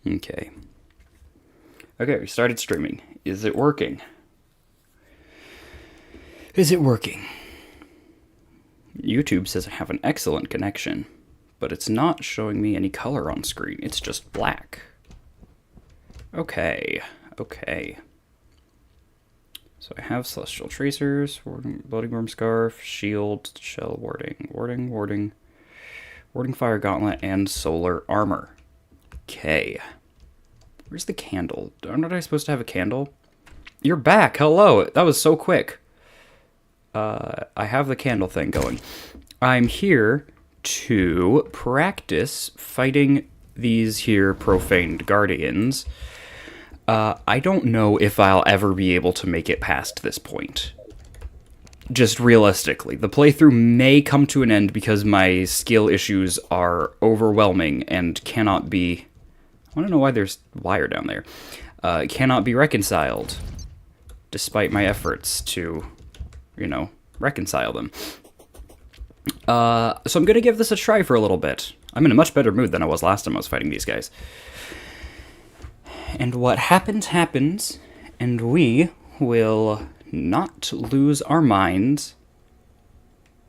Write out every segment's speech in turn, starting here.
Okay. Okay, we started streaming. Is it working? Is it working? YouTube says I have an excellent connection, but it's not showing me any color on screen. It's just black. Okay. Okay. So I have Celestial Tracers, Bloody Worm Scarf, Shield, Shell Warding, Fire Gauntlet, and Solar Armor. Okay. Where's the candle? Aren't I supposed to have a candle? You're back! Hello! That was so quick! I have the candle thing going. I'm here to practice fighting these here Profane Guardians. I don't know if I'll ever be able to make it past this point. Just realistically. The playthrough may come to an end because my skill issues are overwhelming and cannot be... I want to know why there's wire down there. Cannot be reconciled, despite my efforts to, you know, reconcile them. So I'm going to give this a try for a little bit. I'm in a much better mood than I was last time I was fighting these guys. And what happens, happens, and we will not lose our minds.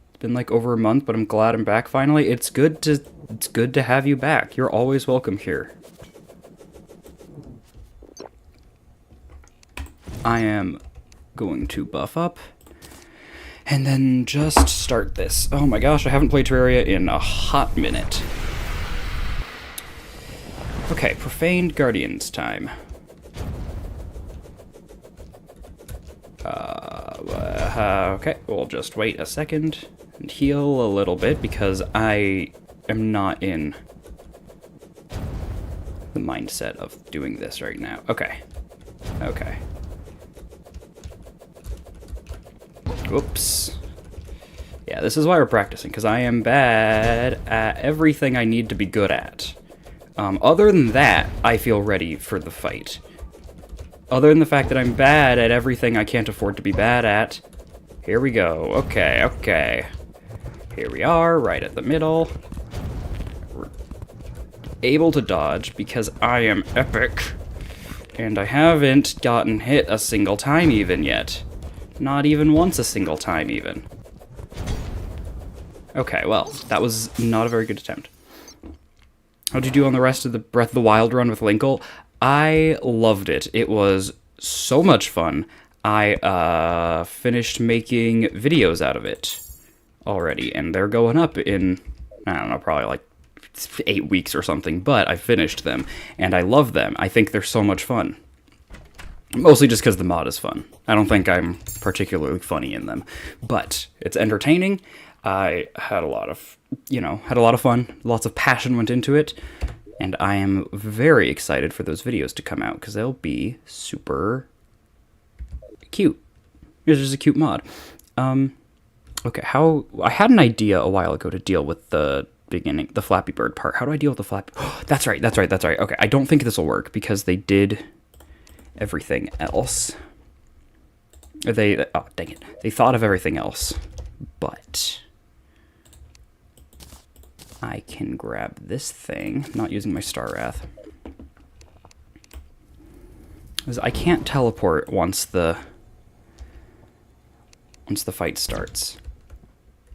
It's been like over a month, but I'm glad I'm back finally. It's good to have you back. You're always welcome here. I am going to buff up and then just start this. Oh my gosh, I haven't played Terraria in a hot minute. Okay, Profaned Guardians time. Okay, we'll just wait a second and heal a little bit because I am not in the mindset of doing this right now. Okay. Okay. Oops. Yeah, this is why we're practicing, because I am bad at everything I need to be good at. Other than that, I feel ready for the fight. Other than the fact that I'm bad at everything I can't afford to be bad at. Here we go. Okay, okay. Here we are, right at the middle. We're able to dodge because I am epic. And I haven't gotten hit a single time even yet. Not even once a single time, even. Okay, well, that was not a very good attempt. How'd you do on the rest of the Breath of the Wild run with Linkle? I loved it. It was so much fun. I finished making videos out of it already, and they're going up in, I don't know, probably like 8 weeks or something, but I finished them, and I love them. I think they're so much fun. Mostly just because the mod is fun. I don't think I'm particularly funny in them. But it's entertaining. I had a lot of, fun. Lots of passion went into it. And I am very excited for those videos to come out because they'll be super cute. It's just a cute mod. Okay, I had an idea a while ago to deal with the beginning, the Flappy Bird part. How do I deal with the Flappy... That's right. Okay, I don't think this will work because they did... everything else. Oh, dang it. They thought of everything else. But I can grab this thing. I'm not using my Star Wrath. Because I can't teleport once the fight starts.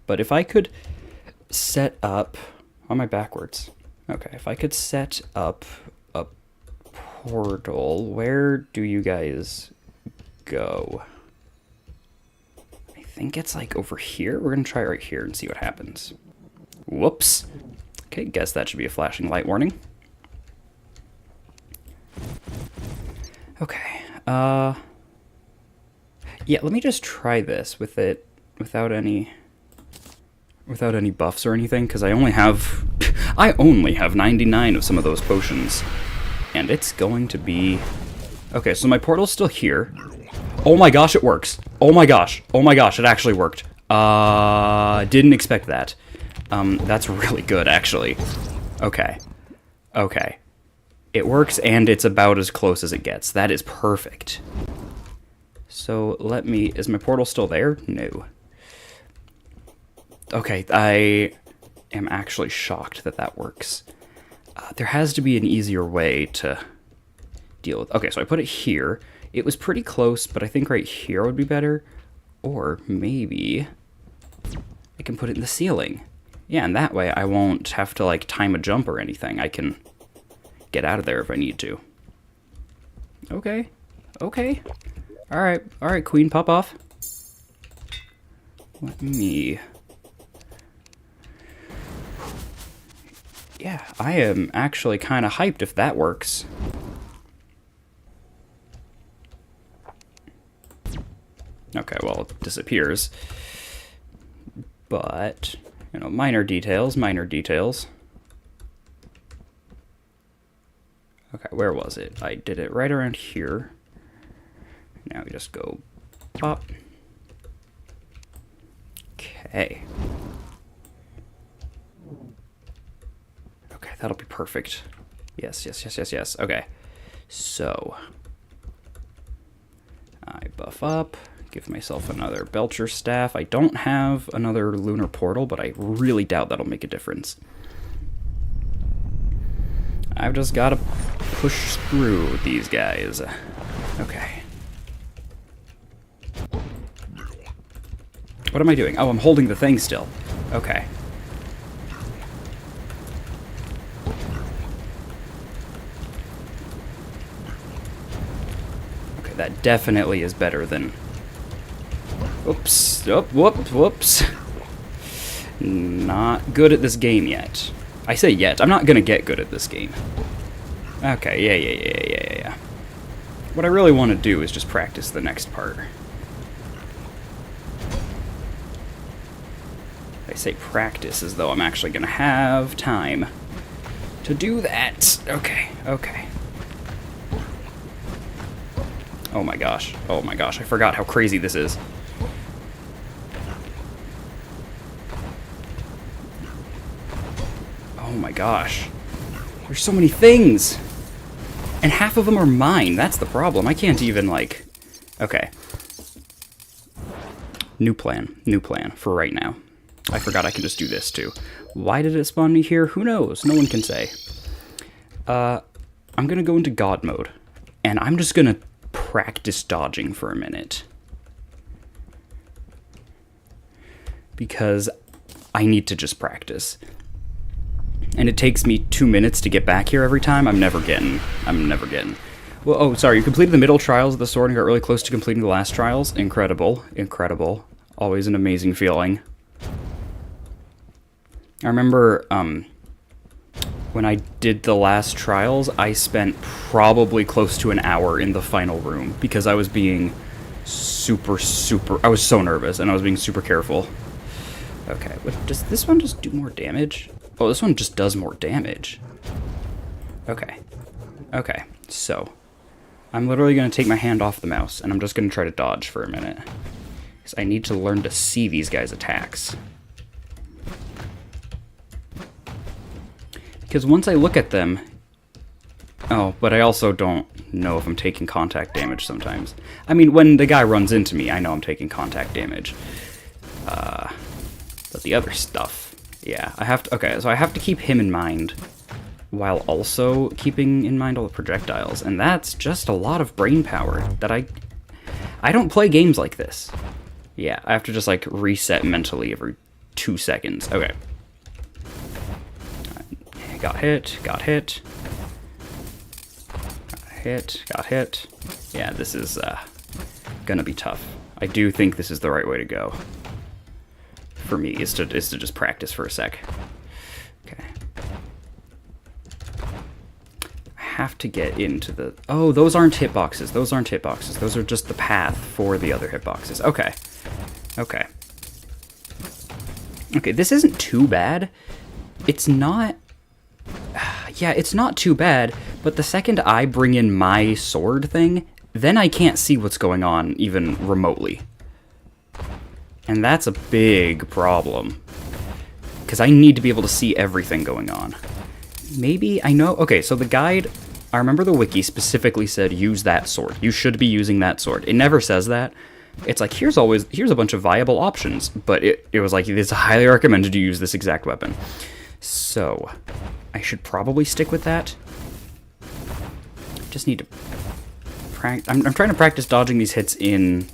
But if I could set up... Why am I backwards? Okay, if I could set up a portal, where do you guys go? I think it's like over here. We're gonna try right here and see what happens. Whoops. Okay, guess that should be a flashing light warning. Okay, yeah, let me just try this with it without any buffs or anything, because I only have 99 of some of those potions. And it's going to be... Okay, so my portal's still here. Oh my gosh, it works. Oh my gosh, it actually worked. Didn't expect that. That's really good, actually. Okay. Okay. It works, and it's about as close as it gets. That is perfect. So, let me... Is my portal still there? No. Okay, I am actually shocked that that works. There has to be an easier way to deal with... Okay, so I put it here. It was pretty close, but I think right here would be better. Or maybe I can put it in the ceiling. Yeah, and that way I won't have to, like, time a jump or anything. I can get out of there if I need to. Okay. Okay. Alright, queen, pop off. Let me... Yeah, I am actually kind of hyped if that works. Okay, well, it disappears. But, you know, minor details, minor details. Okay, where was it? I did it right around here. Now we just go pop. Okay. Okay, that'll be perfect. Yes, yes, yes, yes, yes. Okay. So, I buff up, give myself another Belcher Staff. I don't have another Lunar Portal, but I really doubt that'll make a difference. I've just got to push through these guys. Okay. What am I doing? Oh, I'm holding the thing still. Okay. Okay, that definitely is better than... Oops. Oh, whoops. Not good at this game yet. I say yet. I'm not going to get good at this game. Okay, yeah. What I really want to do is just practice the next part. I say practice as though I'm actually going to have time to do that. Okay. Oh my gosh, I forgot how crazy this is. Oh my gosh. There's so many things! And half of them are mine, that's the problem. I can't even, like... Okay. New plan for right now. I forgot I can just do this, too. Why did it spawn me here? Who knows? No one can say. I'm gonna go into God mode. And I'm just gonna practice dodging for a minute. Because I need to just practice. And it takes me 2 minutes to get back here every time. I'm never getting. Well, oh, sorry, you completed the middle trials of the sword and got really close to completing the last trials. Incredible. Always an amazing feeling. I remember, when I did the last trials, I spent probably close to an hour in the final room because I was being I was so nervous and I was being super careful. Okay, does this one just do more damage? Oh, this one just does more damage. Okay, so I'm literally going to take my hand off the mouse and I'm just going to try to dodge for a minute. Because I need to learn to see these guys' attacks. Because once I look at them... Oh, but I also don't know if I'm taking contact damage sometimes. I mean, when the guy runs into me, I know I'm taking contact damage. But the other stuff... Yeah, I have to... Okay, so I have to keep him in mind while also keeping in mind all the projectiles. And that's just a lot of brain power that I don't play games like this. Yeah, I have to just, like, reset mentally every 2 seconds. Okay. Got hit. Got hit. Yeah, this is gonna be tough. I do think this is the right way to go. For me, is to just practice for a sec. Okay. I have to get into the... Oh, those aren't hitboxes. Those are just the path for the other hitboxes. Okay. Okay, this isn't too bad. It's not... Yeah, it's not too bad, but the second I bring in my sword thing, then I can't see what's going on even remotely. And that's a big problem. Because I need to be able to see everything going on. Maybe, I know... Okay, so the guide... I remember the wiki specifically said, use that sword. You should be using that sword. It never says that. It's like, here's a bunch of viable options. But it was like, it's highly recommended you use this exact weapon. So, I should probably stick with that. Just need to... I'm trying to practice dodging these hits in,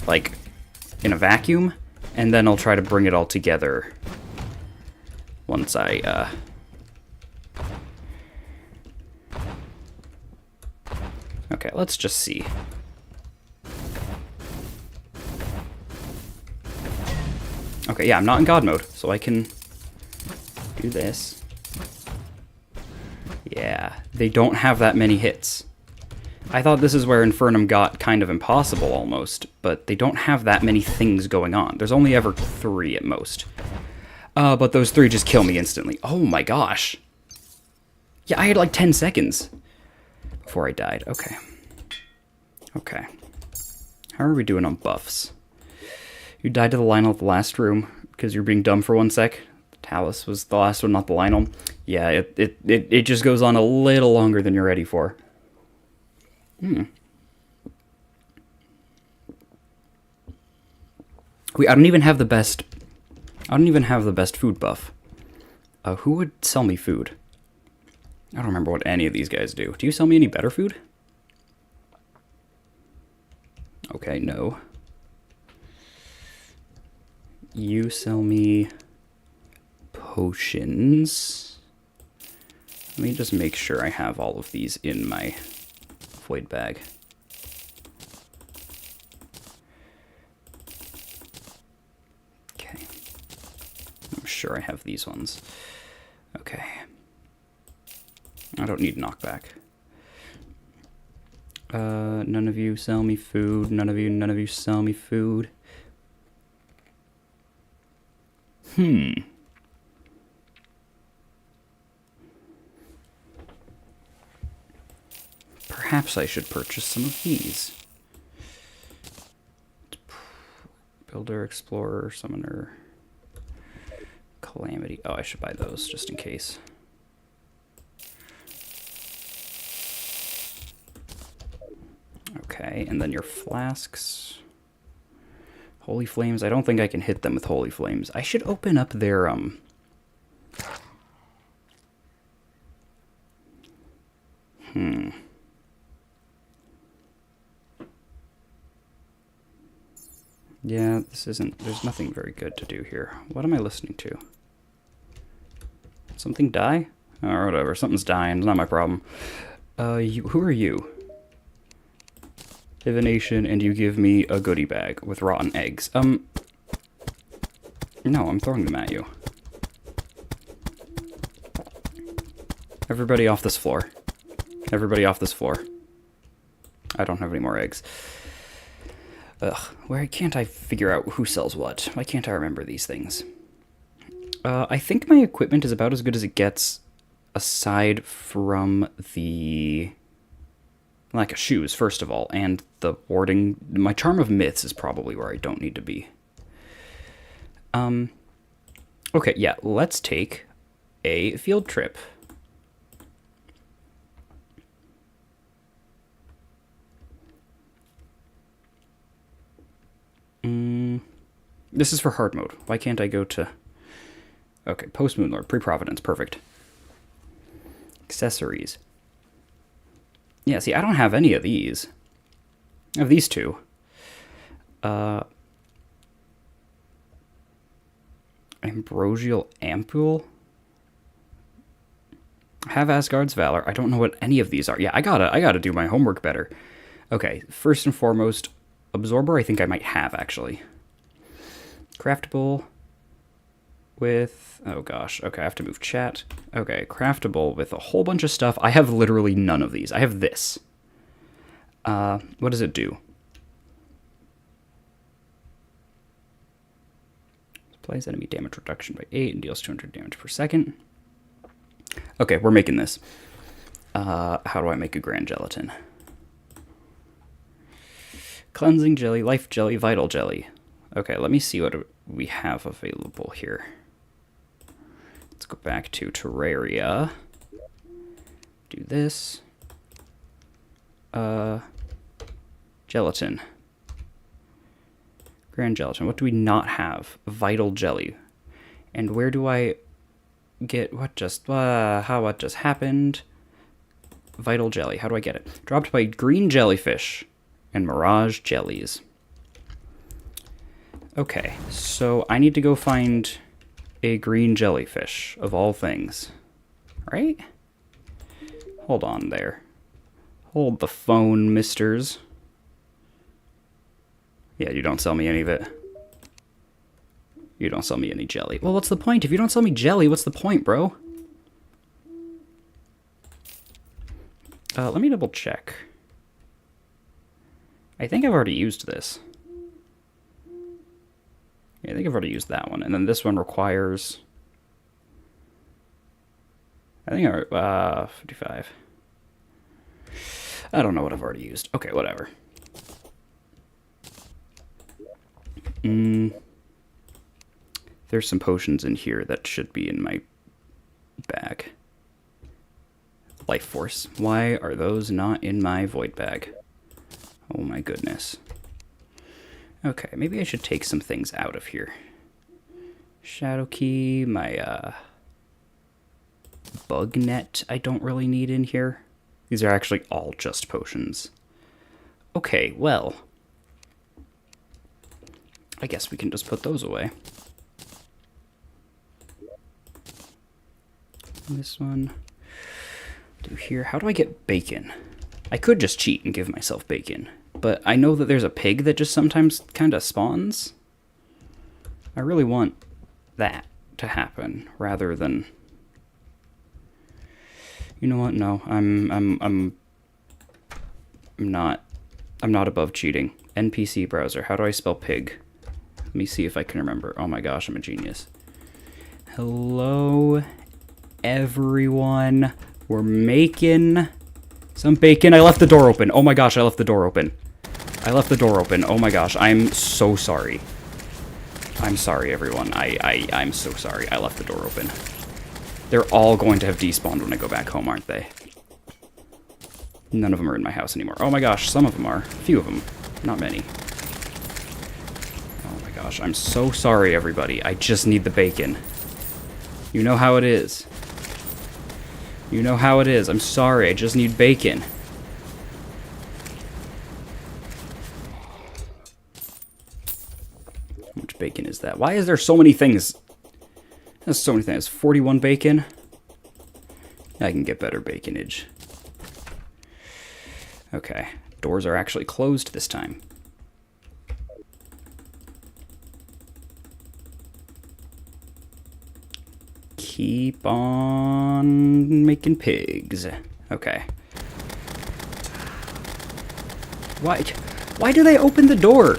like, in a vacuum, and then I'll try to bring it all together once I, Okay, let's just see. Okay, yeah, I'm not in God mode, so I can do this. Yeah, they don't have that many hits. I thought this is where Infernum got kind of impossible almost, but they don't have that many things going on. There's only ever 3 at most. But those 3 just kill me instantly. Oh my gosh. Yeah, I had like 10 seconds before I died. Okay. Okay. How are we doing on buffs? You died to the Lionel at the last room because you're being dumb for 1 sec. Talus was the last one, not the Lionel. Yeah, it just goes on a little longer than you're ready for. I don't even have the best... I don't even have the best food buff. Who would sell me food? I don't remember what any of these guys do. Do you sell me any better food? Okay, no. You sell me potions. Let me just make sure I have all of these in my void bag. Okay. I'm sure I have these ones. Okay. I don't need knockback. None of you sell me food. None of you sell me food. Perhaps I should purchase some of these. Builder, Explorer, Summoner, Calamity. Oh, I should buy those just in case. Okay, and then your flasks. Holy Flames. I don't think I can hit them with Holy Flames. I should open up their, Yeah, this isn't... There's nothing very good to do here. What am I listening to? Something die? Or whatever. Something's dying. It's not my problem. Who are you? Divination, and you give me a goodie bag with rotten eggs. No, I'm throwing them at you. Everybody off this floor. Everybody off this floor. I don't have any more eggs. Ugh, why can't I figure out who sells what? Why can't I remember these things? I think my equipment is about as good as it gets, aside from the... Like shoes, first of all, and the warding. My Charm of Myths is probably where I don't need to be. Okay, yeah, let's take a field trip. This is for hard mode. Why can't I go to... Okay, Post Moonlord, Pre-Providence, perfect. Accessories. Yeah, see, I don't have any of these. I have these 2. Ambrosial Ampule. I have Asgard's Valor. I don't know what any of these are. Yeah, I gotta do my homework better. Okay, first and foremost, Absorber I think I might have, actually. Craftable with... Oh gosh, okay, I have to move chat. Okay, craftable with a whole bunch of stuff. I have literally none of these. I have this. What does it do? Applies enemy damage reduction by 8 and deals 200 damage per second. Okay, we're making this. How do I make a Grand Gelatin? Cleansing Jelly, Life Jelly, Vital Jelly. Okay, let me see what we have available here. Let's go back to Terraria. Do this. Gelatin. Grand Gelatin. What do we not have? Vital Jelly. And where do I get what just happened? Vital jelly. How do I get it? Dropped by green jellyfish and mirage jellies. Okay, so I need to go find a green jellyfish of all things. Right? Hold on there. Hold the phone, misters. Yeah, you don't sell me any of it. You don't sell me any jelly. Well, what's the point? If you don't sell me jelly, what's the point, bro? Let me double check. I think I've already used this. Yeah, I think I've already used that one. And then this one requires... I think 55. I don't know what I've already used. Okay, whatever. There's some potions in here that should be in my bag. Life Force. Why are those not in my void bag? Oh my goodness. Okay, maybe I should take some things out of here. Shadow Key, my bug net I don't really need in here. These are actually all just potions. Okay, well, I guess we can just put those away. This one. Do here. How do I get bacon? I could just cheat and give myself bacon, but I know that there's a pig that just sometimes kind of spawns. I really want that to happen rather than... You know what? No, I'm not above cheating. NPC browser. How do I spell pig? Let me see if I can remember. Oh my gosh, I'm a genius. Hello, everyone. We're making some bacon. I left the door open. Oh my gosh, I left the door open. I left the door open. Oh my gosh, I'm so sorry. I'm sorry, everyone. I'm so sorry. I left the door open. They're all going to have despawned when I go back home, aren't they? None of them are in my house anymore. Oh my gosh, some of them are. A few of them. Not many. Oh my gosh, I'm so sorry, everybody. I just need the bacon. You know how it is. You know how it is. I'm sorry, I just need bacon. How much bacon is that? Why is there so many things? There's so many things. 41 bacon. I can get better baconage. Okay. Doors are actually closed this time. Keep on making pigs. Okay. Why do they open the door?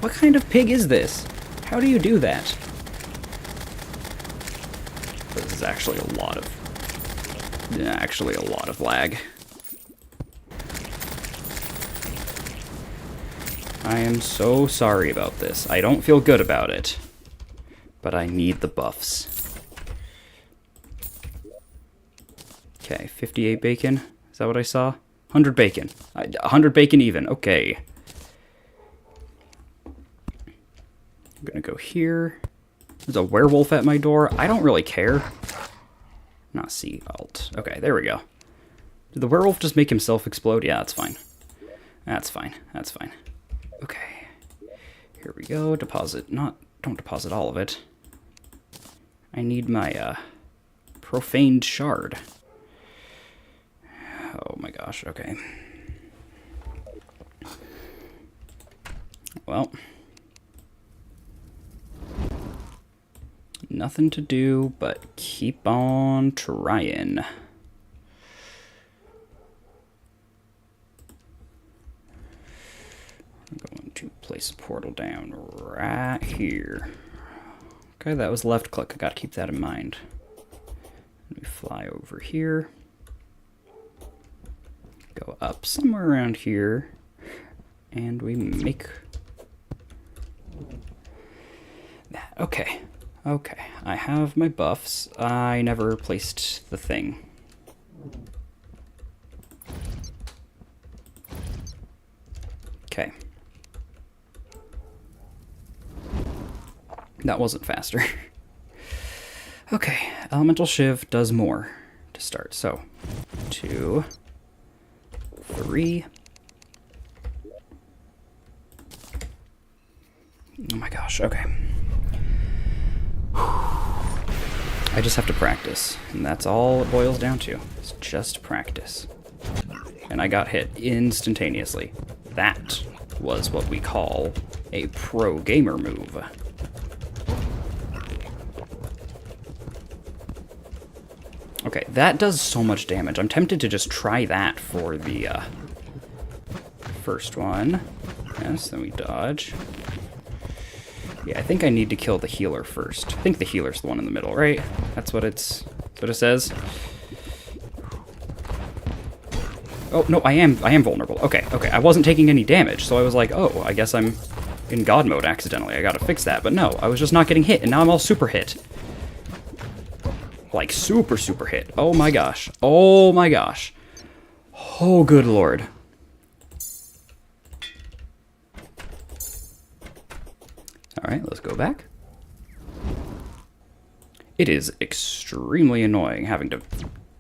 What kind of pig is this? How do you do that? This is actually a lot of... Actually a lot of lag. I am so sorry about this. I don't feel good about it. But I need the buffs. Okay, 58 bacon. Is that what I saw? 100 bacon. 100 bacon even. Okay. I'm gonna go here. There's a werewolf at my door. I don't really care. Not C, alt. Okay, there we go. Did the werewolf just make himself explode? Yeah, that's fine. That's fine. That's fine. Okay. Here we go. Deposit. Don't deposit all of it. I need my profaned shard. Oh my gosh, okay. Well. Nothing to do but keep on trying. I'm going to place a portal down right here. Okay, that was left click. I gotta keep that in mind. Let me fly over here. Go up somewhere around here. And we make that. Okay. Okay. I have my buffs. I never placed the thing. Okay. That wasn't faster. Okay. Elemental Shiv does more to start. So, 2, 3. Oh my gosh, okay. I just have to practice, and that's all it boils down to. It's just practice. And I got hit instantaneously. That was what we call a pro gamer move. Okay, that does so much damage. I'm tempted to just try that for the first one. Yes, then we dodge. Yeah, I think I need to kill the healer first. I think the healer's the one in the middle, right? That's what it says. Oh, no, I am vulnerable. Okay. I wasn't taking any damage, so I was like, oh, I guess I'm in God mode accidentally. I gotta fix that. But no, I was just not getting hit, and now I'm all super hit. Like, super, super hit. Oh my gosh. Oh my gosh. Oh, good lord. Alright, let's go back. It is extremely annoying having to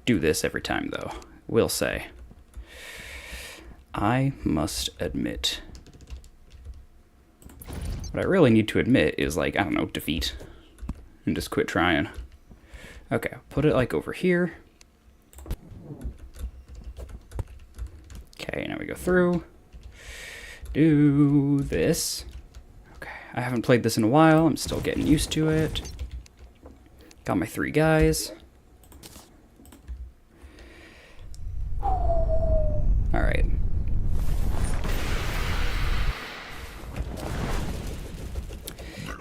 do this every time, though. Will say. I must admit. What I really need to admit is, like, I don't know, defeat. And just quit trying. Okay, I'll put it, like, over here. Okay, now we go through. Do this. I haven't played this in a while. I'm still getting used to it. Got my 3 guys. Alright.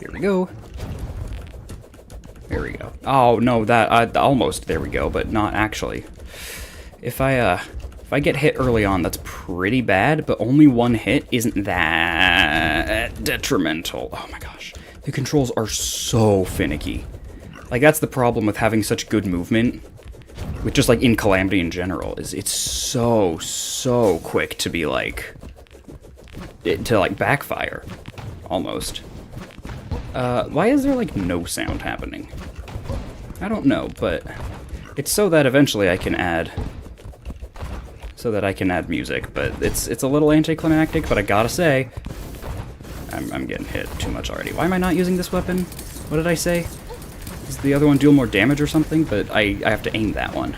Here we go. There we go. Oh, no, that... almost. There we go, but not actually. If I get hit early on, that's pretty bad, but only one hit isn't that detrimental. Oh my gosh. The controls are so finicky. Like, that's the problem with having such good movement, with just, like, in Calamity in general, is it's so quick to be, like, to backfire, almost. Why is there, like, no sound happening? I don't know, but it's so that eventually I can add... music, but it's a little anticlimactic, but I gotta say, I'm getting hit too much already. Why am I not using this weapon? What did I say? Does the other one deal more damage or something? But I have to aim that one.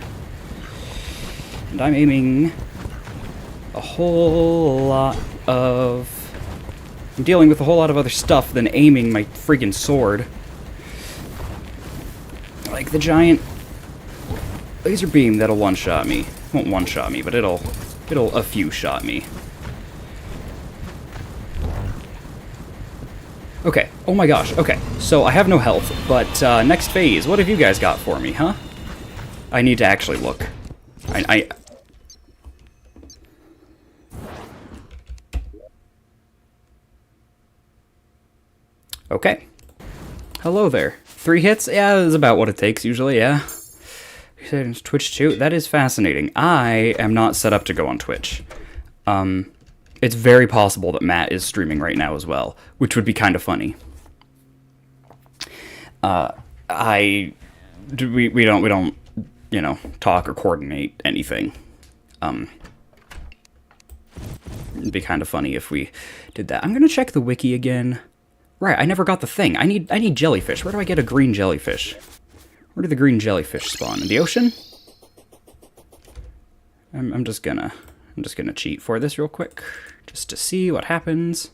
And I'm aiming a whole lot of... I'm dealing with a whole lot of other stuff than aiming my friggin' sword. Like the giant laser beam that'll one-shot me. Won't one-shot me, but it'll a few shot me. Okay. Oh my gosh. Okay. So I have no health, but next phase. What have you guys got for me, huh? I need to actually look. I Okay. Hello there. 3 hits? Yeah, that's about what it takes usually, yeah. Twitch too? That is fascinating. I am not set up to go on Twitch. It's very possible that Matt is streaming right now as well, which would be kind of funny. We don't, you know, talk or coordinate anything. It'd be kind of funny if we did that. I'm gonna check the wiki again. Right, I never got the thing. I need jellyfish. Where do I get a green jellyfish? Where do the green jellyfish spawn? In the ocean? I'm just gonna cheat for this real quick, just to see what happens.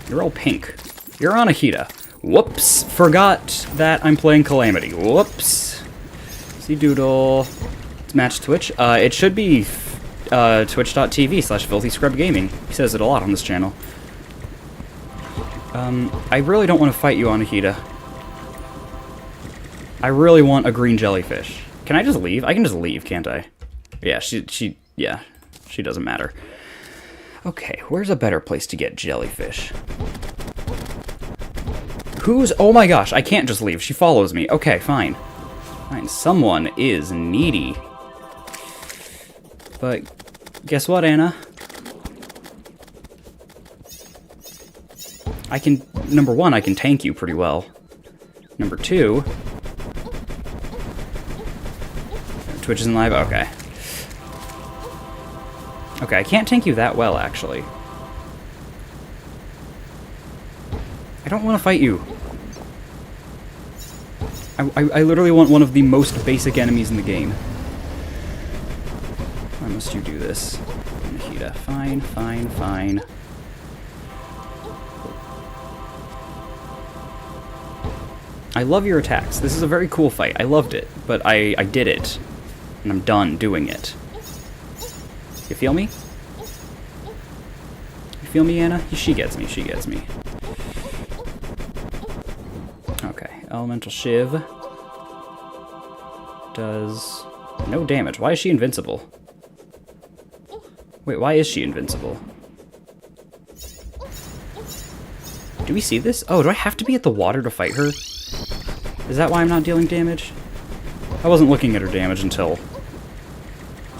You're all pink. You're on a Hita. Whoops! Forgot that I'm playing Calamity. Whoops. See doodle. It's match Twitch. It should be twitch.tv/filthyscrubgaming. He says it a lot on this channel. I really don't want to fight you on a Hita. I really want a green jellyfish. Can I just leave? I can just leave, can't I? Yeah, she doesn't matter. Okay, where's a better place to get jellyfish? Oh my gosh, I can't just leave. She follows me. Okay, fine. Fine, someone is needy. But guess what, Anna? I can... Number one, I can tank you pretty well. Number two... Twitch isn't live? Okay. Okay, I can't tank you that well, actually. I don't want to fight you. I literally want one of the most basic enemies in the game. Why must you do this? Nahida. Fine, fine, fine. I love your attacks. This is a very cool fight. I loved it, but I did it. And I'm done doing it. You feel me? You feel me, Anna? She gets me, she gets me. Okay, Elemental Shiv does no damage. Why is she invincible? Wait, why is she invincible? Do we see this? Oh, do I have to be at the water to fight her? Is that why I'm not dealing damage? I wasn't looking at her damage until...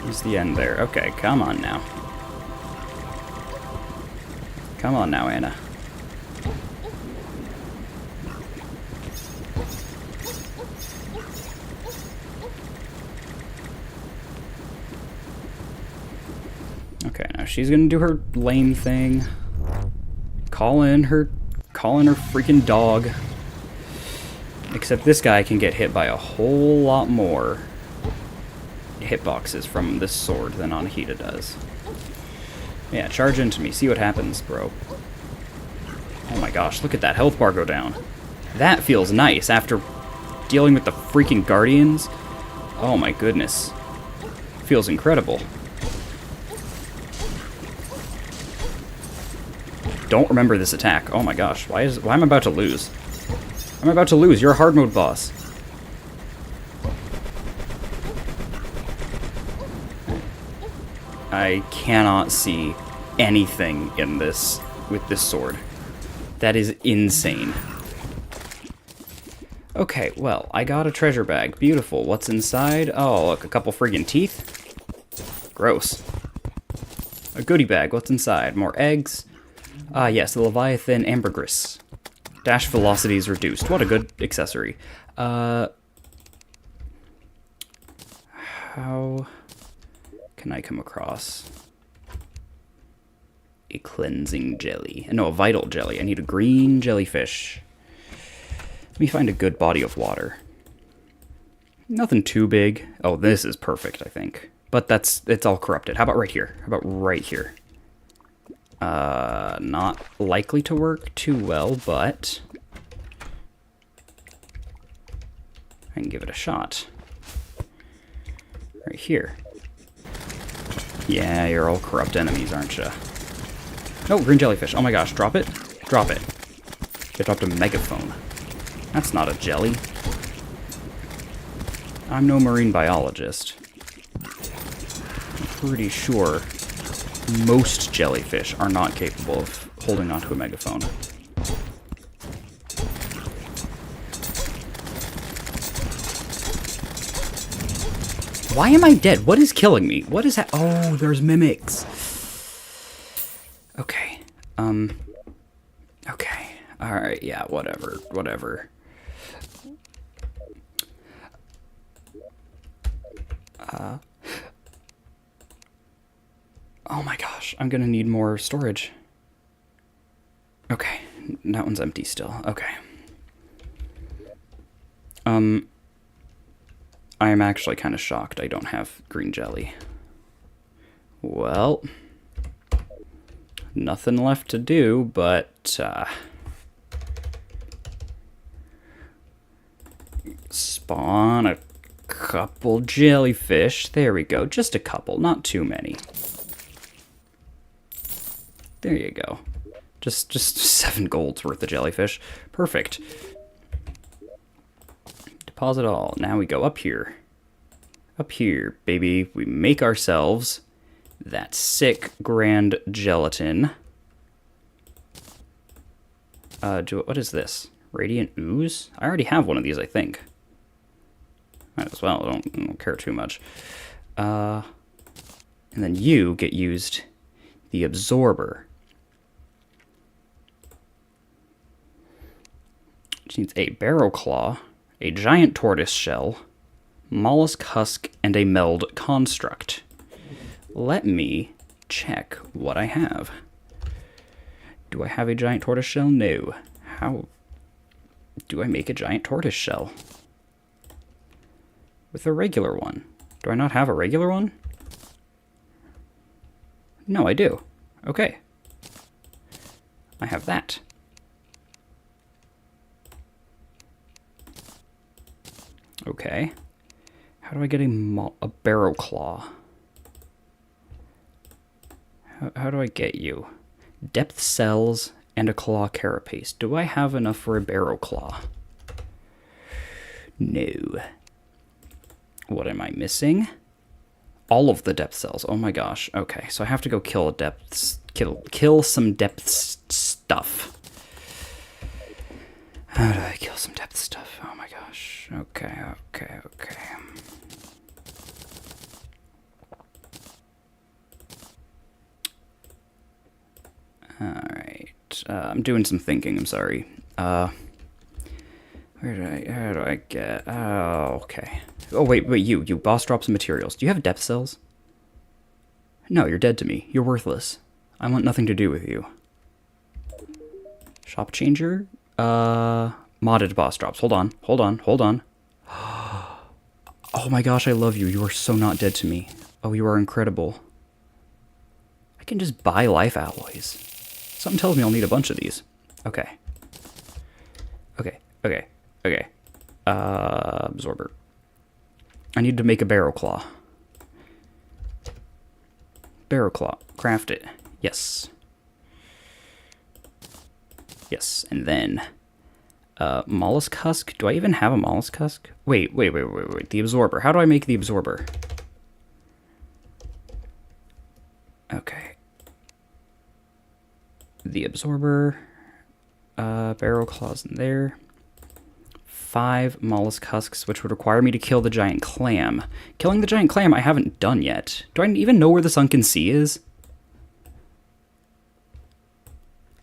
It's the end there. Okay, come on now. Come on now, Anna. Okay, now she's gonna do her lame thing. Call in her freaking dog. Except this guy can get hit by a whole lot more hitboxes from this sword than Anahita does. Yeah, charge into me. See what happens, bro. Oh my gosh, look at that health bar go down. That feels nice after dealing with the freaking guardians. Oh my goodness. Feels incredible. Don't remember this attack. Oh my gosh, why am I about to lose? I'm about to lose. You're a hard mode boss. I cannot see anything in this with this sword. That is insane. Okay, well, I got a treasure bag. Beautiful. What's inside? Oh, look, a couple friggin' teeth. Gross. A goodie bag. What's inside? More eggs. Ah, yes, the Leviathan Ambergris. Dash velocity is reduced. What a good accessory. How can I come across a cleansing jelly? No, a vital jelly. I need a green jellyfish. Let me find a good body of water. Nothing too big. Oh, this is perfect, I think. But it's all corrupted. How about right here? How about right here? Not likely to work too well, but I can give it a shot. Right here. Yeah, you're all corrupt enemies, aren't you? No, green jellyfish. Oh my gosh, drop it. Drop it. It dropped a megaphone. That's not a jelly. I'm no marine biologist. I'm pretty sure most jellyfish are not capable of holding onto a megaphone. Why am I dead? What is killing me? What is that? Oh, there's mimics. Okay. Okay. Alright, yeah, whatever. Whatever. Oh my gosh, I'm gonna need more storage. Okay, that one's empty still. Okay. I am actually kind of shocked I don't have green jelly. Well, nothing left to do, but spawn a couple jellyfish. There we go, just a couple, not too many. There you go. Just 7 golds worth of jellyfish. Perfect. Deposit all. Now we go up here. Up here, baby. We make ourselves that sick grand gelatin. What is this? Radiant ooze? I already have one of these, I think. Might as well. I don't care too much. And then you get used the absorber. Contains a barrow claw, a giant tortoise shell, mollusk husk, and a meld construct. Let me check what I have. Do I have a giant tortoise shell? No. How do I make a giant tortoise shell? With a regular one. Do I not have a regular one? No, I do. Okay. I have that. Okay. How do I get a barrow claw? How do I get you? Depth cells and a claw carapace. Do I have enough for a barrow claw? No. What am I missing? All of the depth cells. Oh my gosh. Okay, so I have to go kill kill some depth stuff. How do I kill some depth stuff? Oh my gosh. Okay. Alright. I'm doing some thinking, I'm sorry. How do I get... Oh, okay. Oh, wait, you boss drop some materials. Do you have depth cells? No, you're dead to me. You're worthless. I want nothing to do with you. Shop changer? Modded boss drops. Hold on. Oh my gosh, I love you. You are so not dead to me. Oh, you are incredible. I can just buy life alloys. Something tells me I'll need a bunch of these. Okay. Absorber. I need to make a barrow claw. Barrow claw. Craft it. Yes. Yes, and then... mollusk husk? Do I even have a mollusk husk? Wait. The absorber. How do I make the absorber? Okay. The absorber. Barrow claws in there. 5 mollusk husks, which would require me to kill the giant clam. Killing the giant clam I haven't done yet. Do I even know where the sunken sea is?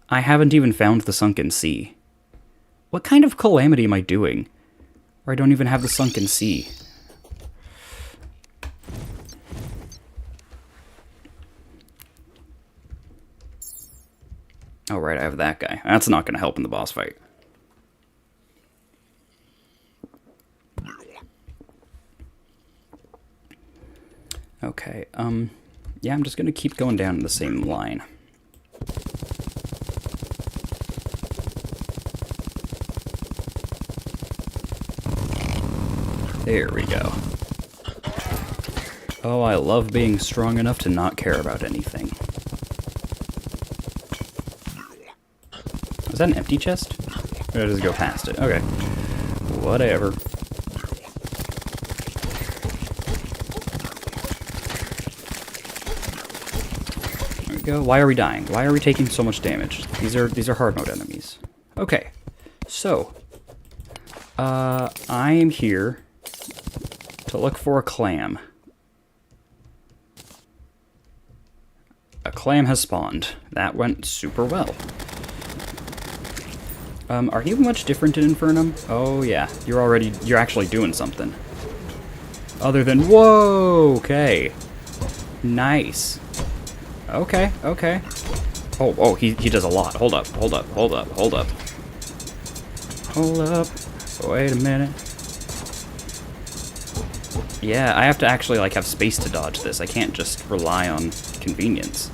I haven't even found the sunken sea. What kind of calamity am I doing? Or I don't even have the sunken sea. Oh right, I have that guy. That's not going to help in the boss fight. Okay, yeah, I'm just going to keep going down the same line. There we go. Oh, I love being strong enough to not care about anything. Was that an empty chest? Or did I just go past it? Okay. Whatever. There we go. Why are we dying? Why are we taking so much damage? These are hard mode enemies. Okay. So, I am here to look for a clam. A clam has spawned. That went super well. Are you much different in Infernum? Oh yeah, you're actually doing something. Other than, whoa, okay. Nice. Okay. Oh, he does a lot. Hold up. Wait a minute. Yeah, I have to actually, like, have space to dodge this. I can't just rely on convenience.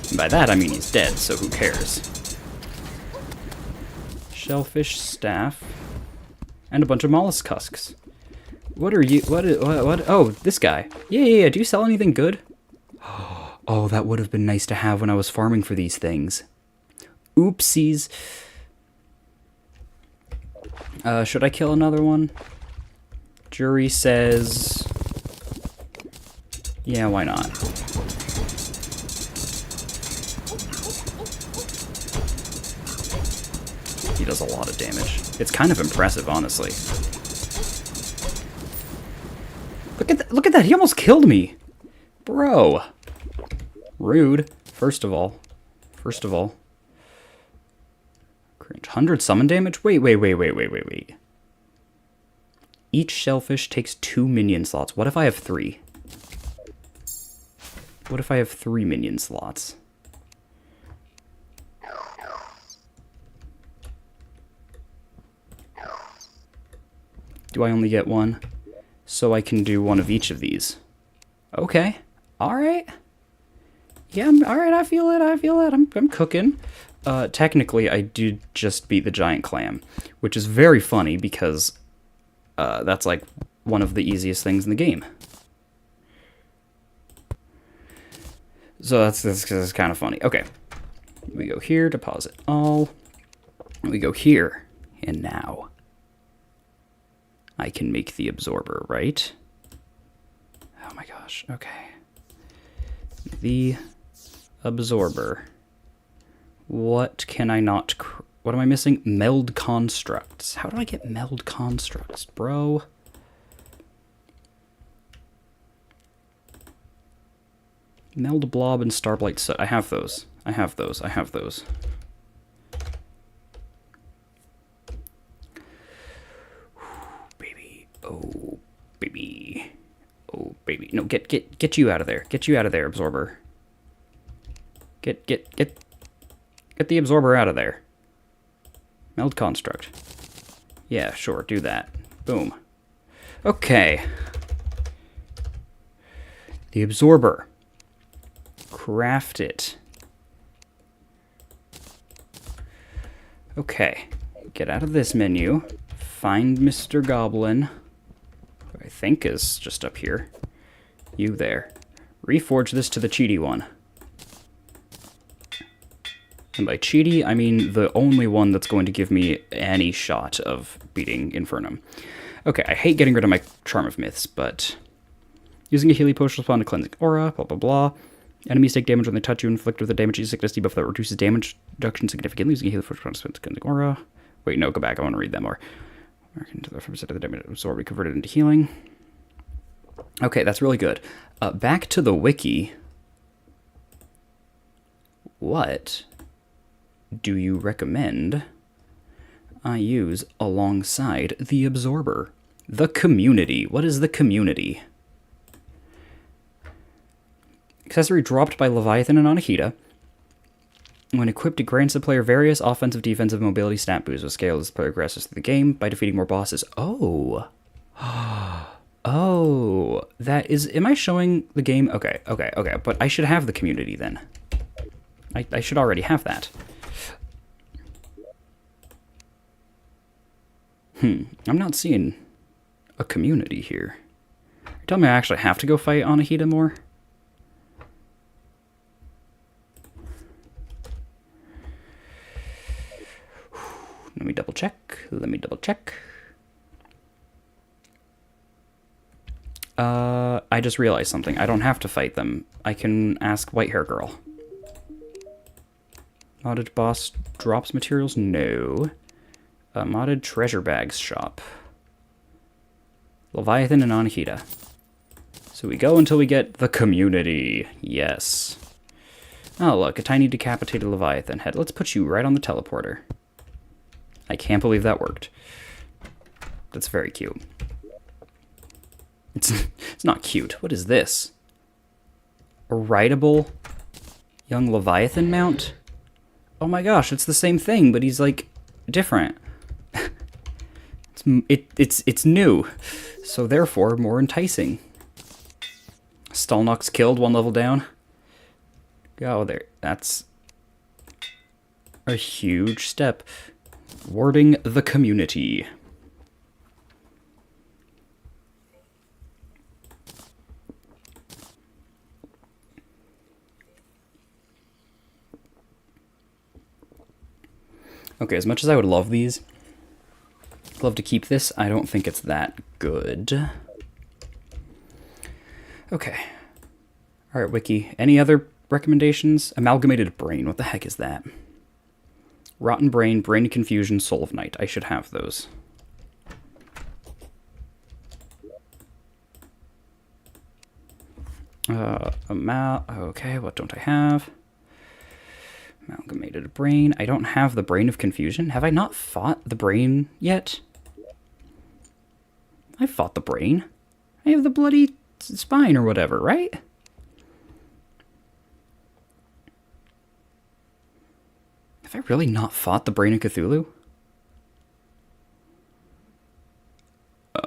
And by that, I mean he's dead, so who cares? Shellfish staff. And a bunch of mollusk husks. What are you... What? Oh, this guy. Yeah. Do you sell anything good? Oh, that would have been nice to have when I was farming for these things. Oopsies. Should I kill another one? Jury says... Yeah, why not? He does a lot of damage. It's kind of impressive, honestly. Look at that! He almost killed me! Bro! Rude. First of all. Cringe. 100 summon damage? Wait. Each shellfish takes 2 minion slots. What if I have 3? What if I have 3 minion slots? Do I only get 1? So I can do 1 of each of these. Okay. Alright. Yeah, alright, I feel it. I'm cooking. Technically, I did just beat the giant clam, which is very funny because that's like one of the easiest things in the game. So that's kind of funny. Okay. We go here, deposit all. We go here, and now I can make the absorber, right? Oh my gosh, okay. The absorber. What can I not... What am I missing? Meld constructs. How do I get meld constructs, bro? Meld blob and starblight soot. I have those. Oh, baby. No, get you out of there. Get you out of there, absorber. Get the absorber out of there. Meld construct. Yeah, sure, do that. Boom. Okay. The absorber. Craft it. Okay. Get out of this menu. Find Mr. Goblin. Who I think is just up here. You there. Reforge this to the cheaty one. And by cheaty, I mean the only one that's going to give me any shot of beating Infernum. Okay, I hate getting rid of my Charm of Myths, but... Using a healing potion spawn to cleansing aura, blah blah blah. Enemies take damage when they touch you, inflict with a damage sickness debuff that reduces damage reduction significantly. Using a healing potion spawn to cleansing aura. Wait, no, go back, I want to read that more. Into the 5% of the damage absorbed, be converted into healing. Okay, that's really good. Back to the wiki. What do you recommend I use alongside the absorber? The community. What is the community? Accessory dropped by Leviathan and Anahita. When equipped, it grants the player various offensive, defensive, mobility stat boosts with scale as the player progresses through the game by defeating more bosses. Oh. Oh. That is... Am I showing the game? Okay. But I should have the community then. I should already have that. I'm not seeing a community here. You're telling me I actually have to go fight Anahita more? Let me double check. I just realized something. I don't have to fight them. I can ask White Hair Girl. Modded boss drops materials? No. Modded treasure bags shop. Leviathan and Anahita. So we go until we get the community. Yes. Oh, look, a tiny decapitated Leviathan head. Let's put you right on the teleporter. I can't believe that worked. That's very cute. It's not cute. What is this? A rideable young Leviathan mount? Oh my gosh, it's the same thing, but he's like different. It's new, so therefore more enticing. Stalnox killed, 1 level down. Go there. That's a huge step. Warding the community. Okay, as much as I would love these, love to keep this, I don't think it's that good. Okay. Alright, Wiki. Any other recommendations? Amalgamated Brain. What the heck is that? Rotten Brain, Brain Confusion, Soul of Night. I should have those. Okay, what don't I have? Amalgamated brain. I don't have the brain of confusion. Have I not fought the brain yet? I fought the brain. I have the bloody spine or whatever, right? Have I really not fought the brain of Cthulhu?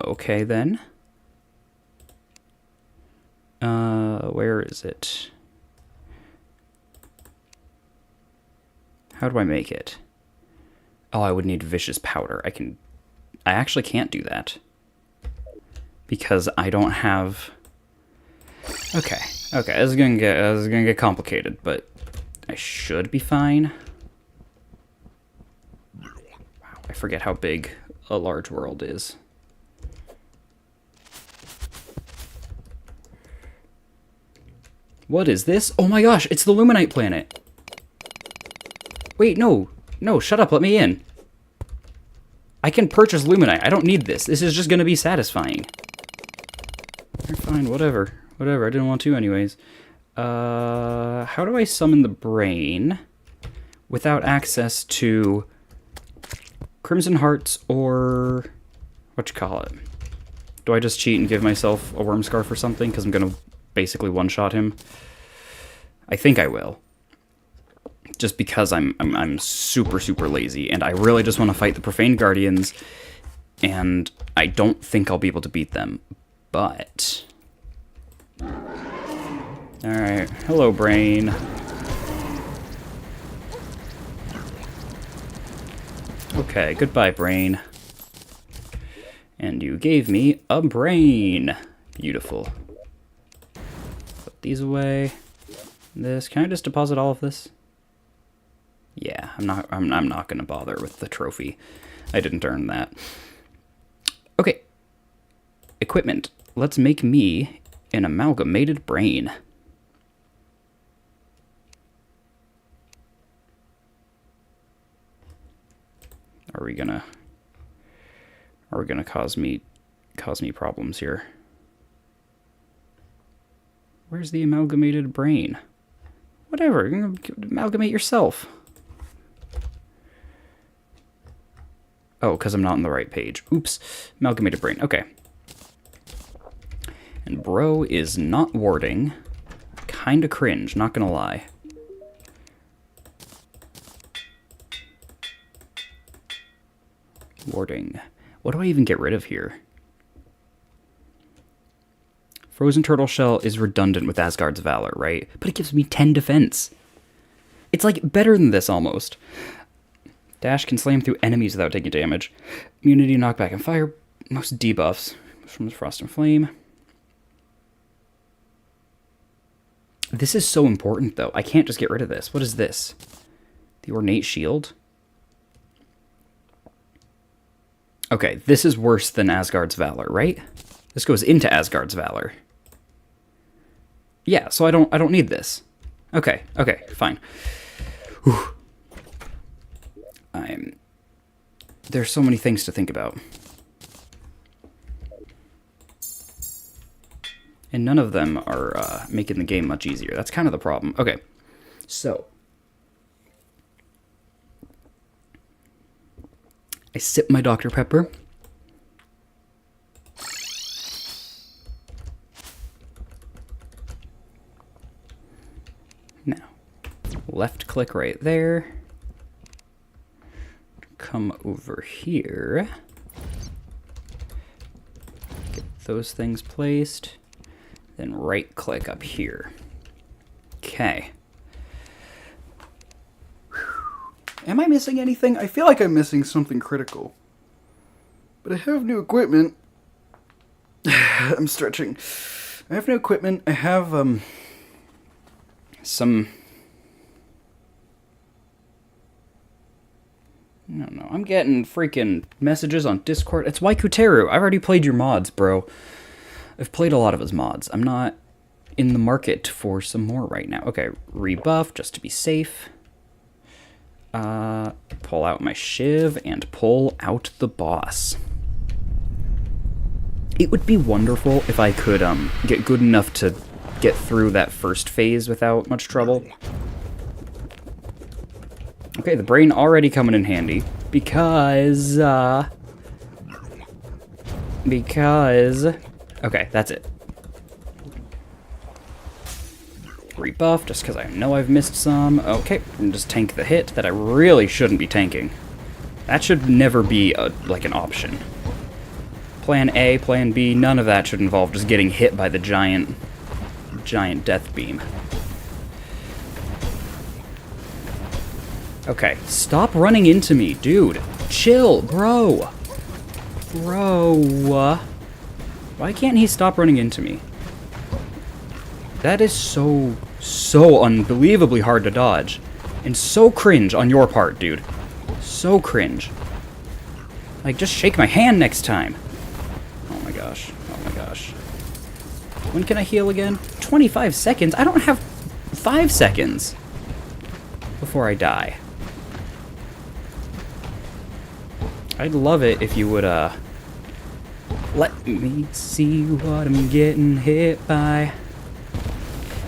Okay, then. Where is it? How do I make it? Oh, I would need vicious powder. I actually can't do that. Because I don't have... Okay, this is gonna get complicated, but I should be fine. Wow, I forget how big a large world is. What is this? Oh my gosh, it's the Luminite planet. Wait, no, shut up, let me in. I can purchase Luminite. I don't need this. This is just gonna be satisfying. Fine, whatever, I didn't want to anyways. How do I summon the brain without access to Crimson Hearts or whatchamacallit? Do I just cheat and give myself a worm scarf or something? Because I'm gonna basically one-shot him. I think I will. Just because I'm super lazy, and I really just want to fight the Profane Guardians, and I don't think I'll be able to beat them. But... Alright, hello brain. Okay, goodbye brain. And you gave me a brain. Beautiful. Put these away. This, can I just deposit all of this? Yeah, I'm not gonna bother with the trophy. I didn't earn that. Okay. Equipment. Let's make me an amalgamated brain. Are we gonna cause me problems here? Where's the amalgamated brain? Whatever, you're gonna amalgamate yourself. Oh, because I'm not on the right page. Oops. Amalgamated brain. Okay. And bro is not warding. Kinda cringe, not gonna lie. Warding. What do I even get rid of here? Frozen Turtle Shell is redundant with Asgard's Valor, right? But it gives me 10 defense. It's like better than this almost. Dash can slam through enemies without taking damage. Immunity, knockback, and fire. Most debuffs from Frost and Flame. This is so important, though. I can't just get rid of this. What is this? The Ornate Shield? Okay, this is worse than Asgard's Valor, right? This goes into Asgard's Valor. Yeah, so I don't need this. Okay, fine. Whew. There's so many things to think about. And none of them are making the game much easier. That's kind of the problem. Okay, so. I sip my Dr. Pepper. Now, left click right there. Come over here. Get those things placed. Then right click up here. Okay. Am I missing anything? I feel like I'm missing something critical. But I have new equipment. I'm stretching. I have new equipment. I have, some... I don't know. I'm getting freaking messages on Discord. It's Waikuteru. I've already played your mods, bro. I've played a lot of his mods. I'm not in the market for some more right now. Okay, rebuff just to be safe. Pull out my shiv and pull out the boss. It would be wonderful if I could get good enough to get through that first phase without much trouble. Okay, the brain already coming in handy. Because... Okay, that's it. Rebuff, just because I know I've missed some. Okay, and just tank the hit that I really shouldn't be tanking. That should never be, like, an option. Plan A, Plan B, none of that should involve just getting hit by the giant death beam. Okay, stop running into me, dude. Chill, bro. Bro. Why can't he stop running into me? That is so unbelievably hard to dodge. And so cringe on your part, dude. So cringe. Like, just shake my hand next time. Oh my gosh. Oh my gosh. When can I heal again? 25 seconds? I don't have 5 seconds before I die. I'd love it if you would, let me see what I'm getting hit by.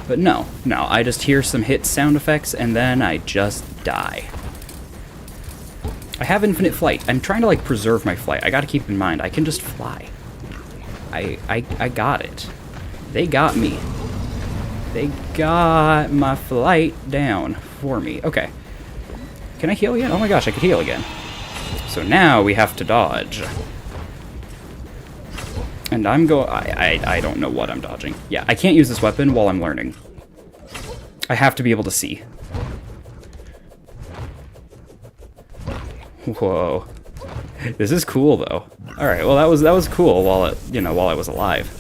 But no, I just hear some hit sound effects and then I just die. I have infinite flight. I'm trying to, like, preserve my flight. I gotta keep in mind, I can just fly. I got it. They got me. They got my flight down for me. Okay. Can I heal again? Oh my gosh, I could heal again. So now we have to dodge. And I'm I don't know what I'm dodging. Yeah, I can't use this weapon while I'm learning. I have to be able to see. Whoa. This is cool, though. Alright, well, that was cool while I was alive.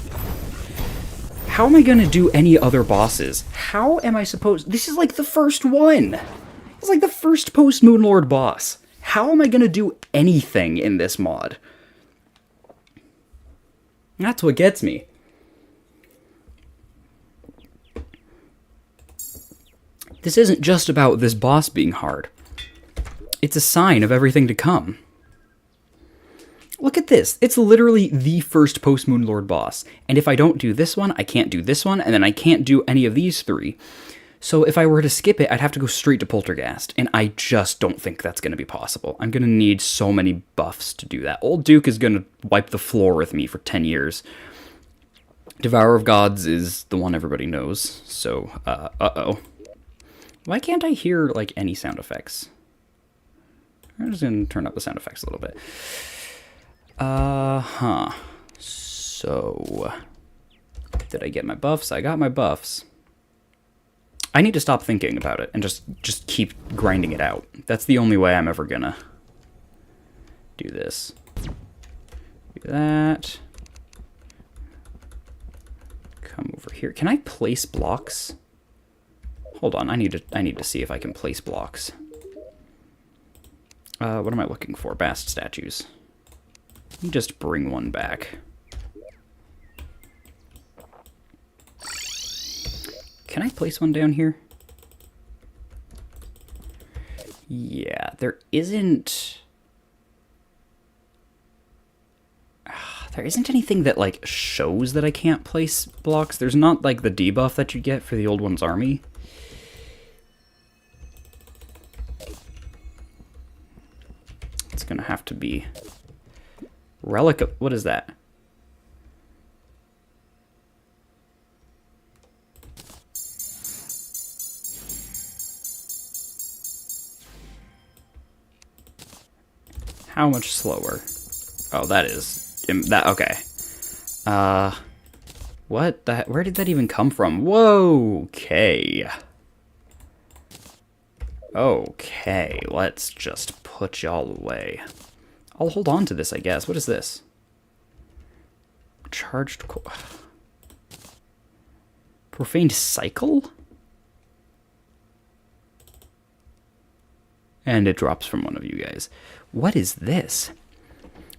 How am I gonna do any other bosses? How am I supposed... This is like the first one! It's like the first post-Moonlord boss. How am I gonna do anything in this mod? That's what gets me. This isn't just about this boss being hard. It's a sign of everything to come. Look at this. It's literally the first post-Moonlord boss. And if I don't do this one, I can't do this one, and then I can't do any of these three. So if I were to skip it, I'd have to go straight to Poltergeist, and I just don't think that's going to be possible. I'm going to need so many buffs to do that. Old Duke is going to wipe the floor with me for 10 years. Devourer of Gods is the one everybody knows, so, uh-oh. Why can't I hear, like, any sound effects? I'm just going to turn up the sound effects a little bit. So, did I get my buffs? I got my buffs. I need to stop thinking about it and just keep grinding it out. That's the only way I'm ever gonna do this. Do that. Come over here. Can I place blocks? Hold on, I need to see if I can place blocks. What am I looking for? Bast statues. Let me just bring one back. Can I place one down here? Yeah, there isn't... There isn't anything that, like, shows that I can't place blocks. There's not, like, the debuff that you get for the Old One's army. It's gonna have to be... Relic of... What is that? How much slower? Oh, that is... That, okay. What the... Where did that even come from? Whoa! Okay. Okay, let's just put y'all away. I'll hold on to this, I guess. What is this? Charged... Profane cycle? And it drops from one of you guys. What is this?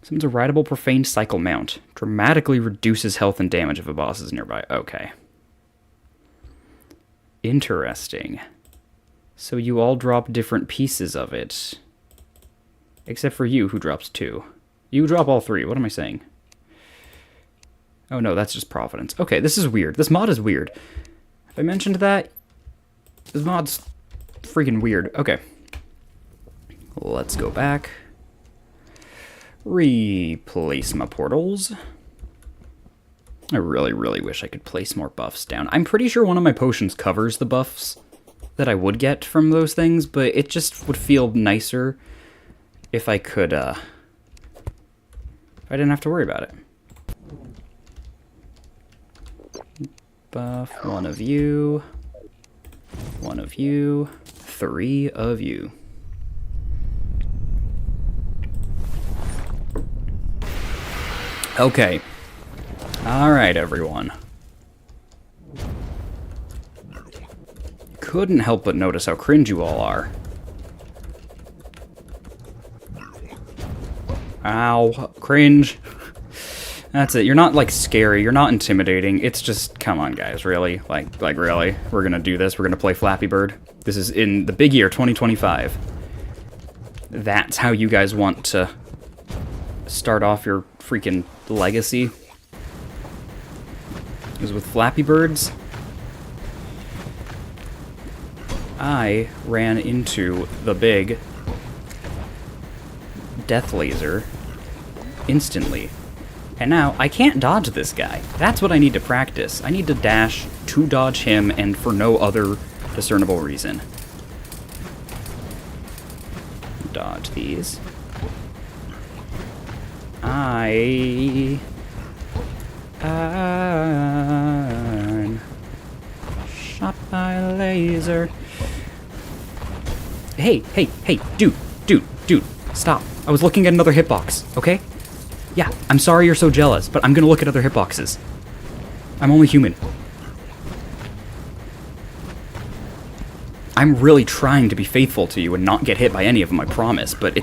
Summons a rideable profane cycle mount. Dramatically reduces health and damage if a boss is nearby. Okay. Interesting. So you all drop different pieces of it. Except for you, who drops 2. You drop all 3. What am I saying? Oh no, that's just Providence. Okay, this is weird. This mod is weird. Have I mentioned that? This mod's freaking weird. Okay. Let's go back. Replace my portals. I really, really wish I could place more buffs down. I'm pretty sure one of my potions covers the buffs that I would get from those things, but it just would feel nicer if I could, if I didn't have to worry about it. Buff one of you, 3 of you. Okay. Alright, everyone. Couldn't help but notice how cringe you all are. Ow. Cringe. That's it. You're not, like, scary. You're not intimidating. It's just, come on, guys. Really? Like really? We're gonna do this? We're gonna play Flappy Bird? This is in the big year, 2025. That's how you guys want to start off your freaking legacy? Is with Flappy Birds? I ran into the big death laser instantly. And now I can't dodge this guy. That's what I need to practice. I need to dash to dodge him and for no other discernible reason. Dodge these. I'm shot by a laser. Hey, dude, stop. I was looking at another hitbox, okay? Yeah, I'm sorry you're so jealous, but I'm gonna look at other hitboxes. I'm only human. I'm really trying to be faithful to you and not get hit by any of them, I promise, but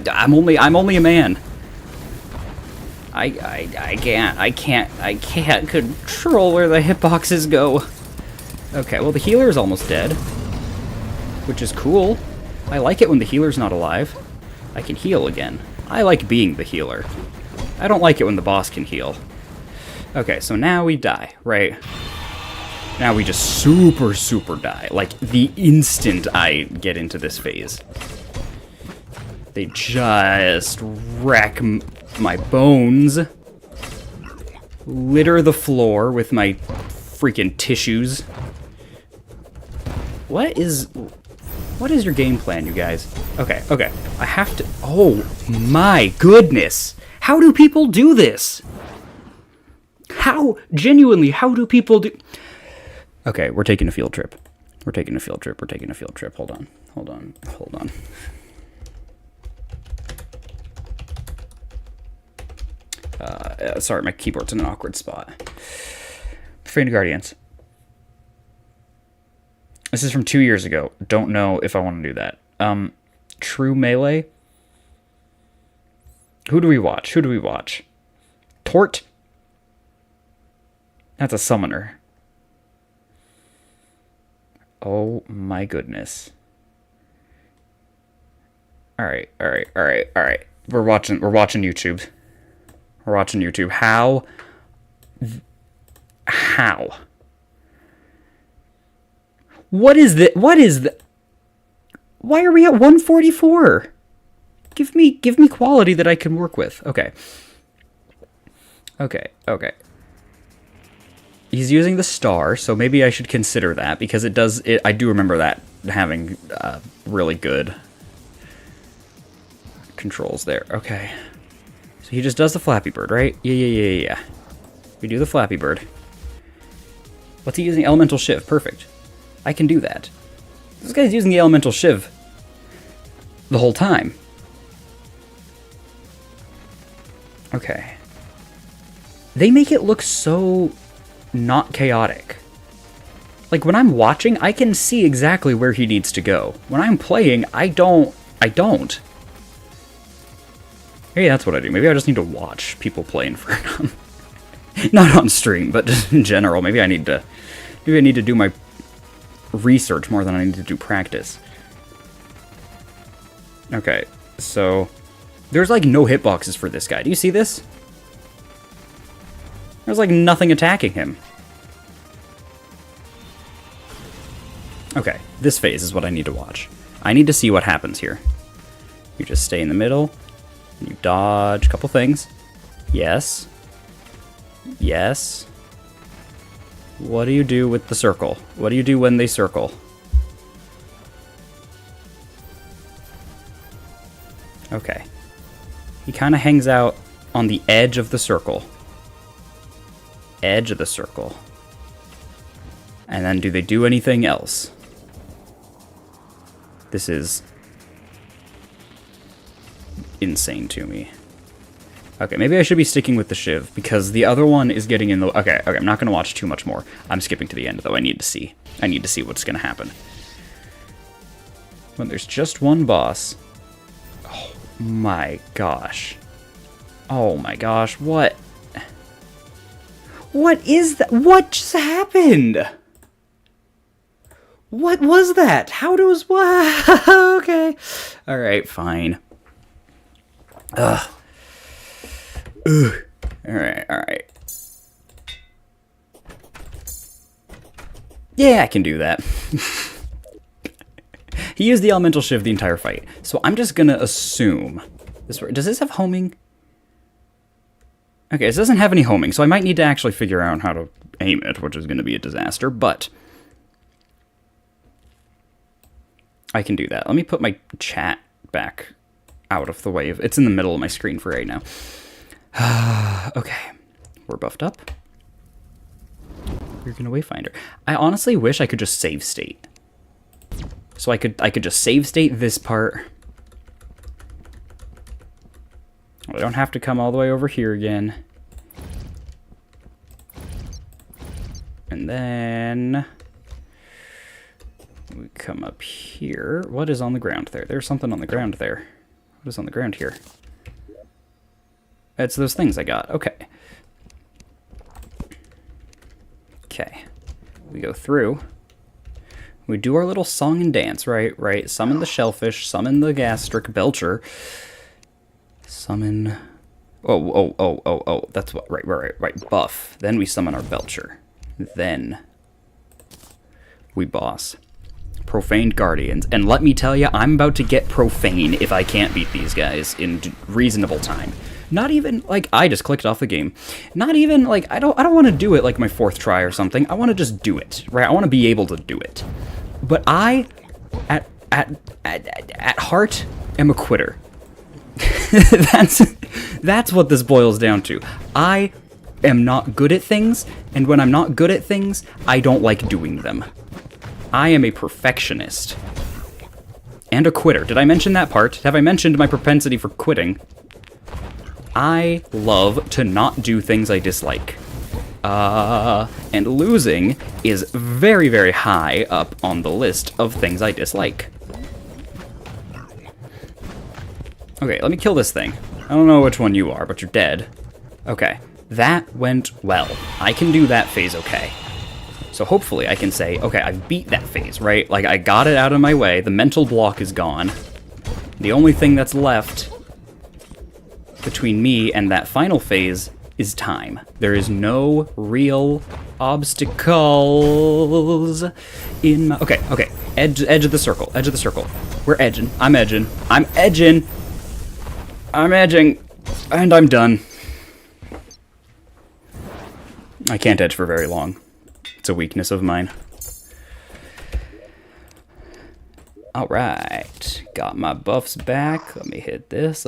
I'm only a man. I can't control where the hitboxes go. Okay, well the healer is almost dead, which is cool. I like it when the healer's not alive. I can heal again. I like being the healer. I don't like it when the boss can heal. Okay, so now we die, right? Now we just super die. Like, the instant I get into this phase. They just wreck my bones. Litter the floor with my freaking tissues. What is your game plan, you guys? Okay. I have to... Oh, my goodness. How do people do this? Genuinely, how do people do... Okay, we're taking a field trip. Hold on. Sorry, my keyboard's in an awkward spot. Profane Guardians. This is from 2 years ago. Don't know if I want to do that. True Melee? Who do we watch? Tort? That's a summoner. Oh my goodness. Alright. We're watching YouTube. How? What is the... Why are we at 144? Give me quality that I can work with. Okay. He's using the star, so maybe I should consider that, because I do remember that having really good controls there. Okay. So he just does the Flappy Bird, right? Yeah. We do the Flappy Bird. What's he using? Elemental Shiv. Perfect. I can do that. This guy's using the Elemental Shiv the whole time. Okay. They make it look so not chaotic. Like, when I'm watching, I can see exactly where he needs to go. When I'm playing, I don't. Maybe that's what I do. Maybe I just need to watch people play Infernum. Not on stream, but just in general. Maybe I need to do my research more than I need to do practice. Okay, so there's like no hitboxes for this guy. Do you see this? There's like nothing attacking him. Okay, this phase is what I need to watch. I need to see what happens here. You just stay in the middle. You dodge a couple things. Yes. Yes. What do you do with the circle? What do you do when they circle? Okay. He kind of hangs out on the edge of the circle. Edge of the circle. And then do they do anything else? This is insane to me. Okay, maybe I should be sticking with the Shiv, because the other one is getting in the... Okay, I'm not going to watch too much more. I'm skipping to the end, though. I need to see. I need to see what's going to happen. When there's just one boss... Oh my gosh. Oh my gosh, what? What is that? What just happened? What was that? How does... What? Okay. Alright, fine. Ugh. Ugh. Alright. Yeah, I can do that. He used the Elemental Shiv the entire fight, so I'm just gonna assume... Does this have homing? Okay, this doesn't have any homing, so I might need to actually figure out how to aim it, which is gonna be a disaster, but... I can do that. Let me put my chat back out of the way. It's in the middle of my screen for right now. Okay, we're buffed up. You're gonna Wayfinder. I honestly wish I could just save state. So I could just save state this part. I don't have to come all the way over here again. And then we come up here. What is on the ground there? There's something on the ground there. What is on the ground here? It's those things I got. Okay. Okay. We go through. We do our little song and dance, right? Summon the shellfish, summon the gastric belcher. Summon... Oh. That's what... Right. Buff. Then we summon our belcher. Then we boss. Profaned Guardians. And let me tell you, I'm about to get profane if I can't beat these guys in reasonable time. Not even, like, I just clicked off the game. Not even, like, I don't want to do it like my 4th try or something. I want to just do it, right? I want to be able to do it. But I, at heart, am a quitter. That's what this boils down to. I am not good at things, and when I'm not good at things, I don't like doing them. I am a perfectionist. And a quitter. Did I mention that part? Have I mentioned my propensity for quitting? I love to not do things I dislike. And losing is very, very high up on the list of things I dislike. Okay, let me kill this thing. I don't know which one you are, but you're dead. Okay, that went well. I can do that phase okay. So hopefully I can say, okay, I beat that phase, right? Like, I got it out of my way, the mental block is gone. The only thing that's left between me and that final phase is time. There is no real obstacles in my... Okay. Edge of the circle. We're edging. I'm edging. And I'm done. I can't edge for very long. It's a weakness of mine. Alright. Got my buffs back. Let me hit this.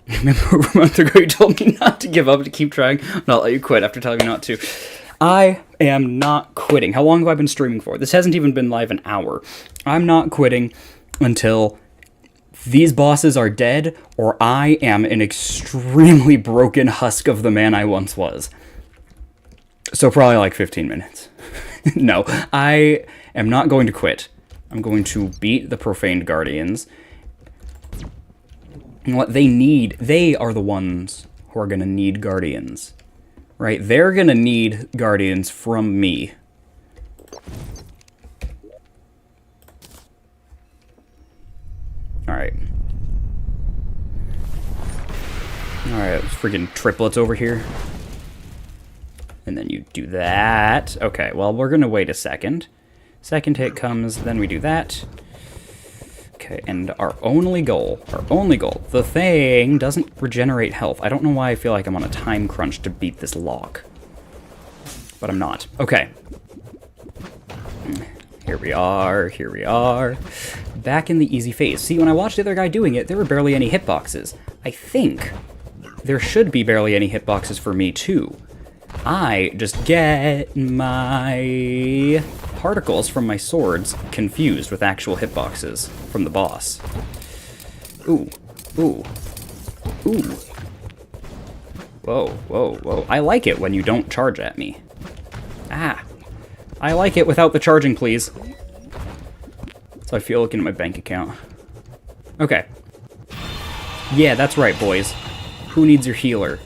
Remember a month ago you told me not to give up, to keep trying, not let you quit after telling me not to. I am not quitting. How long have I been streaming for? This hasn't even been live an hour. I'm not quitting until these bosses are dead, or I am an extremely broken husk of the man I once was. So probably like 15 minutes. No, I am not going to quit. I'm going to beat the Profaned Guardians. And what they need, they are the ones who are going to need Guardians. Right? They're going to need Guardians from me. Alright. Alright, freaking triplets over here. And then you do that. Okay, well, we're going to wait a second. Second hit comes, then we do that. Okay, and our only goal, the thing doesn't regenerate health. I don't know why I feel like I'm on a time crunch to beat this log. But I'm not. Okay. Here we are. Back in the easy phase. See, when I watched the other guy doing it, there were barely any hitboxes. I think there should be barely any hitboxes for me, too. I just get my particles from my swords confused with actual hitboxes from the boss. Ooh. Ooh. Ooh. Whoa, whoa, whoa. I like it when you don't charge at me. Ah. I like it without the charging, please. So I feel looking at my bank account. Okay. Yeah, that's right, boys. Who needs your healer?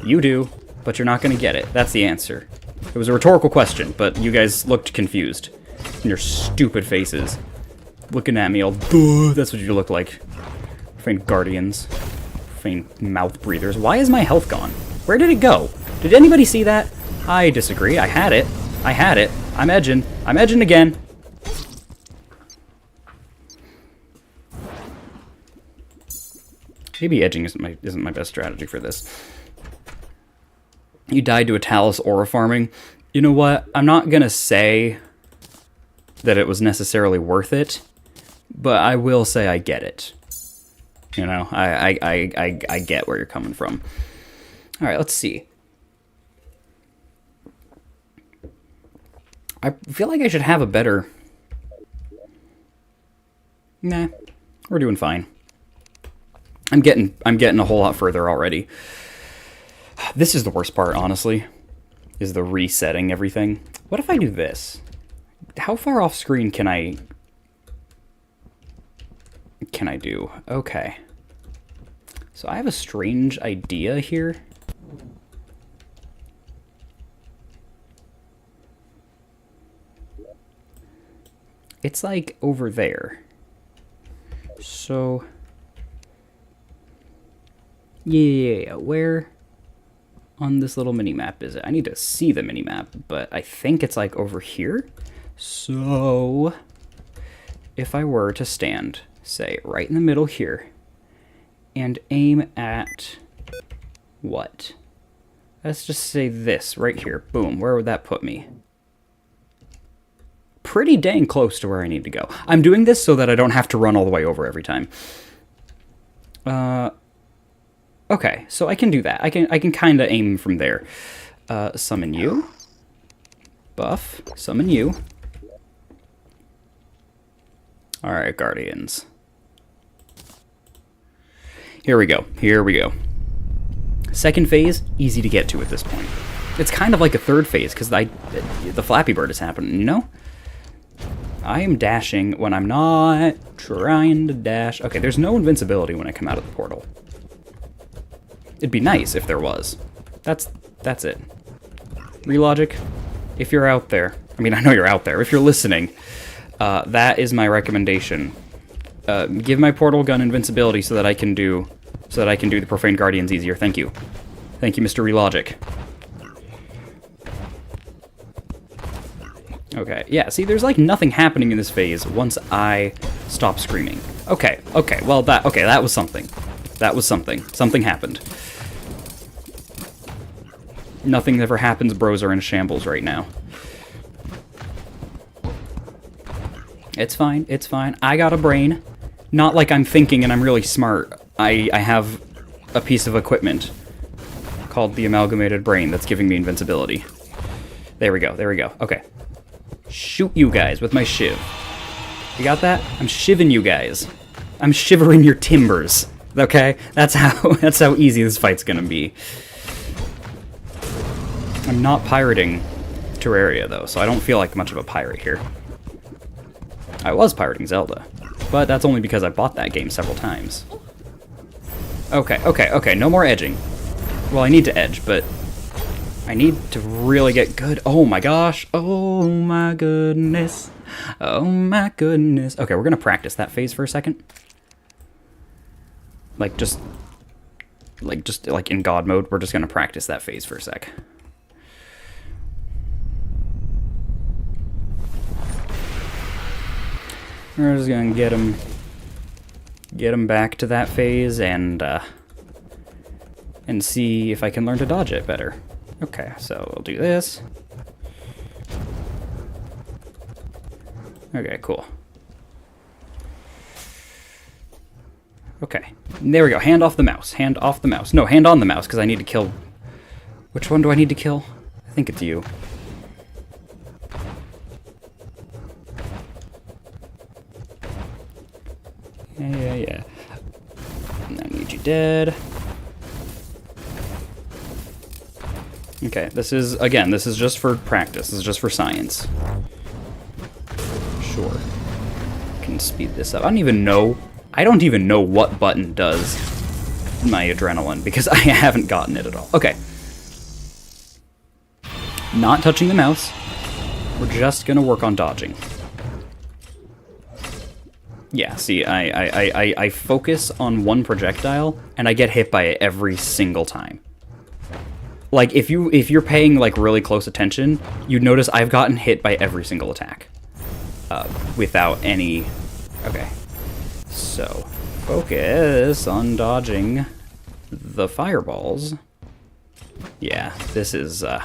You do, but you're not going to get it. That's the answer. It was a rhetorical question, but you guys looked confused. In your stupid faces. Looking at me all, duh, that's what you look like. Profane guardians. Profane mouth breathers. Why is my health gone? Where did it go? Did anybody see that? I disagree. I had it. I'm edging. I'm edging again. Maybe edging isn't my best strategy for this. You died to a Talus aura farming. You know what? I'm not gonna say that it was necessarily worth it, but I will say I get it. You know, I get where you're coming from. All right, let's see. I feel like I should have a better... Nah, we're doing fine. I'm getting a whole lot further already. This is the worst part, honestly, is the resetting everything. What if I do this? How far off screen can I do? Okay. So I have a strange idea here. It's like over there. So yeah, where on this little mini-map is it? I need to see the mini-map, but I think it's like over here. So if I were to stand, say, right in the middle here, and aim at what? Let's just say this right here. Boom. Where would that put me? Pretty dang close to where I need to go. I'm doing this so that I don't have to run all the way over every time. Okay, so I can do that. I can kind of aim from there. Summon you. Buff. Summon you. Alright, Guardians. Here we go. Here we go. Second phase, easy to get to at this point. It's kind of like a third phase, because the Flappy Bird is happening, you know? I am dashing when I'm not trying to dash. Okay, there's no invincibility when I come out of the portal. It'd be nice if there was. That's it. Relogic, if you're out there, I mean, I know you're out there. If you're listening, that is my recommendation. Give my portal gun invincibility so that I can do the Profane Guardians easier. Thank you. Thank you, Mr. Relogic. Okay, yeah, see, there's like nothing happening in this phase once I stop screaming. Okay, well, that was something. That was something. Something happened. Nothing ever happens, bros are in shambles right now. It's fine, it's fine. I got a brain. Not like I'm thinking and I'm really smart. I have a piece of equipment called the Amalgamated Brain that's giving me invincibility. There we go, okay. Shoot you guys with my shiv. You got that? I'm shiving you guys. I'm shivering your timbers. Okay? That's how easy this fight's gonna be. I'm not pirating Terraria though, so I don't feel like much of a pirate here. I was pirating Zelda, but that's only because I bought that game several times. Okay, no more edging. Well, I need to edge, but I need to really get good. Oh my gosh. Oh my goodness. Oh my goodness. Okay, we're gonna practice that phase for a second. Like, just like, just, like, in God mode, we're just gonna practice that phase for a sec. We're just gonna get him back to that phase, and see if I can learn to dodge it better. Okay, so we'll do this. Okay, cool. Okay, there we go. Hand off the mouse. Hand off the mouse. No, hand on the mouse, because I need to kill... Which one do I need to kill? I think it's you. Yeah. I need you dead. Okay, this is just for practice. This is just for science. Sure. I can speed this up. I don't even know what button does my adrenaline, because I haven't gotten it at all. Okay. Not touching the mouse. We're just gonna work on dodging. Yeah, see, I focus on one projectile, and I get hit by it every single time. Like, if you're paying, like, really close attention, you'd notice I've gotten hit by every single attack. Without any... Okay. So, focus on dodging the fireballs. Yeah, this is, a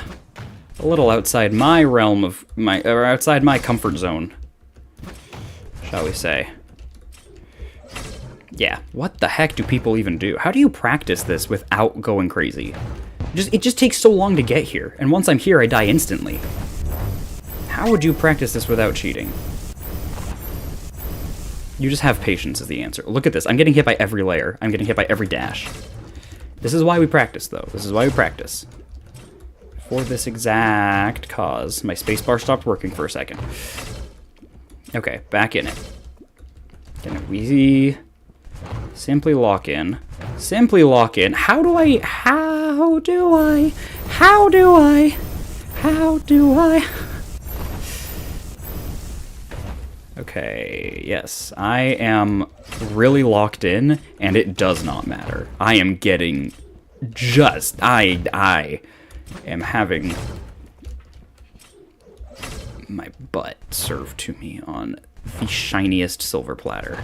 little outside my realm of... outside my comfort zone, shall we say. Yeah, what the heck do people even do? How do you practice this without going crazy? It just takes so long to get here, and once I'm here, I die instantly. How would you practice this without cheating? You just have patience is the answer. Look at this. I'm getting hit by every layer. I'm getting hit by every dash. This is why we practice, though. This is why we practice. For this exact cause. My spacebar stopped working for a second. Okay, back in it. Can we simply lock in? Simply lock in. How do I... Okay, yes, I am really locked in, and it does not matter. I am getting I am having my butt served to me on the shiniest silver platter.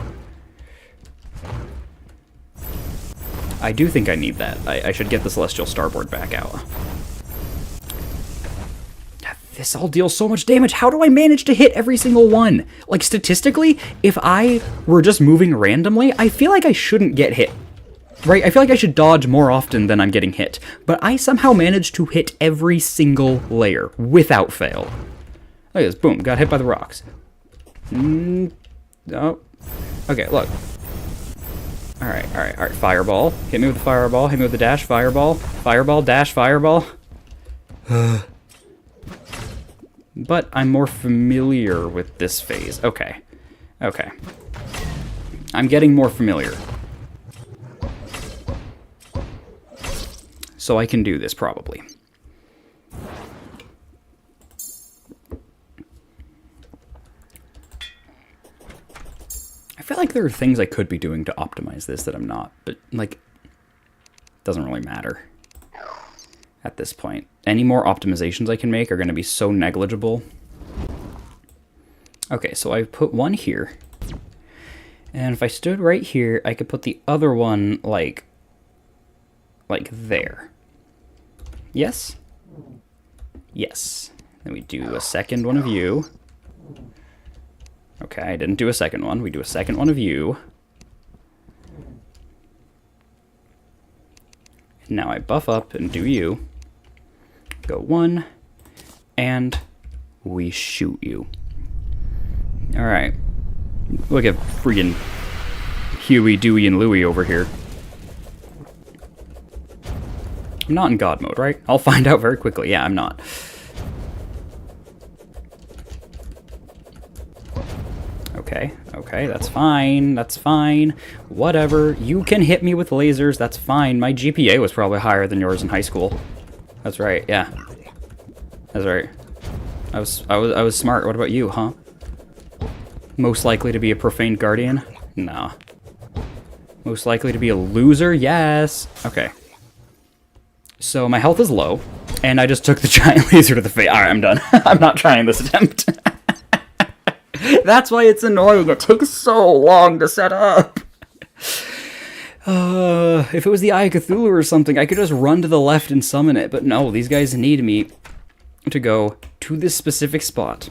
I do think I need that. I should get the Celestial Starboard back out. This all deals so much damage. How do I manage to hit every single one? Like, statistically, if I were just moving randomly, I feel like I shouldn't get hit. Right? I feel like I should dodge more often than I'm getting hit. But I somehow managed to hit every single layer without fail. Look at this. Boom. Got hit by the rocks. Oh. Okay, look. Alright. Fireball. Hit me with the fireball. Hit me with the dash. Fireball. Fireball. Dash. Fireball. But I'm more familiar with this phase. Okay. I'm getting more familiar. So I can do this, probably. I feel like there are things I could be doing to optimize this that I'm not, but, like, it doesn't really matter at this point. Any more optimizations I can make are going to be so negligible. Okay, so I put one here. And if I stood right here, I could put the other one, like there. Yes? Yes. Then we do a second one of you. Okay, I didn't do a second one. We do a second one of you. And now I buff up and do you. Go one, and we shoot you. Alright. Look at friggin' Huey, Dewey, and Louie over here. I'm not in God mode, right? I'll find out very quickly. Yeah, I'm not. Okay, that's fine. Whatever. You can hit me with lasers, that's fine. My GPA was probably higher than yours in high school. That's right, yeah. That's right. I was smart. What about you, huh? Most likely to be a profane guardian? Nah. Most likely to be a loser? Yes. Okay. So my health is low, and I just took the giant laser to the face. Alright, I'm done. I'm not trying this attempt. That's why it's annoying. It takes so long to set up. If it was the Eye of Cthulhu or something, I could just run to the left and summon it. But no, these guys need me to go to this specific spot.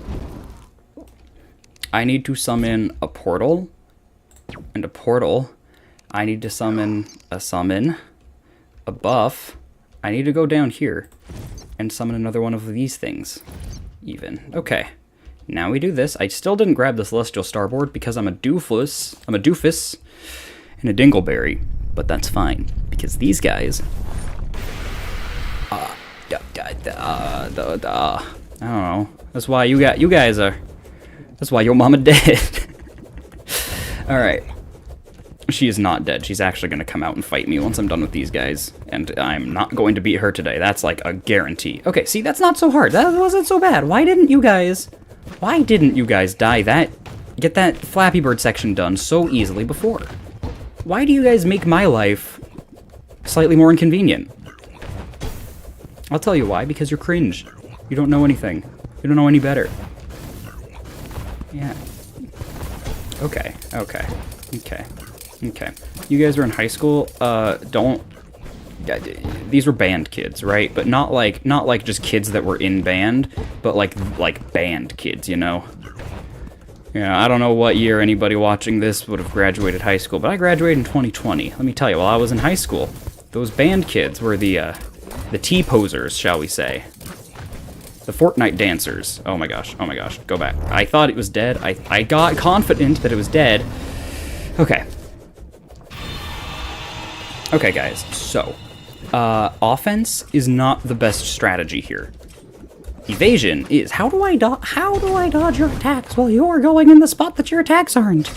I need to summon a portal. And a portal. I need to summon a summon. A buff. I need to go down here and summon another one of these things. Even. Okay. Now we do this. I still didn't grab the Celestial Starboard because I'm a doofus. I'm a doofus and a dingleberry. But that's fine. Because these guys... I don't know. That's why you guys are... That's why your mama dead. Alright. She is not dead. She's actually going to come out and fight me once I'm done with these guys. And I'm not going to beat her today. That's like a guarantee. Okay, see, that's not so hard. That wasn't so bad. Why didn't you guys die get that Flappy Bird section done so easily before? Why do you guys make my life slightly more inconvenient? I'll tell you why. Because you're cringe. You don't know anything. You don't know any better. Yeah. Okay. You guys are in high school. These were band kids, right? But not like just kids that were in band, but like band kids, you know? Yeah, I don't know what year anybody watching this would have graduated high school, but I graduated in 2020. Let me tell you, while I was in high school, those band kids were the T-posers, shall we say. The Fortnite dancers. Oh my gosh, go back. I thought it was dead. I got confident that it was dead. Okay. Okay, guys, so, offense is not the best strategy here. Evasion is, how do I dodge your attacks while you're going in the spot that your attacks aren't?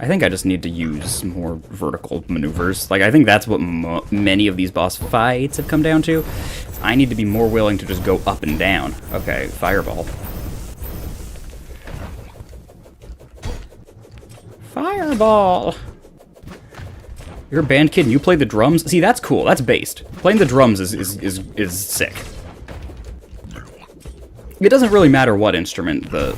I think I just need to use more vertical maneuvers. Like, I think that's what many of these boss fights have come down to. I need to be more willing to just go up and down. Okay, fireball. Fireball! You're a band kid and you play the drums? See, that's cool. That's based. Playing the drums is sick. It doesn't really matter what instrument. The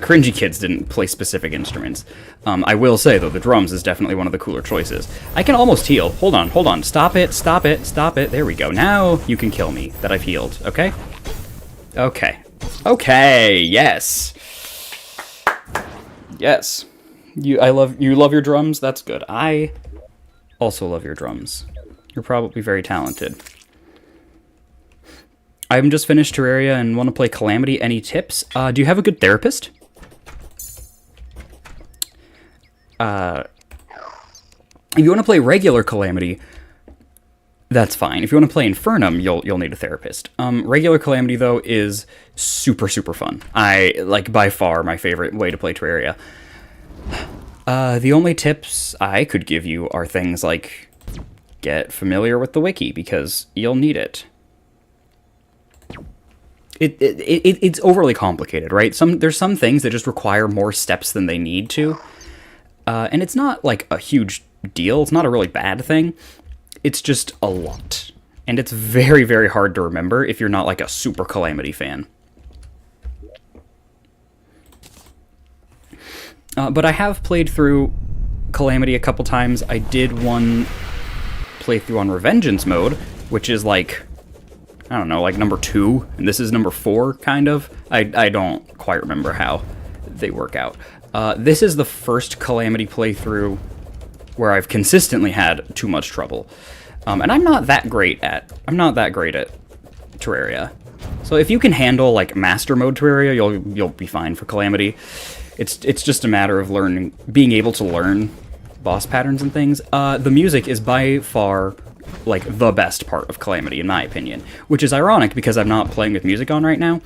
cringy kids didn't play specific instruments. I will say, though, the drums is definitely one of the cooler choices. I can almost heal. Hold on. Stop it. There we go. Now you can kill me that I've healed, okay? Okay, yes. Yes. You love your drums? That's good. I also love your drums. You're probably very talented. I'm just finished Terraria and want to play Calamity. Any tips? Do you have a good therapist? If you want to play regular Calamity, that's fine. If you want to play Infernum, you'll need a therapist. Regular Calamity, though, is super fun. By far my favorite way to play Terraria. The only tips I could give you are things like get familiar with the wiki, because you'll need it. It's overly complicated, right? There's some things that just require more steps than they need to. And it's not like a huge deal. It's not a really bad thing. It's just a lot. And it's very hard to remember if you're not like a super Calamity fan. But I have played through Calamity a couple times. I did one playthrough on Revengeance mode, which is like, I don't know, like number 2, and this is number 4, kind of. I don't quite remember how they work out. This is the first Calamity playthrough where I've consistently had too much trouble. And I'm not that great at Terraria. So if you can handle like Master Mode Terraria, you'll be fine for Calamity. It's just a matter of being able to learn boss patterns and things. The music is by far like the best part of Calamity, in my opinion, which is ironic because I'm not playing with music on right now.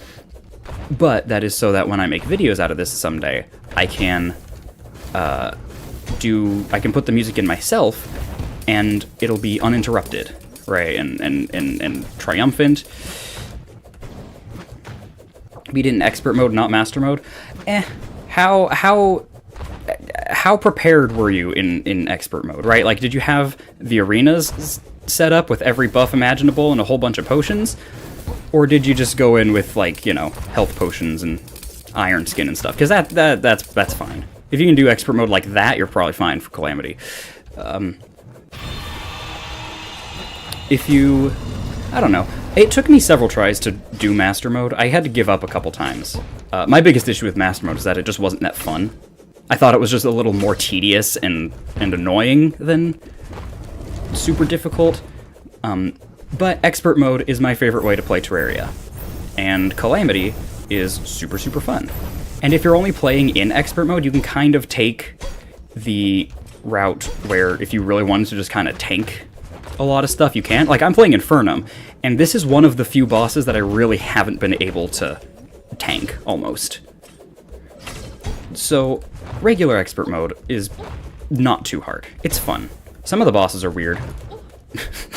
But that is so that when I make videos out of this someday, I can put the music in myself, and it'll be uninterrupted, right? And triumphant. Beat it in expert mode, not master mode. how prepared were you in expert mode, right? Like, did you have the arenas set up with every buff imaginable and a whole bunch of potions? Or did you just go in with, like, you know, health potions and iron skin and stuff? Because that's fine. If you can do expert mode like that, you're probably fine for Calamity. If you... I don't know. It took me several tries to do Master Mode. I had to give up a couple times. My biggest issue with Master Mode is that it just wasn't that fun. I thought it was just a little more tedious and annoying than super difficult. But Expert Mode is my favorite way to play Terraria. And Calamity is super, super fun. And if you're only playing in Expert Mode, you can kind of take the route where if you really wanted to just kind of tank a lot of stuff, you can. Like, I'm playing Infernum, and this is one of the few bosses that I really haven't been able to tank, almost. So, regular Expert Mode is not too hard. It's fun. Some of the bosses are weird.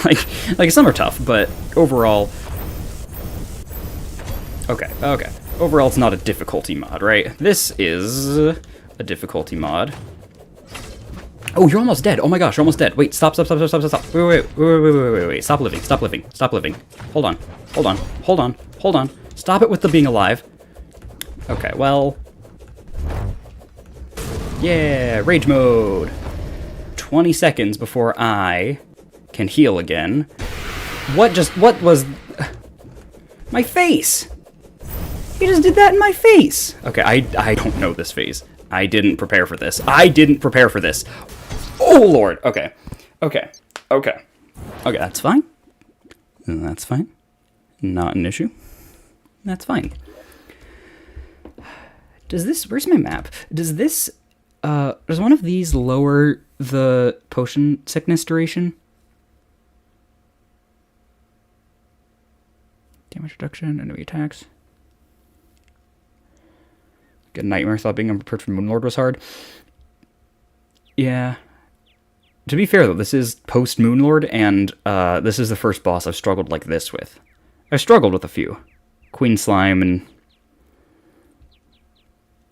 like some are tough, but overall... Okay. Overall, it's not a difficulty mod, right? This is a difficulty mod. Oh, you're almost dead. Oh my gosh, you're almost dead. Wait, stop. Wait. Stop living. Hold on. Stop it with the being alive. Okay, well... Yeah, rage mode. 20 seconds before I can heal again. What was... My face! He just did that in my face! Okay, I don't know this phase. I didn't prepare for this. Oh, Lord. Okay, that's fine. That's fine. Not an issue. That's fine. Does this... Where's my map? Does this... does one of these lower the potion sickness duration? Damage reduction, enemy attacks. Good nightmare, thought being unprepared for Moonlord was hard. Yeah. To be fair, though, this is post-Moonlord, and this is the first boss I've struggled like this with. I've struggled with a few. Queen Slime and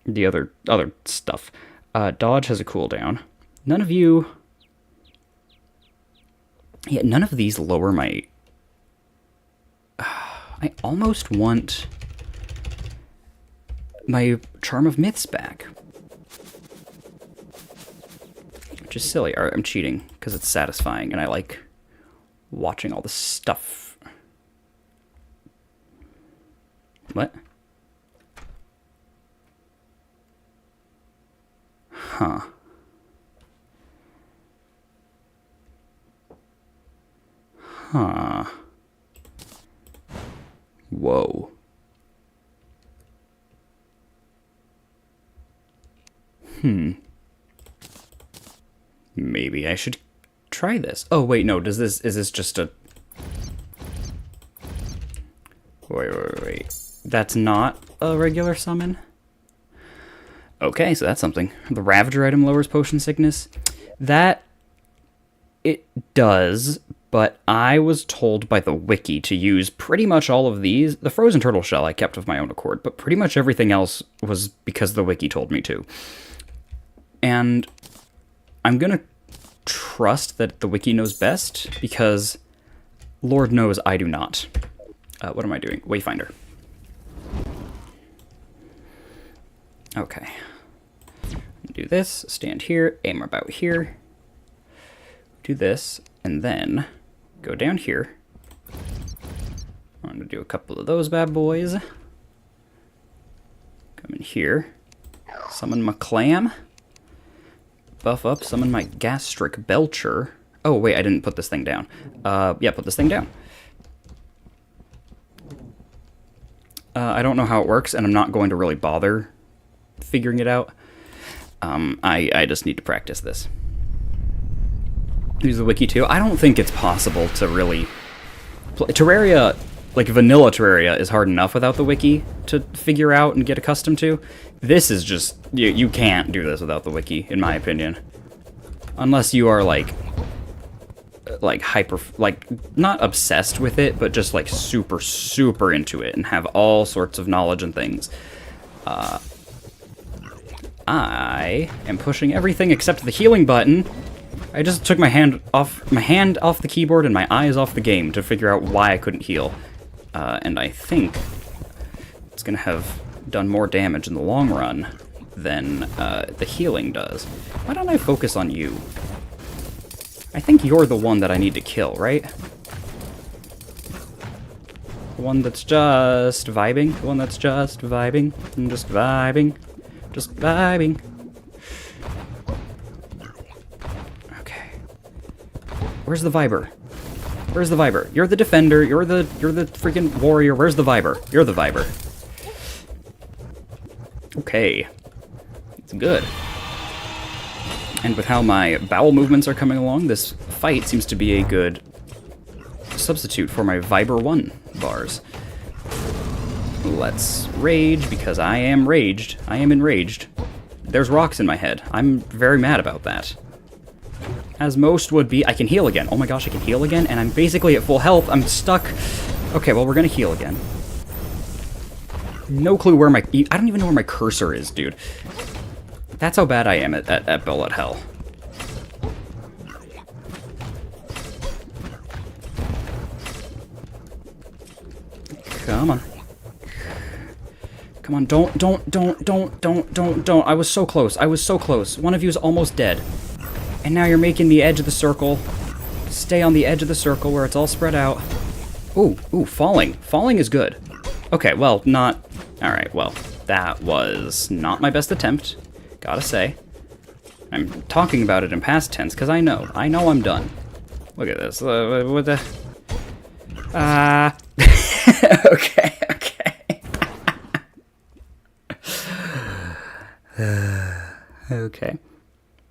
the other stuff. Dodge has a cooldown. None of you... Yeah, none of these lower my... I almost want my Charm of Myths back. Which is silly. Alright, I'm cheating, because it's satisfying, and I like watching all this stuff. What? Huh. Huh. Whoa. Maybe I should try this. Oh, wait, no, is this just a... Wait. That's not a regular summon? Okay, so that's something. The Ravager item lowers potion sickness. That... It does, but I was told by the wiki to use pretty much all of these. The Frozen Turtle Shell I kept of my own accord, but pretty much everything else was because the wiki told me to. And I'm gonna trust that the wiki knows best, because Lord knows I do not. What am I doing? Wayfinder. Okay. Do this, stand here, aim about here. Do this, and then go down here. I'm going to do a couple of those bad boys. Come in here. Summon my clam. Buff up, summon my gastric belcher. Oh, wait, I didn't put this thing down. Yeah, put this thing down. I don't know how it works, and I'm not going to really bother figuring it out. I just need to practice this. Use the wiki too. I don't think it's possible to really... Terraria, like vanilla Terraria, is hard enough without the wiki to figure out and get accustomed to. This is just... You can't do this without the wiki, in my opinion. Unless you are, like hyper... Like, not obsessed with it, but just, like, super, super into it and have all sorts of knowledge and things. I am pushing everything except the healing button. I just took my hand off the keyboard and my eyes off the game to figure out why I couldn't heal. And I think it's gonna have done more damage in the long run than the healing does. Why don't I focus on you? I think you're the one that I need to kill, right? The one that's just vibing? The one that's just vibing? And just vibing? Just vibing. Okay. Where's the Viber? Where's the Viber? You're the defender. You're the freaking warrior. Where's the Viber? You're the Viber. Okay. It's good. And with how my bowel movements are coming along, this fight seems to be a good substitute for my Viber 1 bars. Let's rage, because I am raged. I am enraged. There's rocks in my head. I'm very mad about that. As most would be. I can heal again. Oh my gosh, I can heal again, and I'm basically at full health. I'm stuck. Okay, well, we're gonna heal again. No clue where my... I don't even know where my cursor is, dude. That's how bad I am at bullet hell. Come on. Come on, don't. I was so close. I was so close. One of you is almost dead. And now you're making the edge of the circle. Stay on the edge of the circle where it's all spread out. Ooh, falling. Falling is good. Okay, well, not... Alright, well, that was not my best attempt. Gotta say. I'm talking about it in past tense, because I know I'm done. Look at this. What the... okay. Okay.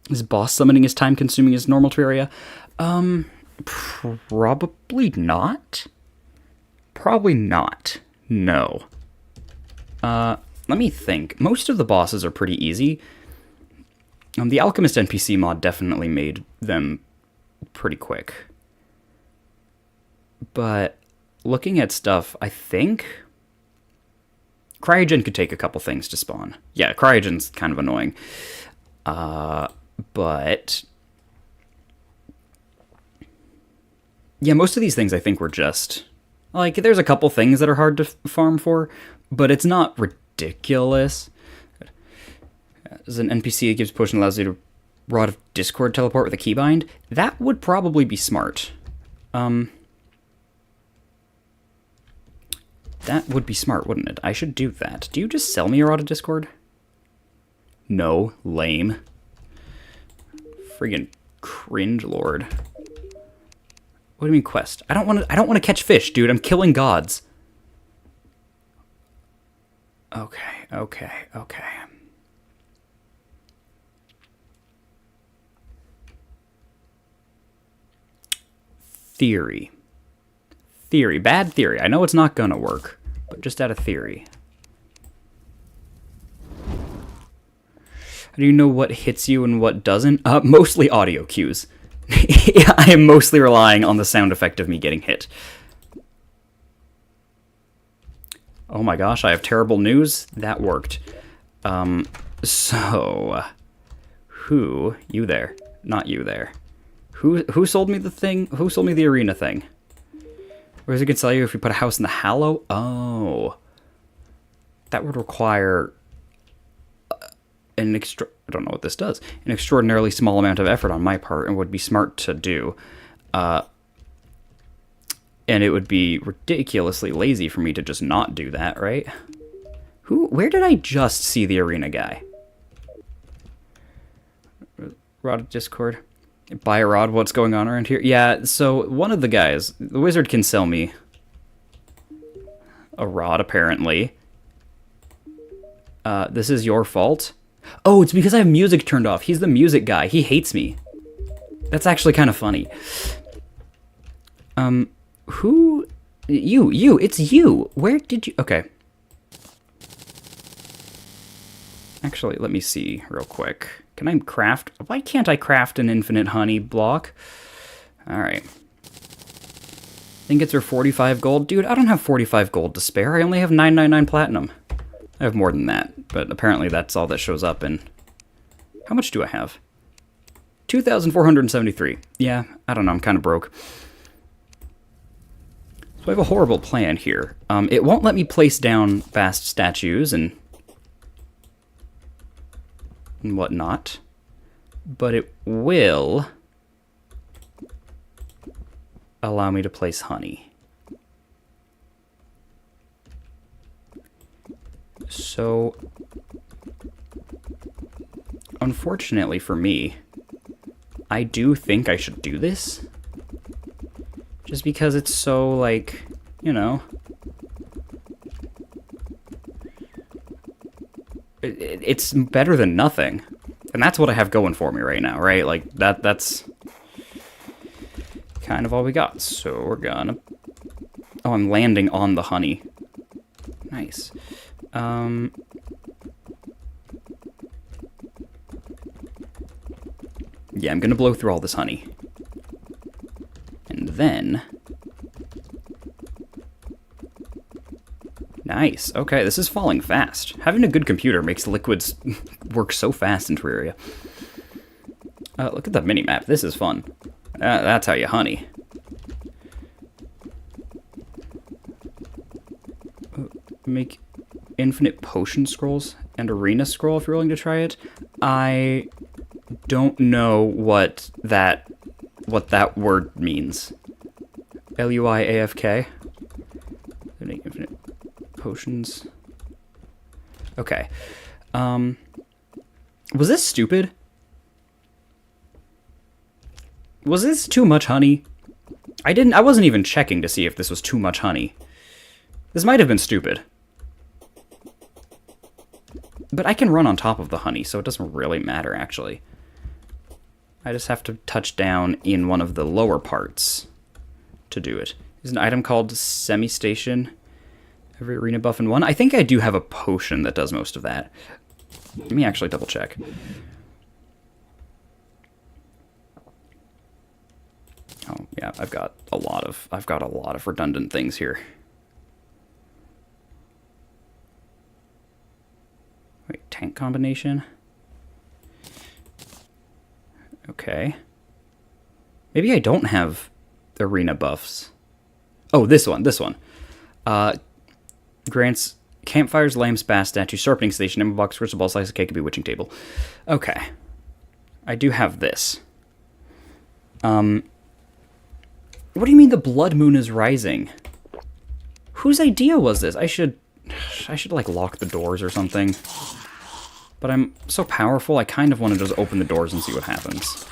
Is boss summoning as time-consuming as normal Terraria? Probably not. Probably not. No. Let me think. Most of the bosses are pretty easy. The Alchemist NPC mod definitely made them pretty quick. But looking at stuff, I think Cryogen could take a couple things to spawn. Yeah, Cryogen's kind of annoying. But yeah, most of these things I think were just... Like, there's a couple things that are hard to farm for, but it's not ridiculous. As an NPC, it gives push and allows you to Rod of Discord teleport with a keybind. That would probably be smart. That would be smart, wouldn't it? I should do that. Do you just sell me a Rod of Discord? No. Lame. Friggin' cringe lord. What do you mean quest? I don't want to catch fish, dude. I'm killing gods. Okay. Theory. Bad theory. I know it's not gonna work, but just out of theory. How do you know what hits you and what doesn't? Mostly audio cues. Yeah, I am mostly relying on the sound effect of me getting hit. Oh my gosh, I have terrible news. That worked. So... Who? You there. Not you there. Who sold me the thing? Who sold me the arena thing? Whereas it can sell you if you put a house in the Hallow? Oh. That would require I don't know what this does. An extraordinarily small amount of effort on my part and would be smart to do. And it would be ridiculously lazy for me to just not do that, right? Where did I just see the arena guy? Rod of Discord. Buy a rod, what's going on around here? Yeah, so one of the guys, the wizard can sell me a rod, apparently. This is your fault? Oh, it's because I have music turned off. He's the music guy. He hates me. That's actually kind of funny. Who? You. It's you. Where did you... Okay. Actually, let me see real quick. Can I craft... Why can't I craft an infinite honey block? Alright. Think it's for 45 gold? Dude, I don't have 45 gold to spare. I only have 999 platinum. I have more than that, but apparently that's all that shows up in How much do I have? 2,473. Yeah, I don't know. I'm kind of broke. So I have a horrible plan here. It won't let me place down vast statues and whatnot, but it will allow me to place honey. So, unfortunately for me, I do think I should do this. Just because it's so, like, you know... It's better than nothing. And that's what I have going for me right now, right? Like, that's kind of all we got. So we're gonna... Oh, I'm landing on the honey. Nice. Yeah, I'm gonna blow through all this honey. And then... Nice. Okay, this is falling fast. Having a good computer makes liquids work so fast in Terraria. Look at the mini-map. This is fun. That's how you honey. Make infinite potion scrolls and arena scroll if you're willing to try it. I don't know what that word means. Luiafk? Infinite potions. Okay. Was this stupid? Was this too much honey? I wasn't even checking to see if this was too much honey. This might have been stupid. But I can run on top of the honey, so it doesn't really matter, actually. I just have to touch down in one of the lower parts to do it. There's an item called Semi-Station. Every arena buff in one. I think I do have a potion that does most of that. Let me actually double check. Oh, yeah, I've got a lot of redundant things here. Wait, tank combination? Okay. Maybe I don't have arena buffs. Oh, this one. Grants campfires, lamps, bass statue, sharpening station, emerald box, crystal ball, slice of cake, and bewitching table. Okay. I do have this. What do you mean the blood moon is rising? Whose idea was this? I should like lock the doors or something. But I'm so powerful, I kind of want to just open the doors and see what happens.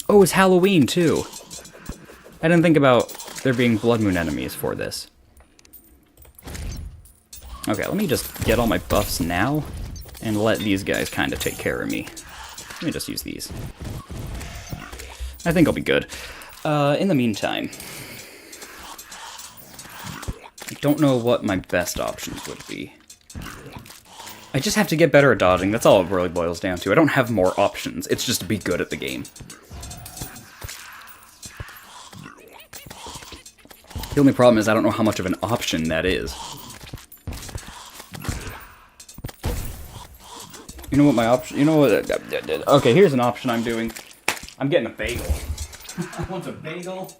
Oh, it's Halloween, too. I didn't think about there being blood moon enemies for this. Okay, let me just get all my buffs now and let these guys kind of take care of me. Let me just use these. I think I'll be good. In the meantime, I don't know what my best options would be. I just have to get better at dodging. That's all it really boils down to. I don't have more options. It's just to be good at the game. The only problem is I don't know how much of an option that is. You know what my option... You know what... Okay, here's an option I'm doing. I'm getting a bagel. I want a bagel.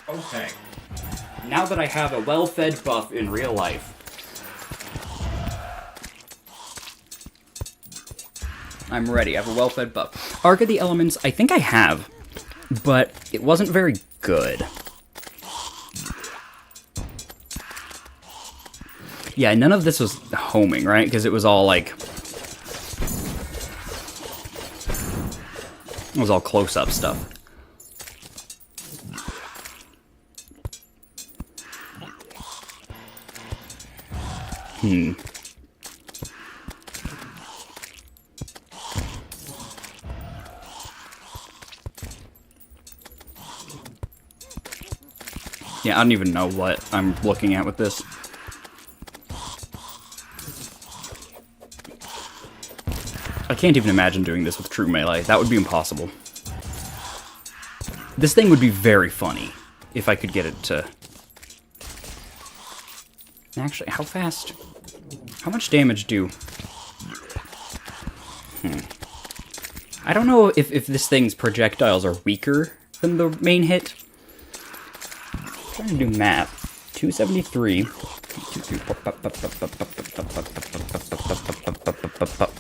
Okay. Now that I have a well-fed buff in real life, I'm ready. I have a well-fed buff. Arc of the Elements, I think I have, but it wasn't very good. Yeah, none of this was homing, right? Because it was all like... It was all close-up stuff. Yeah, I don't even know what I'm looking at with this. I can't even imagine doing this with true melee. That would be impossible. This thing would be very funny if I could get it to... Actually, how fast? How much damage do... I don't know if this thing's projectiles are weaker than the main hit. I'm trying to do math. 273.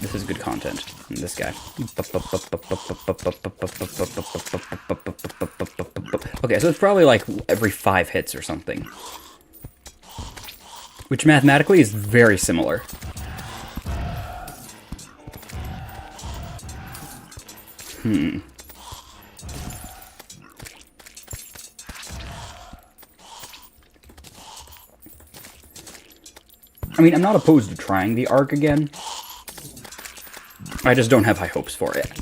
This is good content. And this guy. Okay, so it's probably like every 5 hits or something. Which mathematically is very similar. I mean, I'm not opposed to trying the arc again. I just don't have high hopes for it.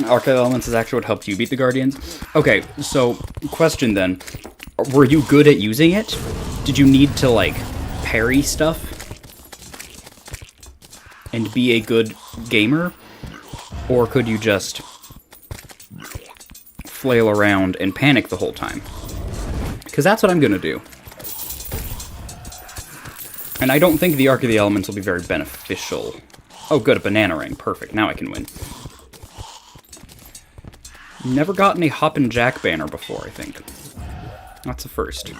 Archive Elements is actually what helped you beat the Guardians. Okay, so, question then. Were you good at using it? Did you need to, like, parry stuff? And be a good gamer? Or could you just flail around and panic the whole time? Because that's what I'm gonna do. And I don't think the Arc of the Elements will be very beneficial. Oh good, a banana ring. Perfect, now I can win. Never gotten a Hop and Jack banner before, I think. That's a first.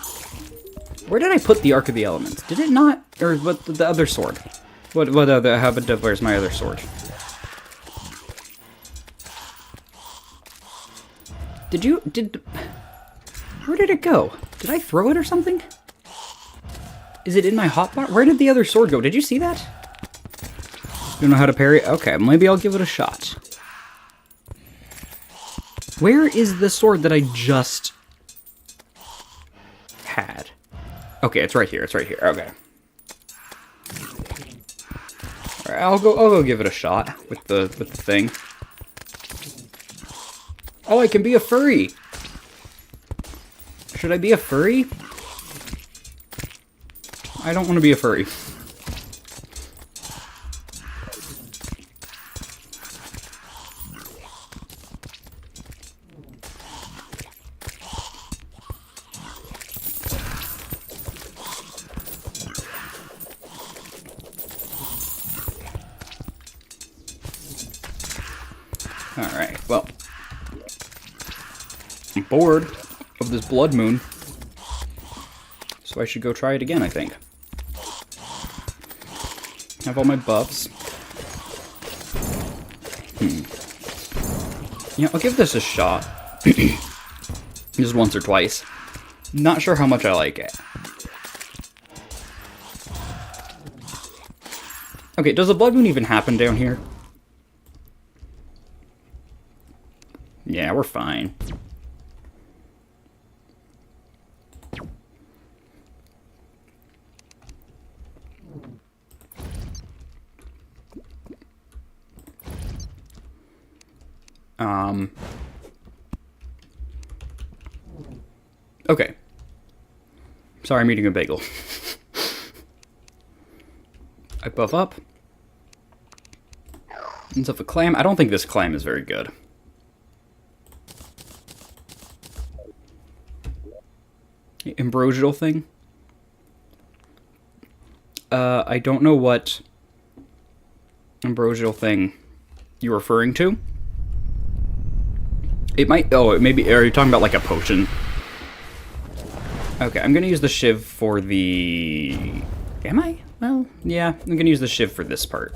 Where did I put the Arc of the Elements? Did it not? Or what? The other sword? What other? Where's my other sword? Where did it go? Did I throw it or something? Is it in my hotbar? Where did the other sword go? Did you see that? You don't know how to parry? Okay, maybe I'll give it a shot. Where is the sword that I just had? Okay, it's right here. It's right here. Okay. All right, I'll go give it a shot with the thing. Oh, I can be a furry. Should I be a furry? I don't want to be a furry. Alright, well. I'm bored of this blood moon. So I should go try it again, I think. Have all my buffs. Yeah, I'll give this a shot. Just once or twice. Not sure how much I like it. Okay, does the blood moon even happen down here? Yeah, we're fine. Okay. Sorry, I'm eating a bagel. I buff up. Ends up a clam. I don't think this clam is very good. Ambrosial thing? I don't know what ambrosial thing you're referring to. It might... Oh, it may be... Are you talking about, like, a potion? Okay, I'm gonna use the shiv for the... Am I? Well, yeah, I'm gonna use the shiv for this part.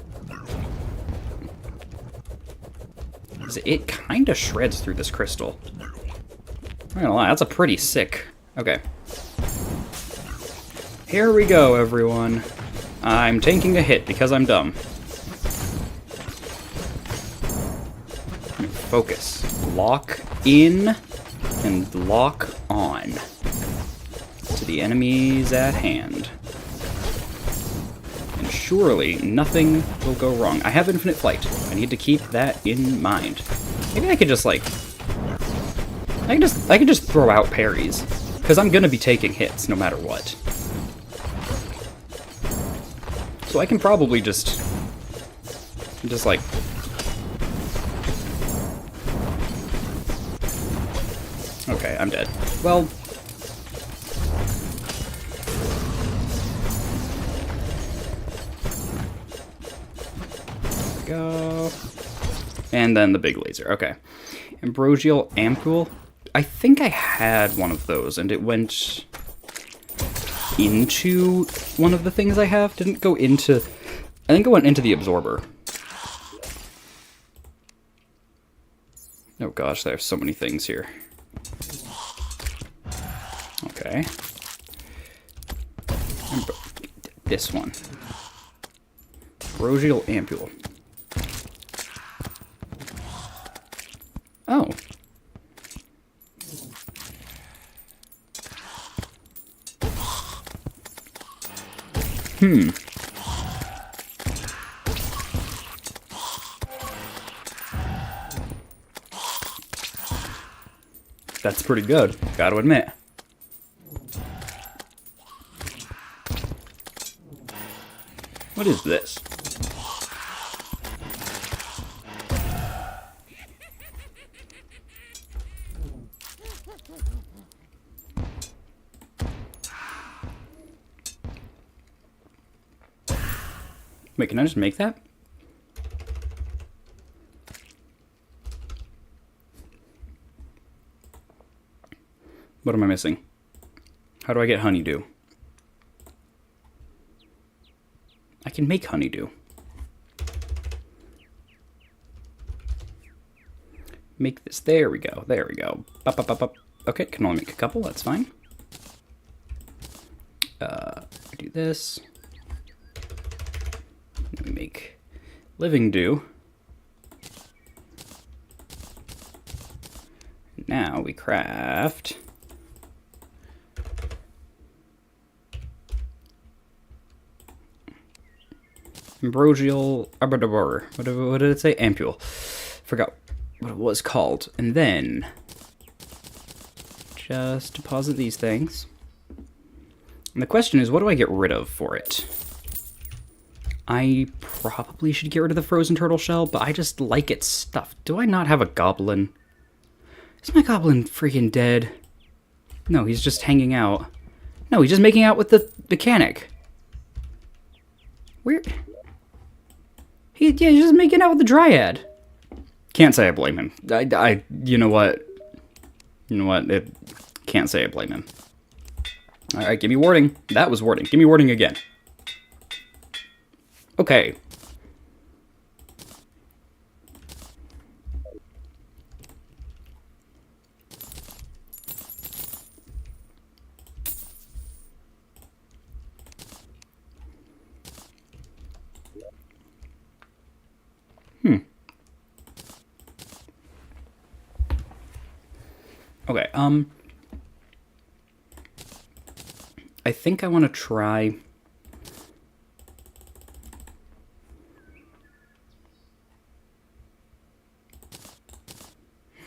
It kinda shreds through this crystal. I'm not gonna lie, that's a pretty sick... Okay. Here we go, everyone. I'm taking a hit because I'm dumb. Focus. Lock in and lock on to the enemies at hand. And surely nothing will go wrong. I have infinite flight. I need to keep that in mind. Maybe I could just like... I can just throw out parries. Because I'm gonna be taking hits no matter what. So I can probably just like... Okay, I'm dead. Well... Go. And then the big laser. Okay. Ambrosial ampule. I think I had one of those, and it went into one of the things I have. Didn't go into... I think it went into the absorber. Oh gosh, there's so many things here. Okay. This one. Ambrosial ampule. Oh. That's pretty good, gotta admit. What is this? Wait, can I just make that? What am I missing? How do I get honeydew? I can make honeydew. Make this. There we go. There we go. Up, up, up, up. Okay, can only make a couple. That's fine. Do this. Then we make living dew. Now we craft ambrosial arbor. What did it say? Ampule. Forgot what it was called. And then just deposit these things. And the question is, what do I get rid of for it? I probably should get rid of the frozen turtle shell, but I just like its stuff. Do I not have a goblin? Is my goblin freaking dead? No, he's just hanging out. No, he's just making out with the mechanic. Where? Yeah, he's just making out with the dryad. Can't say I blame him. You know what? Can't say I blame him. Alright, give me warding. That was warding. Give me warding again. Okay. Okay, I think I want to try...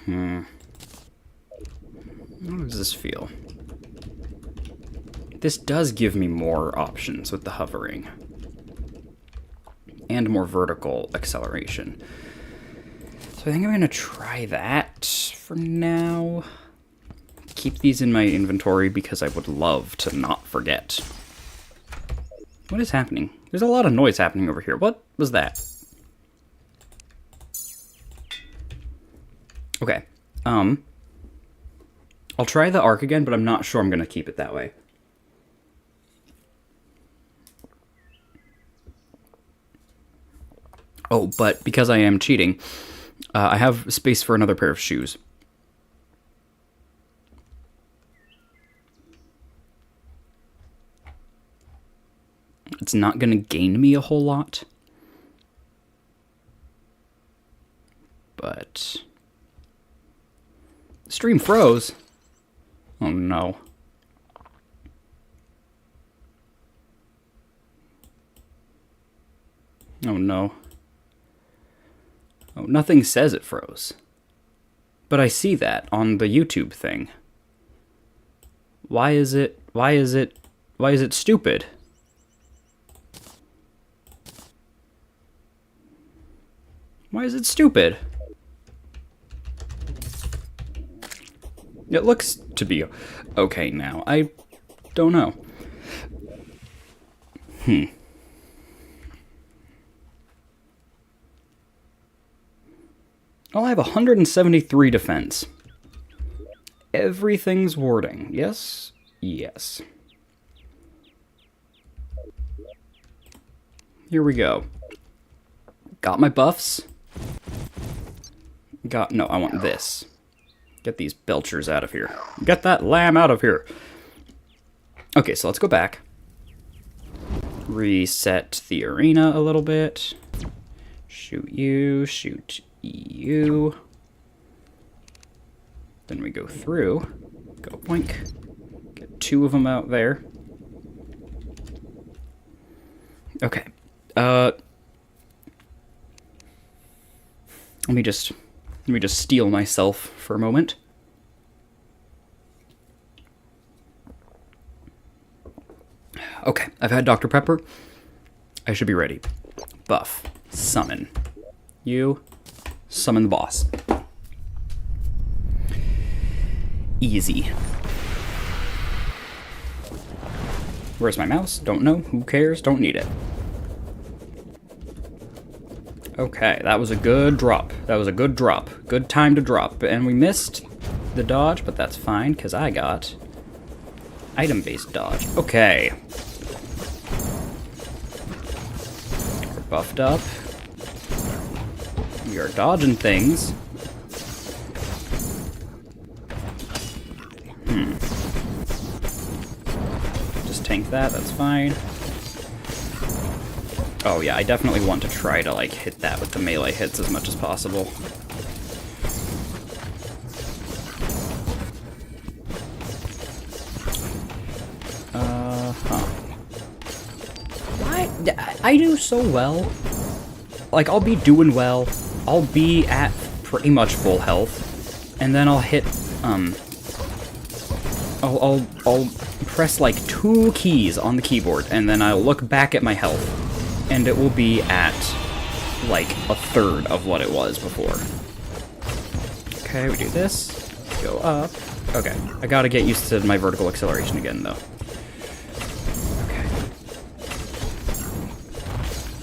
How does this feel? This does give me more options with the hovering. And more vertical acceleration. So I think I'm going to try that for now. Keep these in my inventory because I would love to not forget. What is happening? There's a lot of noise happening over here. What was that? Okay. I'll try the arc again, but I'm not sure I'm going to keep it that way. Oh, but because I am cheating, I have space for another pair of shoes. It's not going to gain me a whole lot. But Stream froze. Oh no. Oh no. Oh, nothing says it froze. But I see that on the YouTube thing. Why is it stupid? Why is it stupid? It looks to be okay now. I don't know. Well, I have 173 defense. Everything's warding. Yes? Yes. Here we go. Got my buffs. No, I want this. Get these belchers out of here. Get that lamb out of here. Okay, so let's go back. Reset the arena a little bit. Shoot you, shoot you. Then we go through. Go boink. Get 2 of them out there. Okay. Let me just steel myself for a moment. Okay, I've had Dr. Pepper. I should be ready. Buff. Summon. You. Summon the boss. Easy. Where's my mouse? Don't know. Who cares? Don't need it. Okay, that was a good drop. That was a good drop. Good time to drop. And we missed the dodge, but that's fine, because I got item-based dodge. Okay. We're buffed up. We are dodging things. Just tank that, that's fine. Oh yeah, I definitely want to try to like hit that with the melee hits as much as possible. Why? I do so well. Like, I'll be doing well. I'll be at pretty much full health, and then I'll hit, I'll press like 2 keys on the keyboard, and then I'll look back at my health. And it will be at, like, 1/3 of what it was before. Okay, we do this. Go up. Okay, I gotta get used to my vertical acceleration again, though. Okay.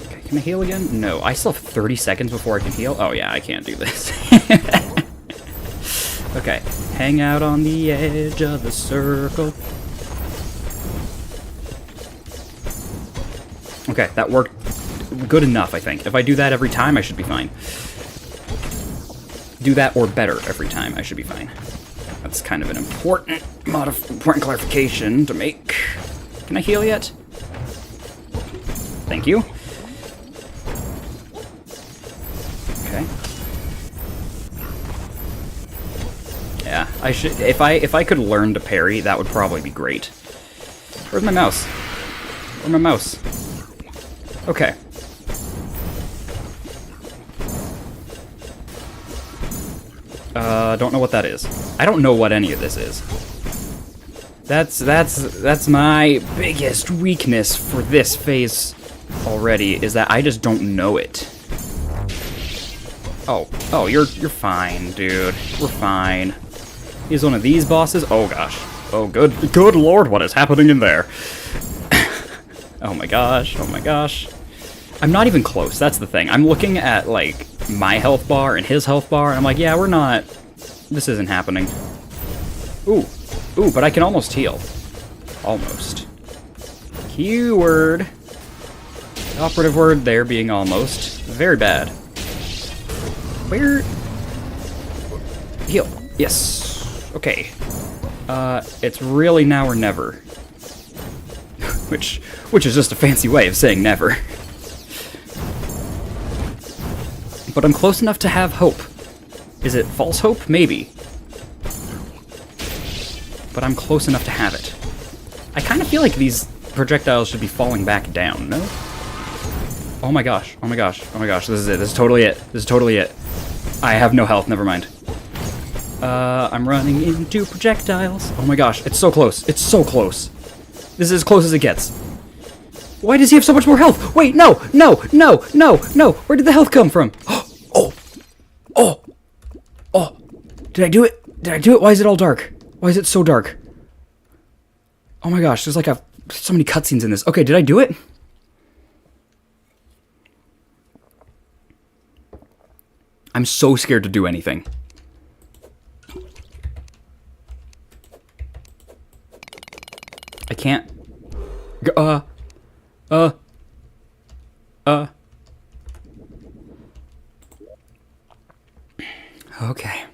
Okay, can I heal again? No, I still have 30 seconds before I can heal? Oh, yeah, I can't do this. Okay, hang out on the edge of the circle. Okay, that worked good enough, I think. If I do that every time, I should be fine. Do that or better every time, I should be fine. That's kind of an important clarification to make. Can I heal yet? Thank you. Okay. Yeah, I should. If I could learn to parry, that would probably be great. Where's my mouse? Where's my mouse? Okay. Don't know what that is. I don't know what any of this is. That's my biggest weakness for this phase already, is that I just don't know it. Oh, you're fine, dude. We're fine. He's one of these bosses? Oh gosh. Oh good lord, what is happening in there? Oh my gosh, oh my gosh. I'm not even close, that's the thing. I'm looking at, like, my health bar and his health bar, and I'm like, yeah, we're not... This isn't happening. Ooh, but I can almost heal. Almost. Keyword. The operative word there being almost. Very bad. Where... Heal. Yes. Okay. It's really now or never. Which is just a fancy way of saying never. But I'm close enough to have hope. Is it false hope? Maybe. but I'm close enough to have it. I kind of feel like these projectiles should be falling back down, no? Oh my gosh, oh my gosh, oh my gosh, this is it, this is totally it, this is totally it. I have no health, never mind. I'm running into projectiles. Oh my gosh, it's so close, it's so close. This is as close as it gets. Why does he have so much more health? Wait, no, no, no, no, no, where did the health come from? Oh, oh, oh, did I do it? Did I do it? Why is it all dark? Why is it so dark? Oh my gosh, there's like so many cutscenes in this. Okay, did I do it? I'm so scared to do anything. I can't. Okay.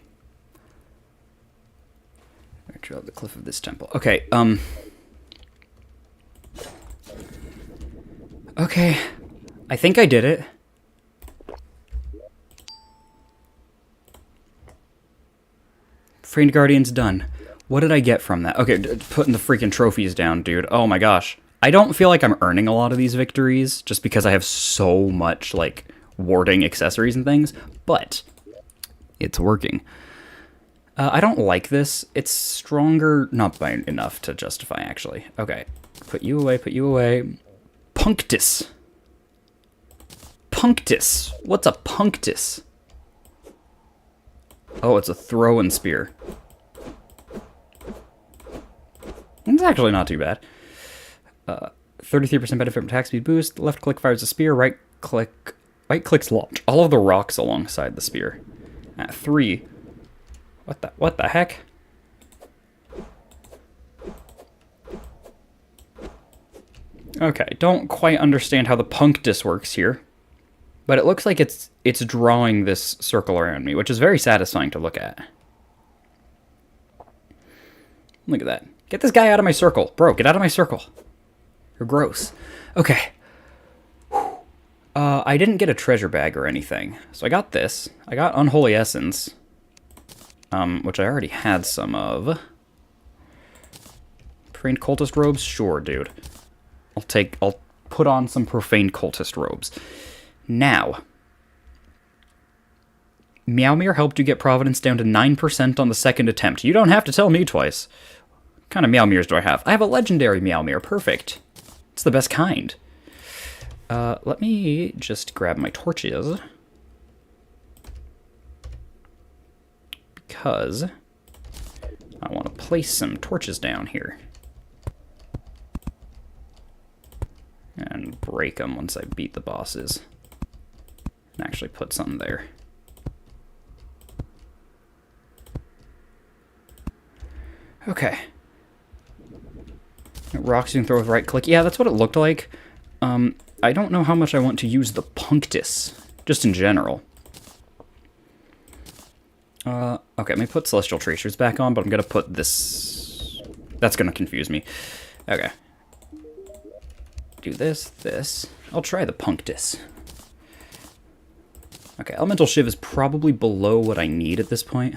Trail up the cliff of this temple. Okay, okay. I think I did it. Framed Guardian's done. What did I get from that? Okay, putting the freaking trophies down, dude. Oh my gosh. I don't feel like I'm earning a lot of these victories, just because I have so much, like, warding accessories and things, but it's working. I don't like this. It's stronger, not by enough to justify, actually. Okay, put you away, put you away. Punctus. Punctus. What's a punctus? Oh, it's a throwing spear. It's actually not too bad. 33% benefit from attack speed boost. Left click fires a spear. Right clicks launch all of the rocks alongside the spear. At 3. What the heck? Okay, don't quite understand how the punctus works here. But it looks like it's drawing this circle around me, which is very satisfying to look at. Look at that. Get this guy out of my circle. Bro, get out of my circle. You're gross. Okay. I didn't get a treasure bag or anything. So I got this. I got Unholy Essence. Which I already had some of. Profane Cultist Robes? Sure, dude. I'll put on some Profane Cultist Robes. Now, Meowmere helped you get Providence down to 9% on the second attempt. You don't have to tell me twice. What kind of Meowmeres do I have? I have a legendary Meowmere. Perfect. It's the best kind. Let me just grab my torches. Because I want to place some torches down here. And break them once I beat the bosses. And actually put some there. Okay. Rocks you can throw with right click. Yeah, that's what it looked like. I don't know how much I want to use the punctus, just in general. Okay, let me put Celestial Tracers back on, but I'm gonna put this... That's gonna confuse me. Okay. Do this. I'll try the punctus. Okay, Elemental Shiv is probably below what I need at this point.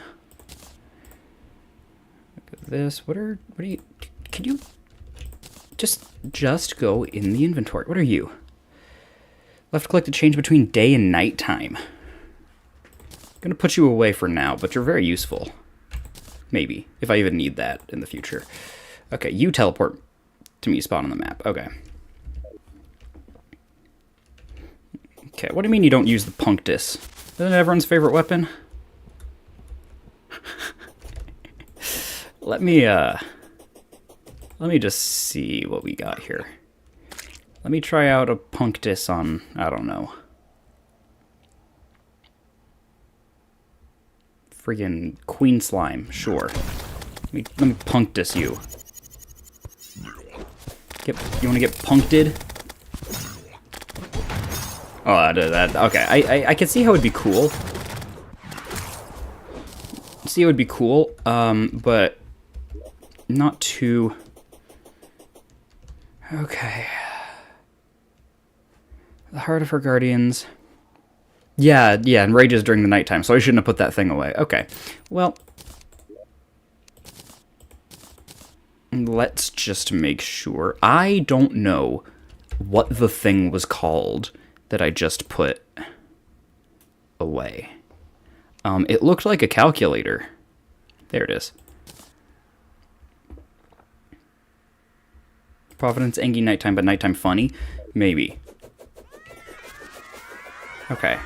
Look at this. What are you... Can you... Just go in the inventory. What are you? Left click to change between day and night time. I'm gonna put you away for now, but you're very useful. Maybe, if I even need that in the future. Okay, you teleport to me, spot on the map. Okay. Okay, what do you mean you don't use the punctus? Isn't it everyone's favorite weapon? Let me just see what we got here. Let me try out a punctus on, I don't know. Friggin' Queen Slime, sure. Let me punctus you. You wanna get puncted? Oh, I did that. Okay, I can see how it'd be cool. See, it would be cool, but not too... Okay. The Heart of Her Guardians. Yeah, and rages during the nighttime, so I shouldn't have put that thing away. Okay, well... let's just make sure. I don't know what the thing was called that I just put away. It looked like a calculator. There it is. Providence, Engie, nighttime, but nighttime funny? Maybe. Okay.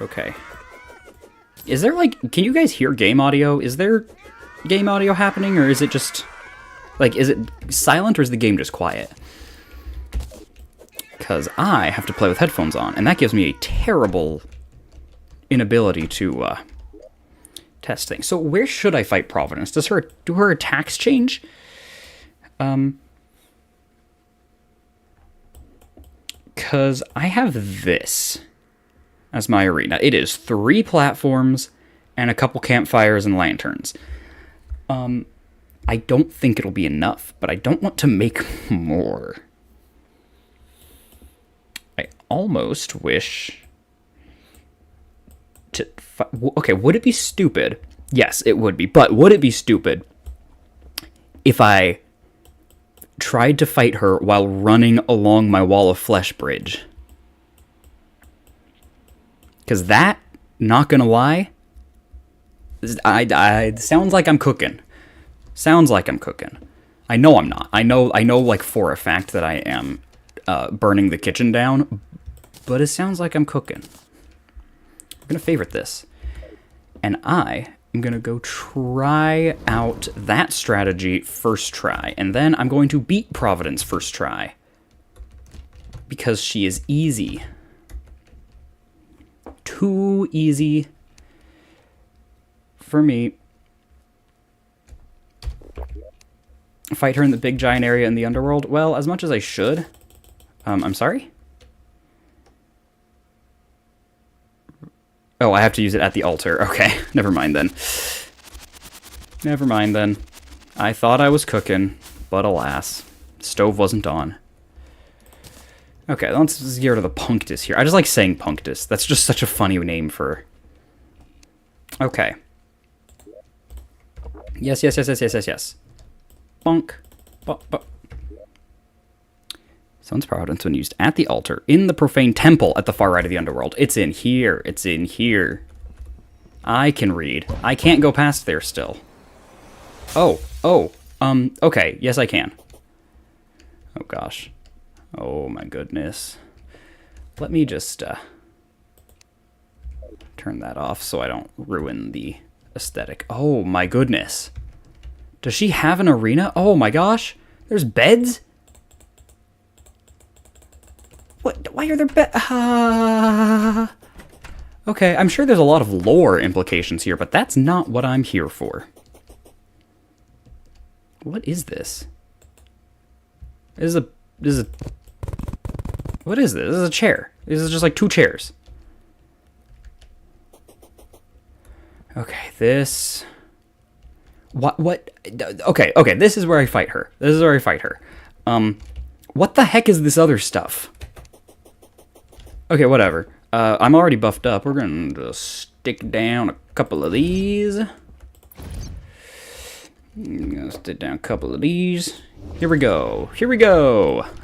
Okay. Is there, like, can you guys hear game audio? Is there game audio happening, or is it just, like, is it silent, or is the game just quiet? Because I have to play with headphones on, and that gives me a terrible inability to test things. So where should I fight Providence? Do her attacks change? Because I have this as my arena. It is 3 platforms and a couple campfires and lanterns. I don't think it'll be enough, but I don't want to make more. I almost wish to... Okay, would it be stupid? Yes, it would be. But would it be stupid if I tried to fight her while running along my wall of flesh bridge? Because that, not gonna lie, I sounds like I'm cooking. Sounds like I'm cooking. I know I'm not. I know like for a fact that I am burning the kitchen down, but it sounds like I'm cooking. I'm gonna favorite this. And I am gonna go try out that strategy first try, and then I'm going to beat Providence first try. Because she is easy. Too easy for me. Fight her in the big giant area in the underworld? Well, as much as I should. I'm sorry? Oh, I have to use it at the altar. Okay, never mind then. Never mind then. I thought I was cooking, but alas, stove wasn't on. Okay, let's get rid of the Punctus here. I just like saying Punctus. That's just such a funny name for... Okay. Yes. Bonk. Bonk. Sun's Providence when used at the altar in the Profane temple at the far right of the underworld. It's in here. It's in here. I can read. I can't go past there still. Okay. Yes, I can. Oh, gosh. Oh, my goodness. Let me just turn that off so I don't ruin the aesthetic. Oh, my goodness. Does she have an arena? Oh, my gosh. There's beds? What? Why are there beds? Okay, I'm sure there's a lot of lore implications here, but that's not what I'm here for. What is this? What is this? This is a chair. This is just like 2 chairs. Okay, this... What? Okay, this is where I fight her. What the heck is this other stuff? Okay, whatever. I'm already buffed up. We're gonna just stick down a couple of these. I'm gonna stick down a couple of these. Here we go.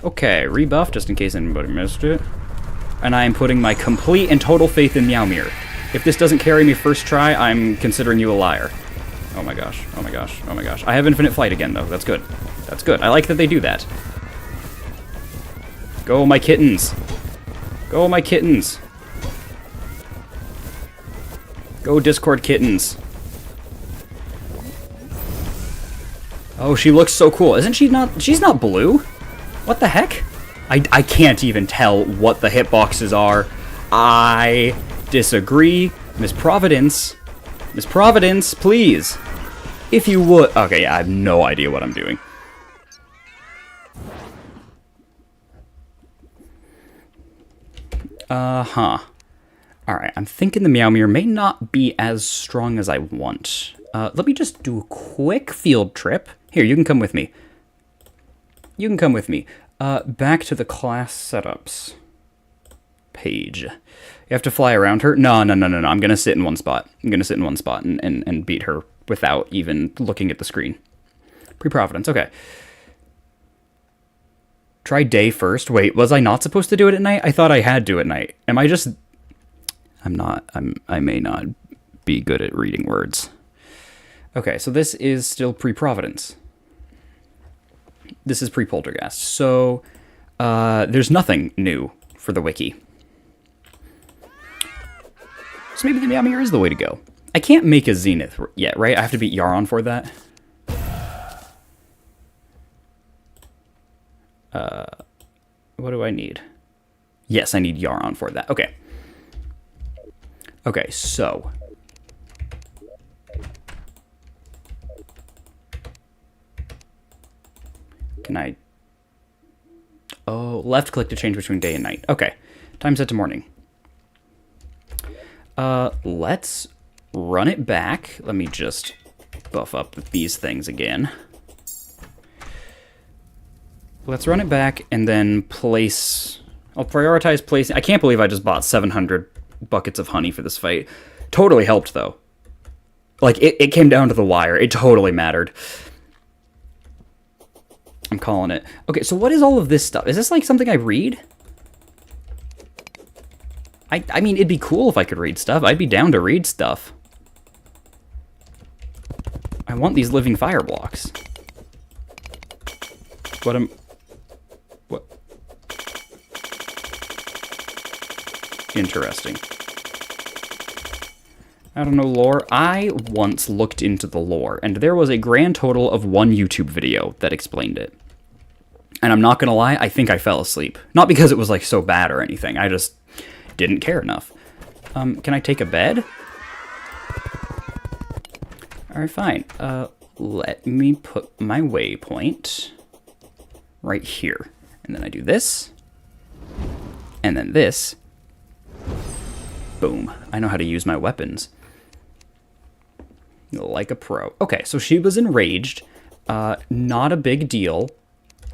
Okay, rebuff, just in case anybody missed it. And I am putting my complete and total faith in Meowmere. If this doesn't carry me first try, I'm considering you a liar. Oh my gosh. I have infinite flight again, though. That's good. I like that they do that. Go, my kittens. Go, Discord kittens. Oh, she looks so cool. Isn't she not... She's not blue? What the heck? I can't even tell what the hitboxes are. I disagree. Miss Providence, please. If you would... Okay, yeah, I have no idea what I'm doing. Alright, I'm thinking the Meowmere may not be as strong as I want. Let me just do a quick field trip. Here, you can come with me. Back to the class setups page. You have to fly around her? No. I'm gonna sit in one spot. And beat her without even looking at the screen. Pre-Providence, okay. Try day first. Wait, was I not supposed to do it at night? I thought I had to at night. Am I just... I may not be good at reading words. Okay, so this is still pre-Providence. This is pre-Poltergeist. So, there's nothing new for the wiki. So maybe the Meowmere is the way to go. I can't make a Zenith yet, right? I have to beat Yaron for that. What do I need? Yes, I need Yaron for that. Okay. Okay, so... Can I... Oh, left click to change between day and night. Okay, time set to morning. Let's run it back. Let me just buff up these things again. Let's run it back and then place... I'll prioritize placing... I can't believe I just bought 700 buckets of honey for this fight. Totally helped, though. Like, it came down to the wire. It totally mattered. I'm calling it. Okay, so what is all of this stuff? Is this, like, something I read? I mean, it'd be cool if I could read stuff. I'd be down to read stuff. I want these living fire blocks. What? Interesting. I don't know lore. I once looked into the lore, and there was a grand total of 1 YouTube video that explained it. And I'm not gonna lie, I think I fell asleep. Not because it was, like, so bad or anything. I just didn't care enough. Can I take a bed? Alright, fine. Let me put my waypoint right here. And then I do this. And then this. Boom. I know how to use my weapons. Like a pro. Okay, so she was enraged. Not a big deal.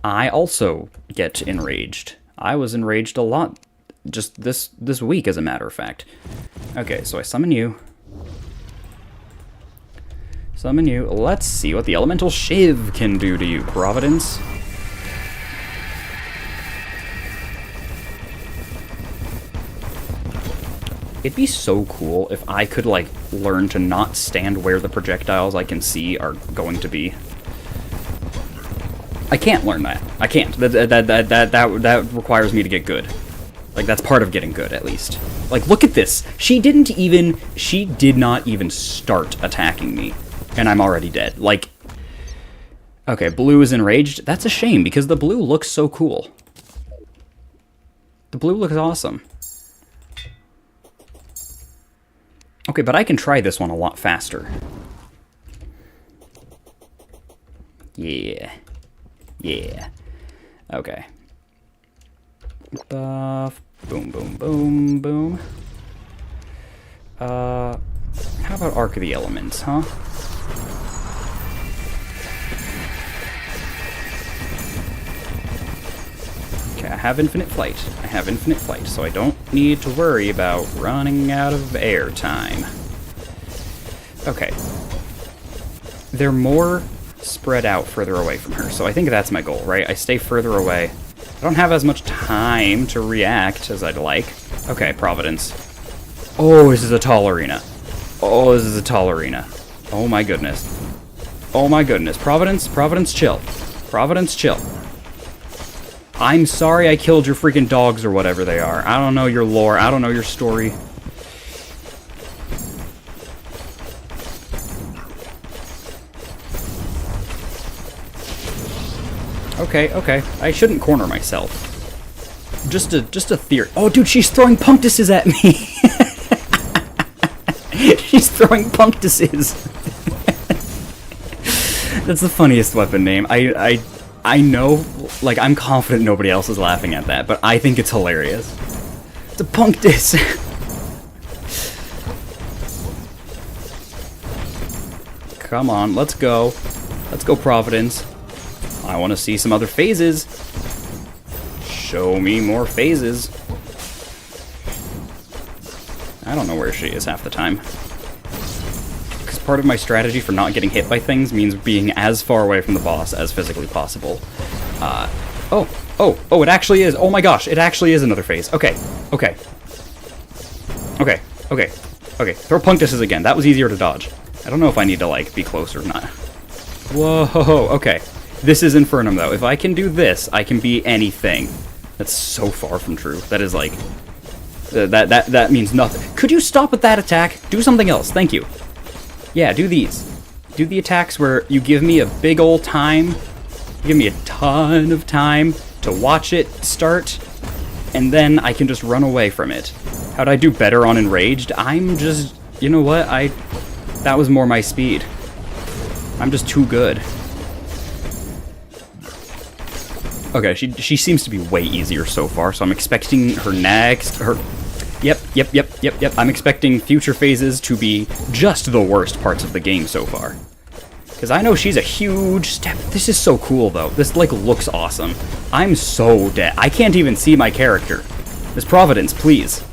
I also get enraged. I was enraged a lot just this week, as a matter of fact. Okay, so I summon you. Summon you. Let's see what the Elemental Shiv can do to you, Providence. It'd be so cool if I could, like, learn to not stand where the projectiles I can see are going to be. I can't learn that. I can't. That requires me to get good. Like, that's part of getting good, at least. Like, look at this. She did not even start attacking me, and I'm already dead. Like, okay, blue is enraged. That's a shame, because the blue looks so cool. The blue looks awesome. Okay, but I can try this one a lot faster. Yeah. Yeah. Okay. Buff. Boom, boom, boom, boom. How about Arc of the Elements, huh? Okay, I have infinite flight. I have infinite flight, so I don't need to worry about running out of air time. Okay. They're more spread out further away from her, so I think that's my goal, right? I stay further away. I don't have as much time to react as I'd like. Okay, Providence. Oh, this is a tall arena. Oh, this is a tall arena. Oh my goodness. Oh my goodness. Providence, Providence, chill. Providence, chill. I'm sorry I killed your freaking dogs or whatever they are. I don't know your lore. I don't know your story. Okay, okay. I shouldn't corner myself. Just a theory. Oh, dude, she's throwing punctuses at me. She's throwing punctuses. That's the funniest weapon name. I know, like, I'm confident nobody else is laughing at that, but I think it's hilarious. It's a punctus. Come on, let's go. Let's go, Providence. I want to see some other phases. Show me more phases. I don't know where she is half the time. Because part of my strategy for not getting hit by things means being as far away from the boss as physically possible. Oh, it actually is. Oh my gosh, it actually is another phase. Okay. Throw punctuses again. That was easier to dodge. I don't know if I need to, like, be close or not. Whoa, okay. This is Infernum, though. If I can do this, I can be anything. That's so far from true. That is, like... That means nothing. Could you stop with that attack? Do something else. Thank you. Yeah, do these. Do the attacks where you give me a big old time. You give me a ton of time to watch it start, and then I can just run away from it. How'd I do better on Enraged? I'm just... You know what? That was more my speed. I'm just too good. Okay, she seems to be way easier so far, so I'm expecting her next... Yep. I'm expecting future phases to be just the worst parts of the game so far. Because I know she's a huge step. This is so cool, though. This, like, looks awesome. I'm so dead. I can't even see my character. Miss Providence, please.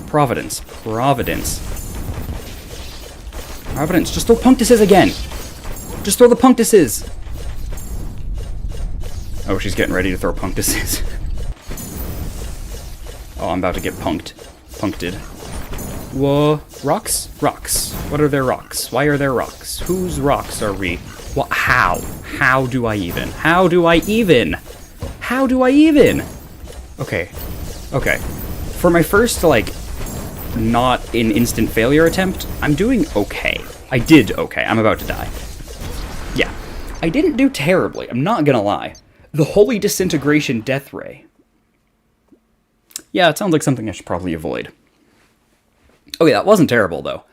Providence, just throw punctuses again. Just throw the punctuses. Oh, she's getting ready to throw punctuses. Oh, I'm about to get puncted. Whoa. Rocks? Rocks. What are their rocks? Why are there rocks? Whose rocks are we? What? How? How do I even? Okay. For my first, like, not an instant failure attempt, I'm doing okay. I did okay. I'm about to die. Yeah. I didn't do terribly. I'm not gonna lie. The Holy Disintegration Death Ray. Yeah, it sounds like something I should probably avoid. Okay, that wasn't terrible, though.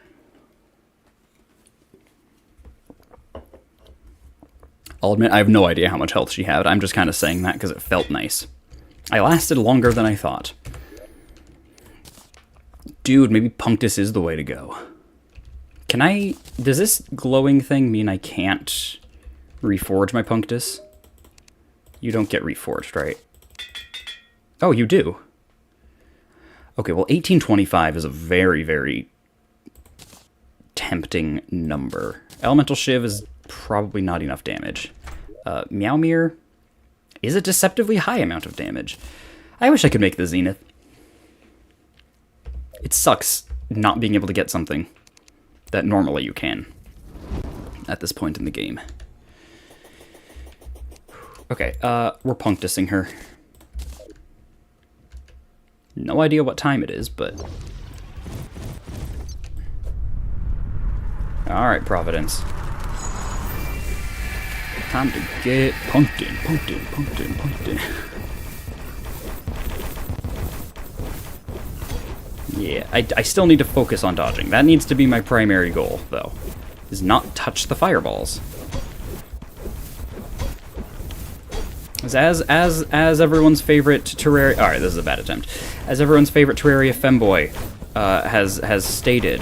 I'll admit I have no idea how much health she had. I'm just kind of saying that because it felt nice. I lasted longer than I thought. Dude, maybe Punctus is the way to go. Can I... Does this glowing thing mean I can't reforge my Punctus? You don't get reforged, right? Oh, you do. Okay, well, 1825 is a very, very tempting number. Elemental Shiv is probably not enough damage. Meowmere is a deceptively high amount of damage. I wish I could make the Zenith. It sucks not being able to get something that normally you can at this point in the game. Okay, we're punctusing her. No idea what time it is, but... Alright, Providence. Time to get punked in. Yeah, I still need to focus on dodging. That needs to be my primary goal, though. Is not touch the fireballs. As everyone's favorite Terraria... Alright, this is a bad attempt. As everyone's favorite Terraria femboy has stated,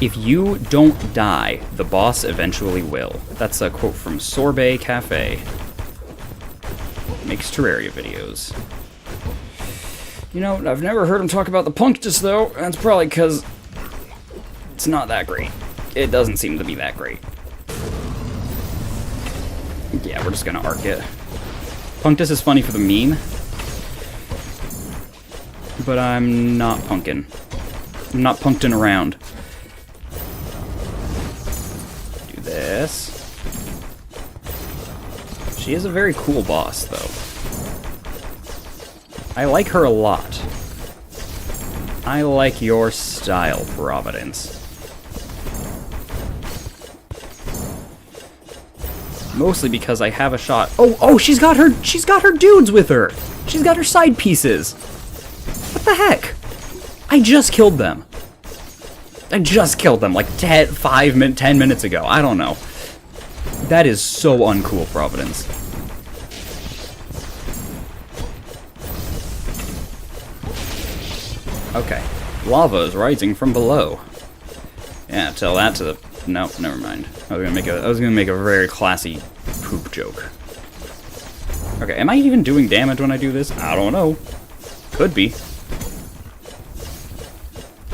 if you don't die, the boss eventually will. That's a quote from Sorbet Cafe. Makes Terraria videos. You know, I've never heard him talk about the Punctus, though. That's probably because it's not that great. It doesn't seem to be that great. Yeah, we're just gonna arc it. Punctus is funny for the meme, but I'm not punkin'. I'm not punktin' around. Do this. She is a very cool boss, though. I like her a lot. I like your style, Providence. Mostly because I have a shot. Oh, she's got her dudes with her. She's got her side pieces. What the heck? I just killed them. Like 10 minutes ago. I don't know. That is so uncool, Providence. Okay. Lava is rising from below. Yeah, tell that to the... Nope, never mind. I was gonna make a very classy poop joke. Okay, am I even doing damage when I do this? I don't know. Could be.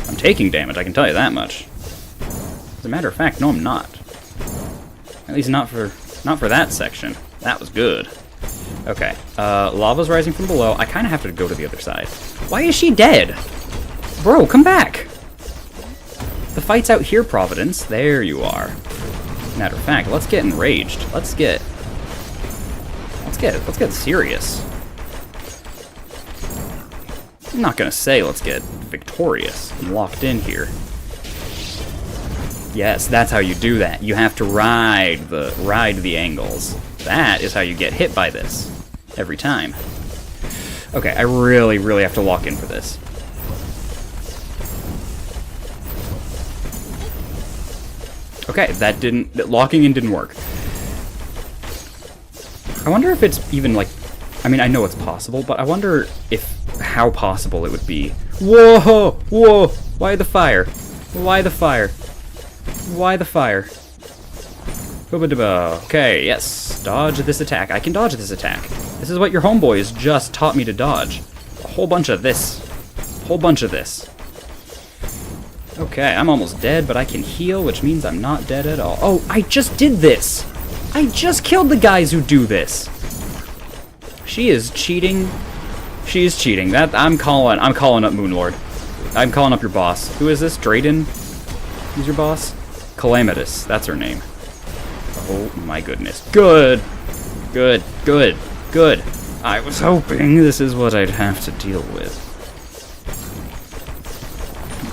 I'm taking damage, I can tell you that much. As a matter of fact, no, I'm not. At least not for that section. That was good. Okay, lava's rising from below. I kind of have to go to the other side. Why is she dead? Bro, come back! The fight's out here, Providence. There you are. Matter of fact, let's get enraged. Let's get serious. I'm not gonna say let's get victorious. I'm locked in here. Yes, that's how you do that. You have to ride the angles. That is how you get hit by this. Every time. Okay, I really, really have to lock in for this. Okay, locking in didn't work. I wonder if it's even like, I mean, I know it's possible, but I wonder how possible it would be. Whoa! Whoa! Why the fire? Why the fire? Why the fire? Okay, yes. Dodge this attack. I can dodge this attack. This is what your homeboys just taught me to dodge. A whole bunch of this. A whole bunch of this. Okay, I'm almost dead, but I can heal, which means I'm not dead at all. Oh, I just did this! I just killed the guys who do this! She is cheating. She is cheating. I'm calling up Moonlord. I'm calling up your boss. Who is this? Drayden? Who's your boss? Calamitous. That's her name. Oh my goodness. Good! Good, good, good. I was hoping this is what I'd have to deal with.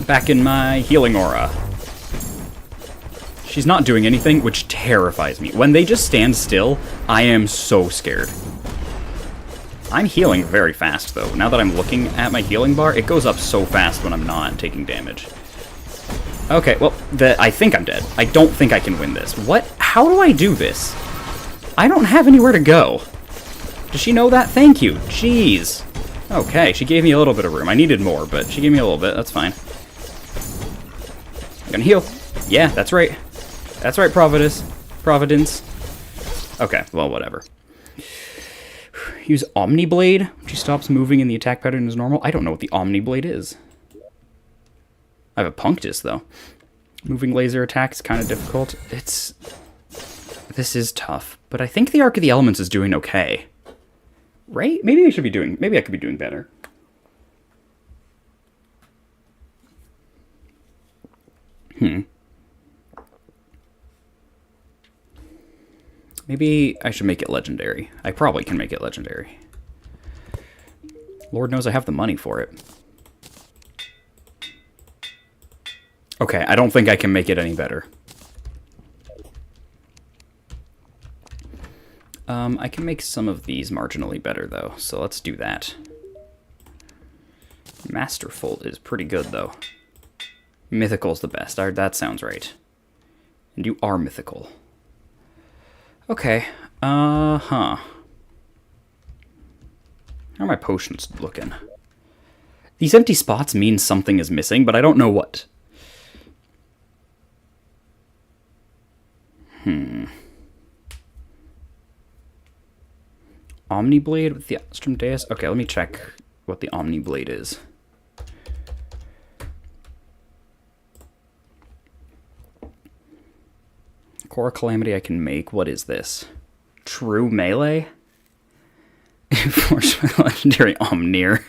Back in my healing aura. She's not doing anything, which terrifies me. When they just stand still, I am so scared. I'm healing very fast, though. Now that I'm looking at my healing bar, it goes up so fast when I'm not taking damage. Okay, well, I think I'm dead. I don't think I can win this. What? How do I do this? I don't have anywhere to go. Does she know that? Thank you. Jeez. Okay, she gave me a little bit of room. I needed more, but she gave me a little bit. That's fine. I'm gonna heal. Yeah, that's right. That's right, Providence. Okay, well, whatever. Use Omniblade. She stops moving and the attack pattern is normal. I don't know what the Omniblade is. I have a Punctus, though. Moving laser attacks kind of difficult. This is tough, but I think the Arc of the Elements is doing okay. Right? Maybe I could be doing better. Maybe I should make it legendary. I probably can make it legendary. Lord knows I have the money for it. Okay, I don't think I can make it any better. I can make some of these marginally better, though, so let's do that. Masterful is pretty good, though. Mythical's the best. That sounds right. And you are mythical. Okay. How are my potions looking? These empty spots mean something is missing, but I don't know what. Omniblade with the Astrum Deus? Okay, let me check what the Omniblade is. Core Calamity I can make. What is this? True Melee? Force Legendary Omnir.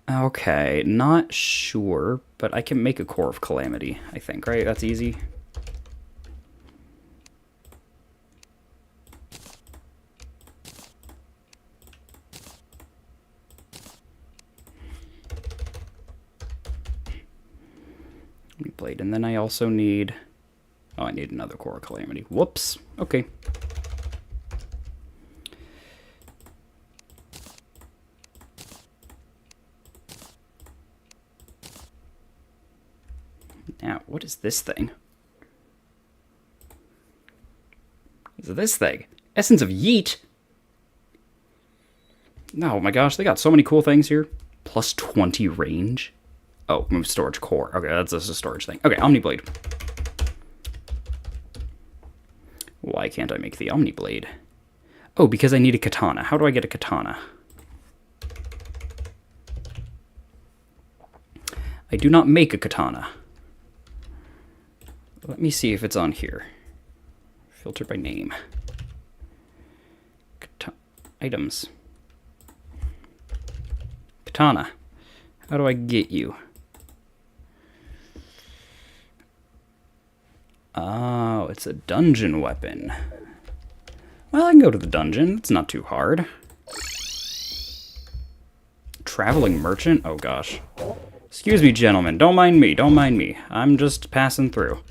Okay, not sure, but I can make a Core of Calamity, I think, right? That's easy. Blade, and then I also need... Oh, I need another Core of Calamity. Whoops. Okay. Now, what is this thing? Is it this thing? Essence of Yeet? Oh my gosh, they got so many cool things here. Plus 20 range. Oh, move storage core. Okay, that's just a storage thing. Okay, Omniblade. Why can't I make the Omniblade? Oh, because I need a katana. How do I get a katana? I do not make a katana. Let me see if it's on here. Filter by name. Items. Katana. How do I get you? Oh, it's a dungeon weapon. Well, I can go to the dungeon. It's not too hard. Traveling merchant? Oh, gosh. Excuse me, gentlemen. Don't mind me. Don't mind me. I'm just passing through.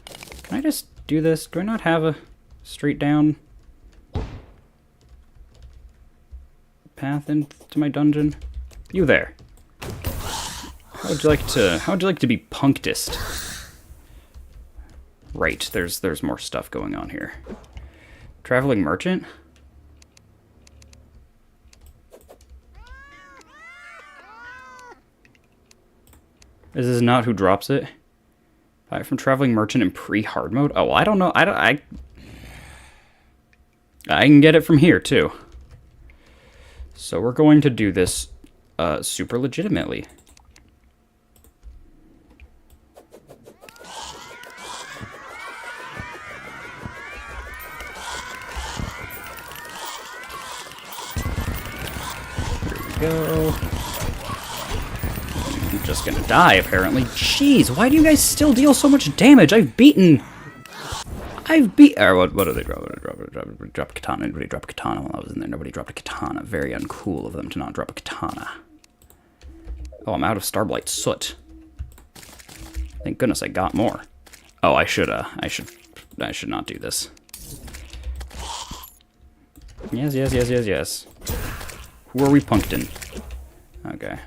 Can I just do this? Do I not have a straight down path into my dungeon? You there. How would you like to be punctist? Right, there's more stuff going on here. Traveling merchant? This is not who drops it. Buy it from traveling merchant in pre-hard mode. Oh, I don't know. I can get it from here too. So we're going to do this super legitimately. Go. I'm just gonna die, apparently. Jeez, why do you guys still deal so much damage? What do they drop? Drop a katana. Nobody dropped a katana while I was in there. Nobody dropped a katana. Very uncool of them to not drop a katana. Oh, I'm out of Starblight soot. Thank goodness I got more. Oh, I should not do this. Yes. Who are we punctin'? Okay.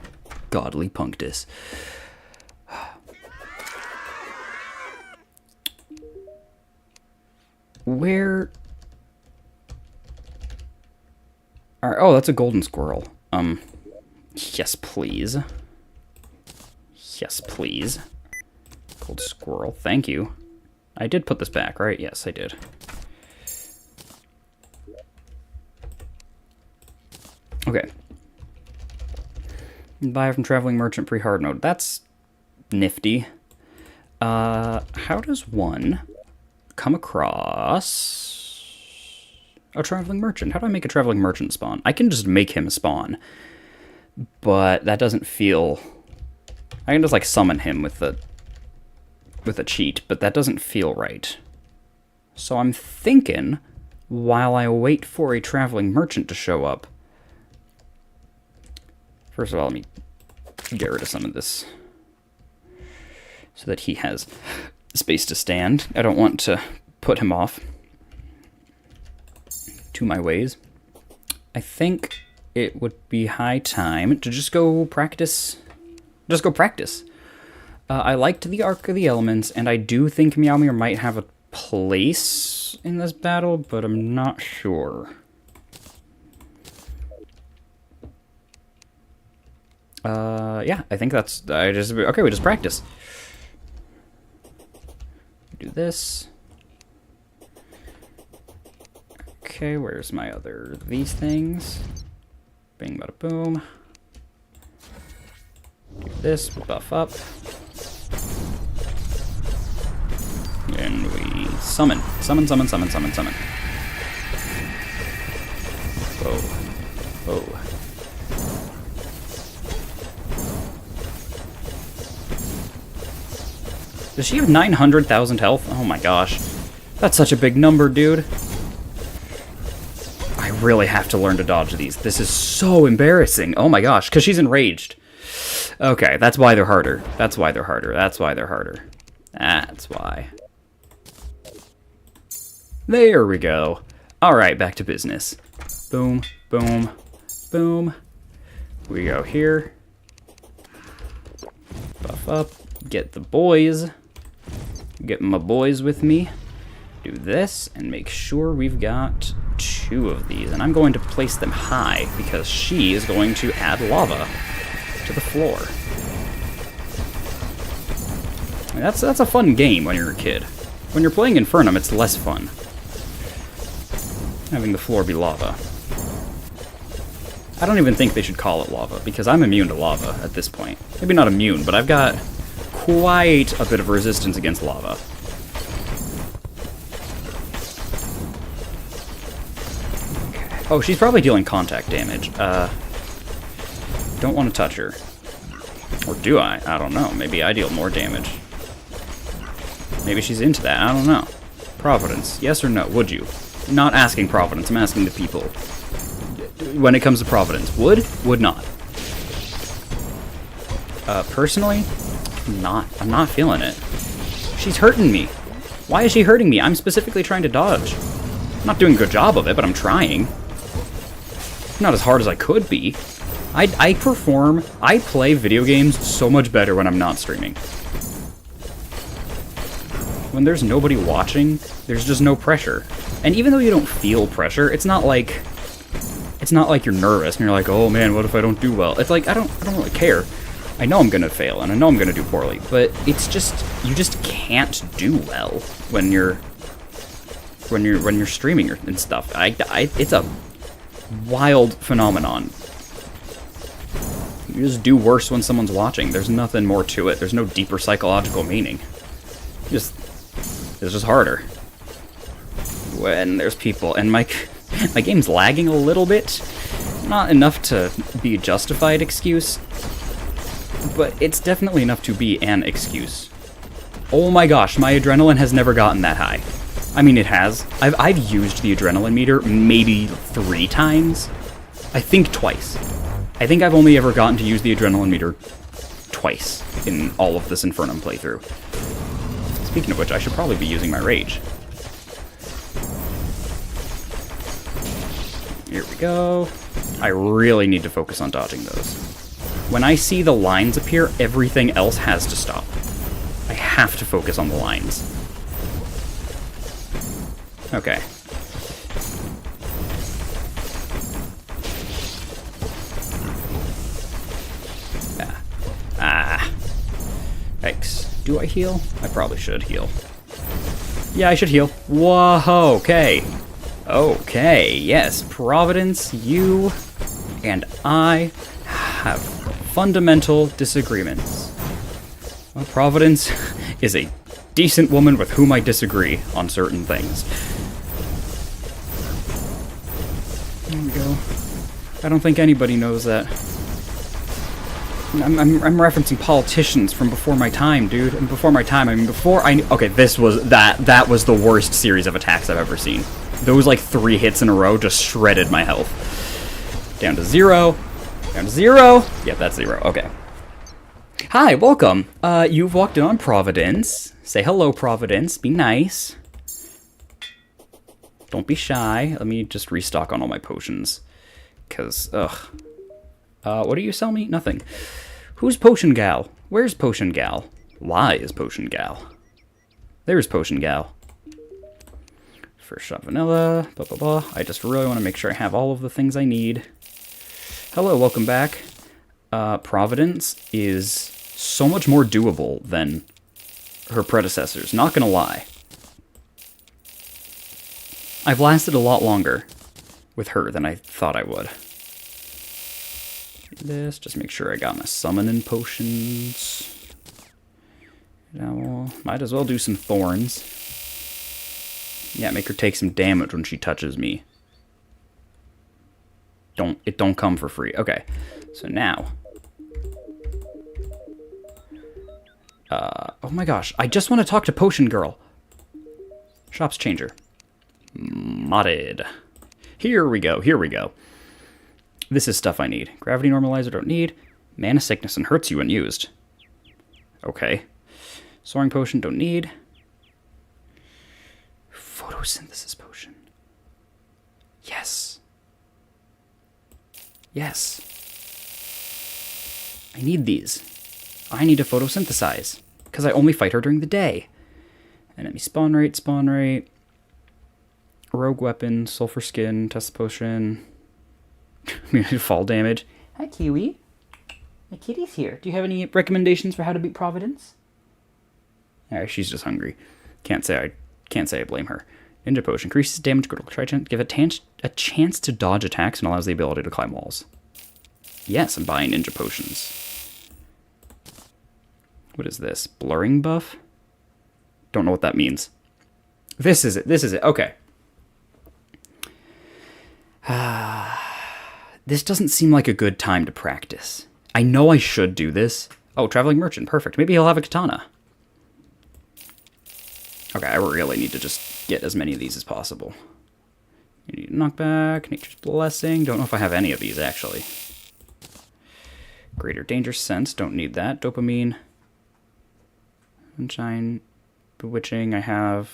Godly punctus. Where... Alright, oh, that's a golden squirrel. Yes, please. Yes, please. Gold squirrel, thank you. I did put this back, right? Yes, I did. Okay. Buy from traveling merchant pre-hard mode. That's nifty. How does one come across a traveling merchant? How do I make a traveling merchant spawn? I can just make him spawn, but that doesn't feel... I can just like summon him with a cheat, but that doesn't feel right. So I'm thinking, while I wait for a traveling merchant to show up, first of all, let me get rid of some of this so that he has space to stand. I don't want to put him off to my ways. I think it would be high time to just go practice. Just go practice. I liked the Arc of the Elements, and I do think Meowmere might have a place in this battle, but I'm not sure. Yeah, I think that's... okay, we just practice. Do this. Okay, where's my other... these things? Bing, bada, boom. Do this, buff up. And we summon. Summon. Whoa. Whoa. Does she have 900,000 health? Oh my gosh. That's such a big number, dude. I really have to learn to dodge these. This is so embarrassing. Oh my gosh, because she's enraged. Okay, that's why they're harder. That's why. There we go. Alright, back to business. Boom, boom, boom. We go here. Buff up. Get the boys. Get my boys with me. Do this, and make sure we've got 2 of these. And I'm going to place them high, because she is going to add lava to the floor. And that's a fun game when you're a kid. When you're playing Infernum, it's less fun. Having the floor be lava. I don't even think they should call it lava, because I'm immune to lava at this point. Maybe not immune, but I've got quite a bit of resistance against lava. Oh, she's probably dealing contact damage. Don't want to touch her. Or do I? I don't know. Maybe I deal more damage. Maybe she's into that. I don't know. Providence. Yes or no? Would you? Not asking Providence. I'm asking the people. When it comes to Providence. Would? Would not. Personally, I'm not feeling it. She's hurting me. Why is she hurting me? I'm specifically trying to dodge. I'm not doing a good job of it, but I'm trying. Not as hard as I could be. I play video games so much better when I'm not streaming. When there's nobody watching, there's just no pressure. And even though you don't feel pressure, it's not like you're nervous and you're like, oh man, what if I don't do well? It's like, I don't really care. I know I'm gonna fail and I know I'm gonna do poorly, but it's just, you just can't do well when you're streaming and stuff. It's a wild phenomenon. You just do worse when someone's watching. There's nothing more to it. There's no deeper psychological meaning. It's just harder when there's people. And my game's lagging a little bit. Not enough to be a justified excuse, but it's definitely enough to be an excuse. Oh my gosh, my adrenaline has never gotten that high. I mean, it has. I've used the adrenaline meter maybe 3 times. I think twice. I think I've only ever gotten to use the adrenaline meter twice in all of this Infernum playthrough. Speaking of which, I should probably be using my rage. Here we go. I really need to focus on dodging those. When I see the lines appear, everything else has to stop. I have to focus on the lines. Okay. Yikes. Do I heal? I probably should heal. Yeah, I should heal. Whoa, okay. Okay, yes. Providence, you and I have fundamental disagreements. Well, Providence is a decent woman with whom I disagree on certain things. There we go. I don't think anybody knows that. I'm referencing politicians from before my time, dude. And before my time, I mean before I... Okay, that was the worst series of attacks I've ever seen. Those, like, 3 hits in a row just shredded my health. Down to 0. Down to 0. Yep, that's 0. Okay. Hi, welcome. You've walked in on Providence. Say hello, Providence. Be nice. Don't be shy. Let me just restock on all my potions. Because, ugh. What do you sell me? Nothing. Who's Potion Gal? Where's Potion Gal? Why is Potion Gal? There's Potion Gal. First shot vanilla, blah, blah, blah. I just really want to make sure I have all of the things I need. Hello, welcome back. Providence is so much more doable than her predecessors, not gonna lie. I've lasted a lot longer with her than I thought I would. This, just make sure I got my summoning potions. Now, might as well do some thorns. Yeah, make her take some damage when she touches me. It don't come for free. Okay, so now. Oh my gosh, I just want to talk to Potion Girl. Shops changer. Modded. Here we go, here we go. This is stuff I need. Gravity normalizer, don't need. Mana sickness and hurts you when used. Okay. Soaring potion, don't need. Photosynthesis potion. Yes. Yes. I need these. I need to photosynthesize. Because I only fight her during the day. Enemy spawn rate, spawn rate. Rogue weapon, sulfur skin, test potion. Fall damage. Hi, Kiwi. My kitty's here. Do you have any recommendations for how to beat Providence? Alright, she's just hungry. Can't say I blame her. Ninja potion increases damage critical. Try to give a chance to dodge attacks and allows the ability to climb walls. Yes, I'm buying ninja potions. What is this? Blurring buff? Don't know what that means. This is it. This is it. Okay. This doesn't seem like a good time to practice. I know I should do this. Oh, traveling merchant. Perfect. Maybe he'll have a katana. Okay, I really need to just get as many of these as possible. You need knockback, nature's blessing. Don't know if I have any of these, actually. Greater danger sense. Don't need that. Dopamine. Sunshine. Bewitching. I have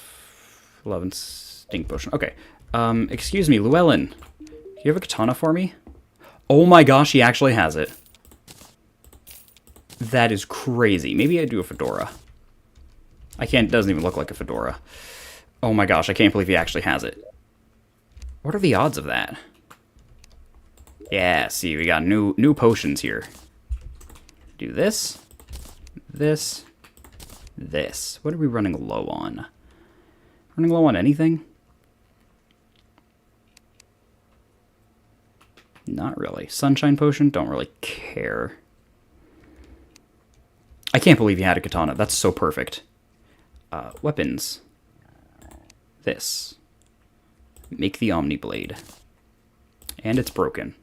11 stink potion. Okay. Excuse me, Llewellyn. Do you have a katana for me? Oh my gosh, he actually has it. That is crazy. Maybe I do a fedora. I can't, doesn't even look like a fedora. Oh my gosh, I can't believe he actually has it. What are the odds of that? Yeah, see, we got new potions here. Do this, this, this. What are we running low on? Running low on anything? Not really. Sunshine potion, don't really care. I can't believe he had a katana. That's so perfect. Weapons. This. Make the Omni Blade. And it's broken.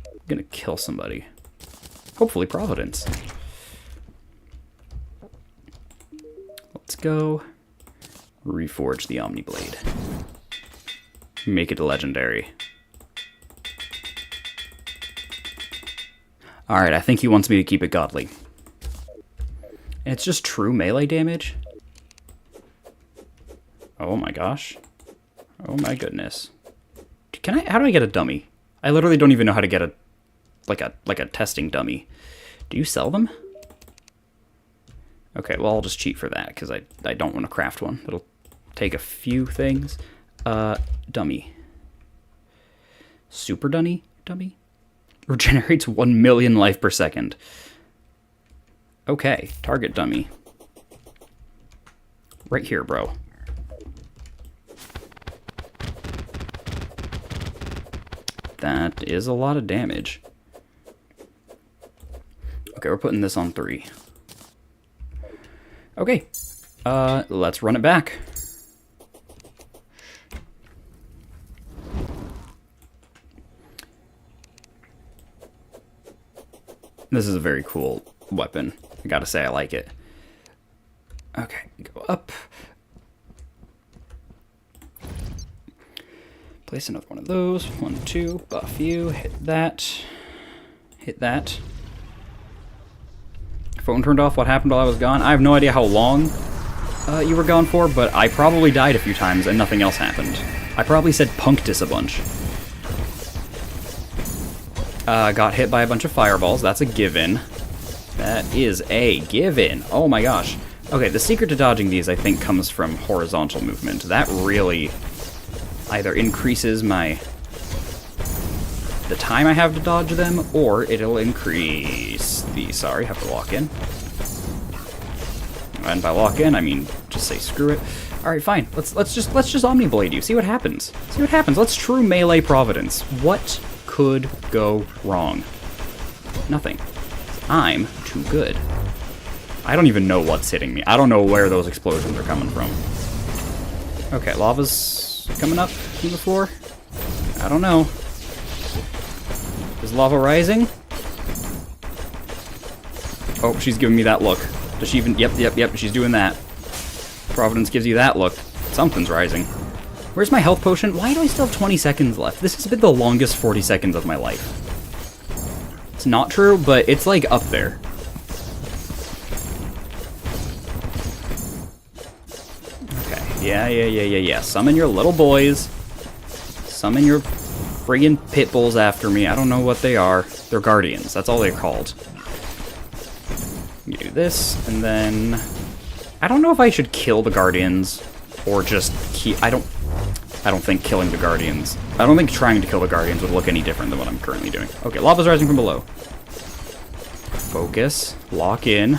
I'm gonna kill somebody. Hopefully Providence. Let's go. Reforge the Omni Blade. Make it legendary. Alright, I think he wants me to keep it godly. And it's just true melee damage? Oh my gosh. Oh my goodness. How do I get a dummy? I literally don't even know how to get a like a testing dummy. Do you sell them? Okay, well I'll just cheat for that because I don't want to craft one. It'll take a few things. Dummy. Super dummy? Regenerates 1 million life per second. Okay, target dummy. Right here, bro. That is a lot of damage. Okay, we're putting this on 3. Okay, let's run it back. This is a very cool weapon. I gotta say, I like it. Okay, go up. Place another one of those. 1, 2, buff you. Hit that. Hit that. Phone turned off. What happened while I was gone? I have no idea how long you were gone for, but I probably died a few times and nothing else happened. I probably said punctus a bunch. Got hit by a bunch of fireballs. That's a given. That is a given. Oh my gosh. Okay, the secret to dodging these, I think, comes from horizontal movement. That really either increases the time I have to dodge them, or it'll increase the... Sorry, have to lock in. And by lock in, I mean just say screw it. All right, fine. Let's just Omni Blade you. See what happens. See what happens. Let's true melee Providence. What could go wrong? Nothing. I'm too good. I don't even know what's hitting me. I don't know where those explosions are coming from. Okay, lava's coming up from the floor. I don't know. Is lava rising? Oh, she's giving me that look. Does she even... Yep, she's doing that. Providence gives you that look. Something's rising. Where's my health potion? Why do I still have 20 seconds left? This has been the longest 40 seconds of my life. It's not true, but it's like up there. Okay, yeah. Summon your little boys. Summon your friggin' pit bulls after me. I don't know what they are. They're guardians. That's all they're called. You do this, and then... I don't know if I should kill the guardians, or just keep... I don't think killing the guardians... I don't think trying to kill the guardians would look any different than what I'm currently doing. Okay, lava's rising from below. Focus. Lock in.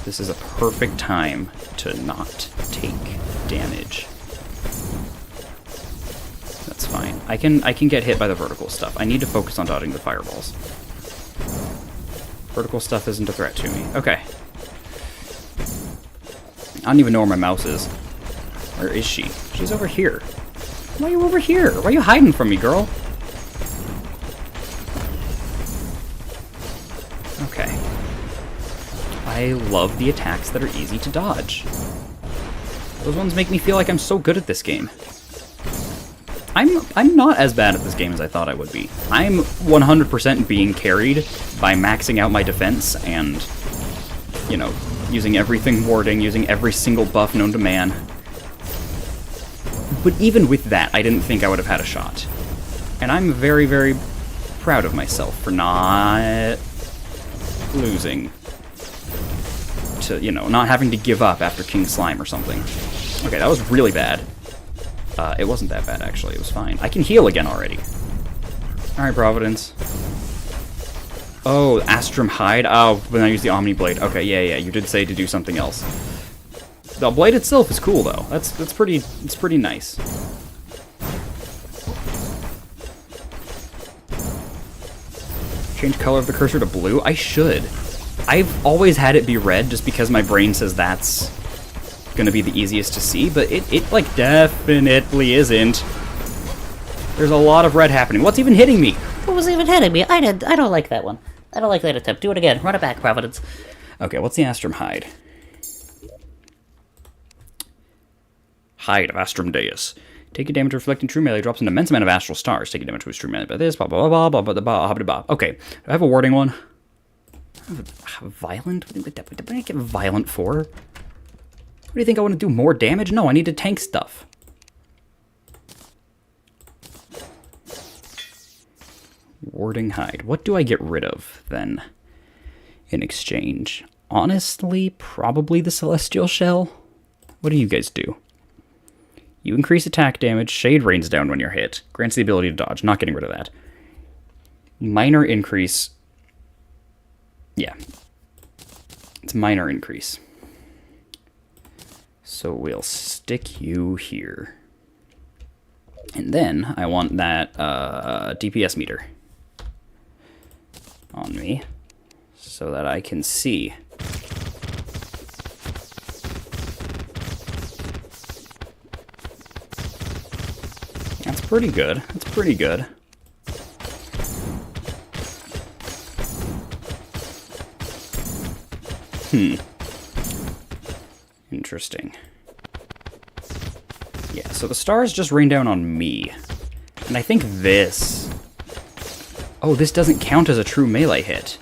This is a perfect time to not take damage. That's fine. I can get hit by the vertical stuff. I need to focus on dodging the fireballs. Vertical stuff isn't a threat to me. Okay. I don't even know where my mouse is. Where is she? She's over here. Why are you over here? Why are you hiding from me, girl? Okay. I love the attacks that are easy to dodge. Those ones make me feel like I'm so good at this game. I'm not as bad at this game as I thought I would be. I'm 100% being carried by maxing out my defense and, you know, using everything warding, using every single buff known to man. But even with that, I didn't think I would have had a shot. And I'm very, very proud of myself for not losing. To, you know, not having to give up after King Slime or something. Okay, that was really bad. It wasn't that bad, actually. It was fine. I can heal again already. Alright, Providence. Oh, Astrum Hide? Oh, when I use the Omni Blade. Okay, yeah, you did say to do something else. The blade itself is cool, though. It's pretty nice. Change color of the cursor to blue? I should. I've always had it be red just because my brain says that's gonna be the easiest to see, but it like definitely isn't. There's a lot of red happening. What's even hitting me? What was even hitting me? I don't like that one. I don't like that attempt. Do it again. Run it back, Providence. Okay, what's the Astrum Hide? Hide of Astrum Deus. Take your damage reflecting true melee, drops an immense amount of astral stars. Take your damage with true melee by this, blah blah blah blah blah blah blah blah blah. Okay, do I have a warding one? Violent? What did I get violent for? What do you think I want to do? More damage? No, I need to tank stuff. Warding Hide. What do I get rid of, then, in exchange? Honestly, probably the Celestial Shell. What do you guys do? You increase attack damage, Shade rains down when you're hit, grants the ability to dodge. Not getting rid of that. Minor increase. Yeah. It's minor increase. So we'll stick you here. And then I want that DPS meter on me so that I can see. That's pretty good. That's pretty good. Interesting. Yeah, so the stars just rain down on me. And I think this... Oh, this doesn't count as a true melee hit.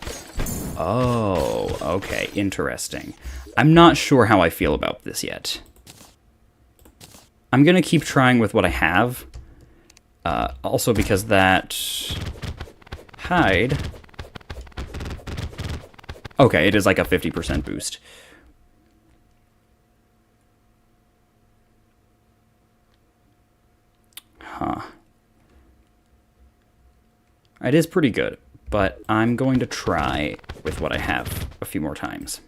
Oh, okay, interesting. I'm not sure how I feel about this yet. I'm gonna keep trying with what I have. Also because that... Hide... Okay, it is like a 50% boost. Huh. It is pretty good, but I'm going to try with what I have a few more times.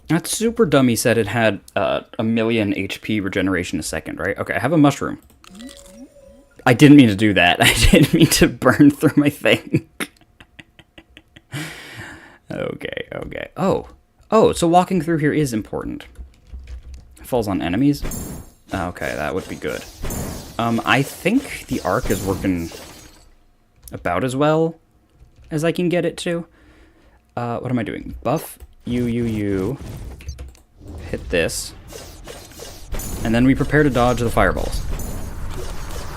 That super dummy said it had a million HP regeneration a second, right? Okay, I have a mushroom. I didn't mean to do that. I didn't mean to burn through my thing. Okay. Oh, so walking through here is important. It falls on enemies? Okay, that would be good. I think the arc is working about as well as I can get it to. What am I doing? Buff, you. Hit this. And then we prepare to dodge the fireballs.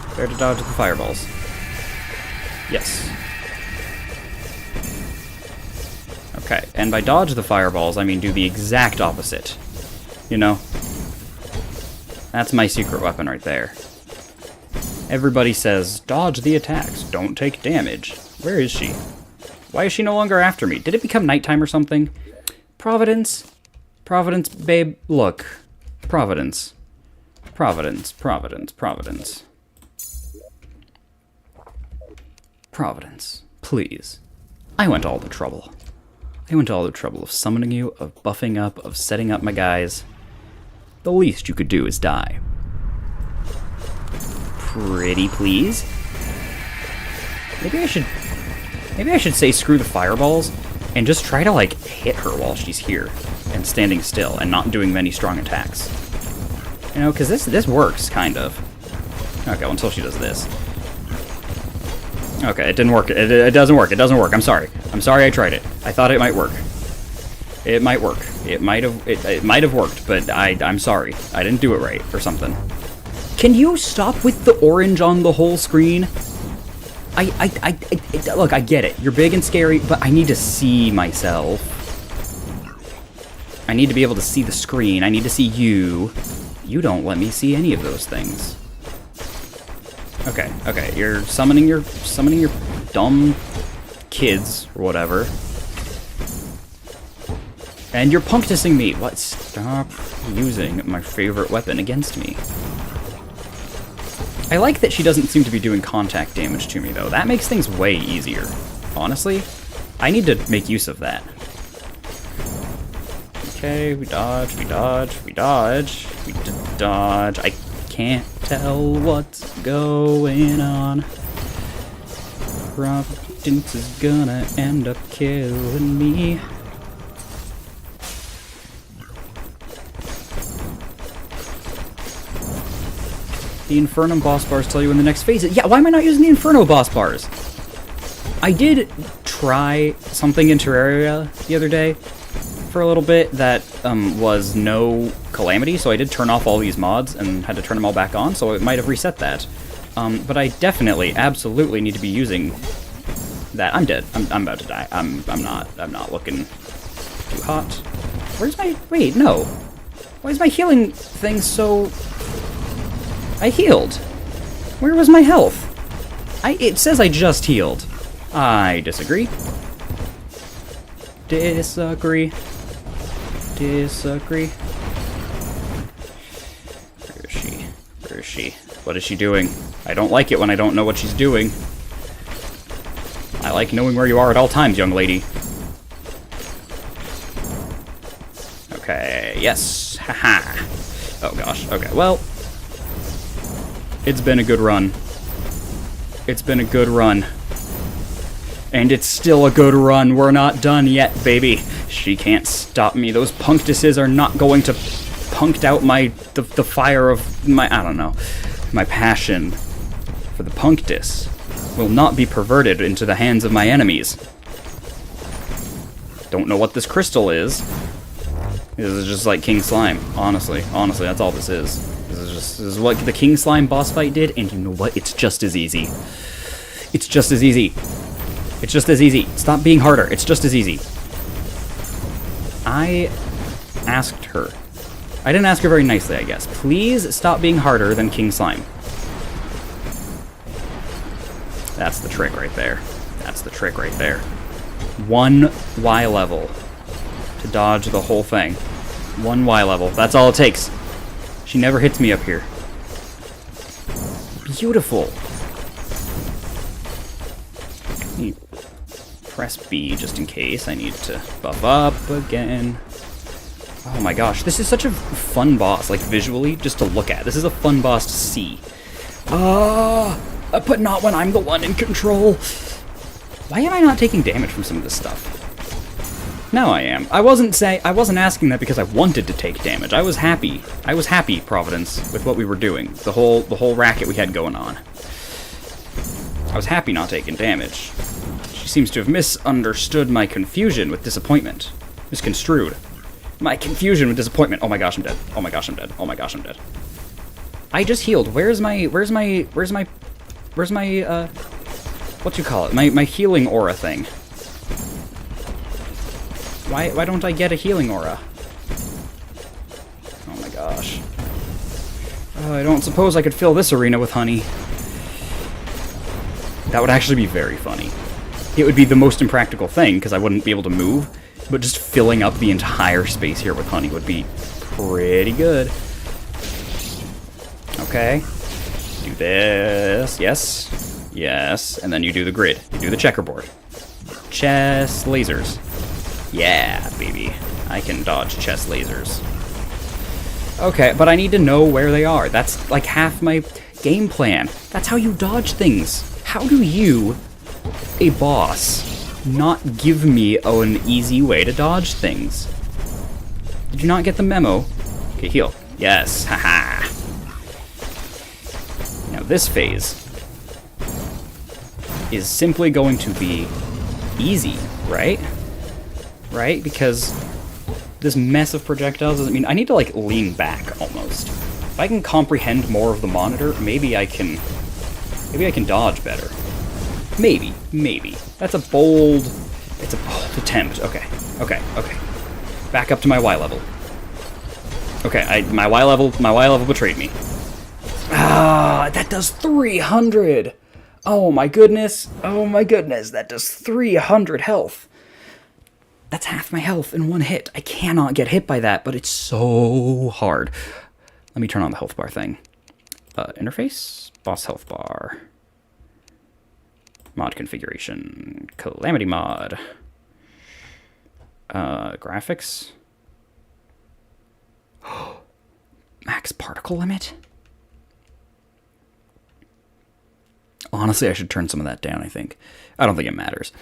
Prepare to dodge the fireballs. Yes. Okay, and by dodge the fireballs, I mean do the exact opposite. You know? That's my secret weapon right there. Everybody says, dodge the attacks, don't take damage. Where is she? Why is she no longer after me? Did it become nighttime or something? Providence? Providence, babe, look. Providence. Providence. Providence, please. I went to all the trouble. Of summoning you, of buffing up, of setting up my guys. The least you could do is die. Pretty please? Maybe I should say screw the fireballs and just try to, like, hit her while she's here and standing still and not doing many strong attacks. You know, because this works, kind of. Okay, well, until she does this. Okay, it didn't work. It doesn't work. It doesn't work. I'm sorry. I'm sorry I tried it. I thought it might work. It might work. It might have worked, but I'm sorry. I didn't do it right or something. Can you stop with the orange on the whole screen? Look, I get it. You're big and scary, but I need to see myself. I need to be able to see the screen. I need to see you. You don't let me see any of those things. Okay, okay. You're summoning your dumb kids or whatever. And you're punctusing me. What? Stop using my favorite weapon against me. I like that she doesn't seem to be doing contact damage to me, though. That makes things way easier. Honestly, I need to make use of that. Okay, we dodge, we dodge, we dodge, we dodge. I can't tell what's going on. Providence is gonna end up killing me. The Infernum boss bars tell you when the next phase is. Yeah, why am I not using the Inferno boss bars? I did try something in Terraria the other day for a little bit that was no Calamity, so I did turn off all these mods and had to turn them all back on, so it might have reset that. But I definitely, absolutely need to be using that. I'm dead. I'm about to die. I'm not looking too hot. Where's my... Wait, no. Why is my healing thing so... I healed. Where was my health? It says I just healed. I disagree. Disagree. Disagree. Where is she? Where is she? What is she doing? I don't like it when I don't know what she's doing. I like knowing where you are at all times, young lady. Okay, yes. Haha. Oh gosh, okay, well... It's been a good run. It's been a good run. And it's still a good run. We're not done yet, baby. She can't stop me. Those punctuses are not going to punct out the fire of my, I don't know, my passion for the punctus will not be perverted into the hands of my enemies. Don't know what this crystal is. This is just like King Slime, honestly. Honestly, that's all this is. This is what the King Slime boss fight did, and you know what? It's just as easy. It's just as easy. It's just as easy. Stop being harder. It's just as easy. I asked her. I didn't ask her very nicely, I guess. Please stop being harder than King Slime. That's the trick right there. That's the trick right there. One Y level to dodge the whole thing. One Y level. That's all it takes. She never hits me up here. Beautiful. Press B just in case I need to buff up again. Oh my gosh, this is such a fun boss, like visually, just to look at. This is a fun boss to see. But not when I'm the one in control. Why am I not taking damage from some of this stuff? Now I am. I wasn't asking that because I wanted to take damage. I was happy. I was happy, Providence, with what we were doing. The whole racket we had going on. I was happy not taking damage. She seems to have misunderstood my confusion with disappointment. Misconstrued. My confusion with disappointment. Oh my gosh, I'm dead. Oh my gosh, I'm dead. Oh my gosh, I'm dead. I just healed. Where's my what you call it? My healing aura thing. Why don't I get a healing aura? Oh my gosh. I don't suppose I could fill this arena with honey. That would actually be very funny. It would be the most impractical thing, because I wouldn't be able to move, but just filling up the entire space here with honey would be pretty good. Okay. Do this. Yes. Yes. And then you do the grid. You do the checkerboard. Chess lasers. Yeah, baby. I can dodge chess lasers. Okay, but I need to know where they are. That's like half my game plan. That's how you dodge things. How do you, a boss, not give me an easy way to dodge things? Did you not get the memo? Okay, heal. Yes, haha. Now this phase is simply going to be easy, right? Right? Because this mess of projectiles doesn't mean... I need to, like, lean back, almost. If I can comprehend more of the monitor, maybe I can dodge better. Maybe. That's a bold... It's a bold attempt. Okay. Back up to my Y level. Okay, my Y level betrayed me. Ah, that does 300! Oh my goodness, that does 300 health. That's half my health in one hit. I cannot get hit by that, but it's so hard. Let me turn on the health bar thing. Interface, boss health bar. Mod configuration, Calamity mod. Graphics. Max particle limit? Honestly, I should turn some of that down, I think. I don't think it matters.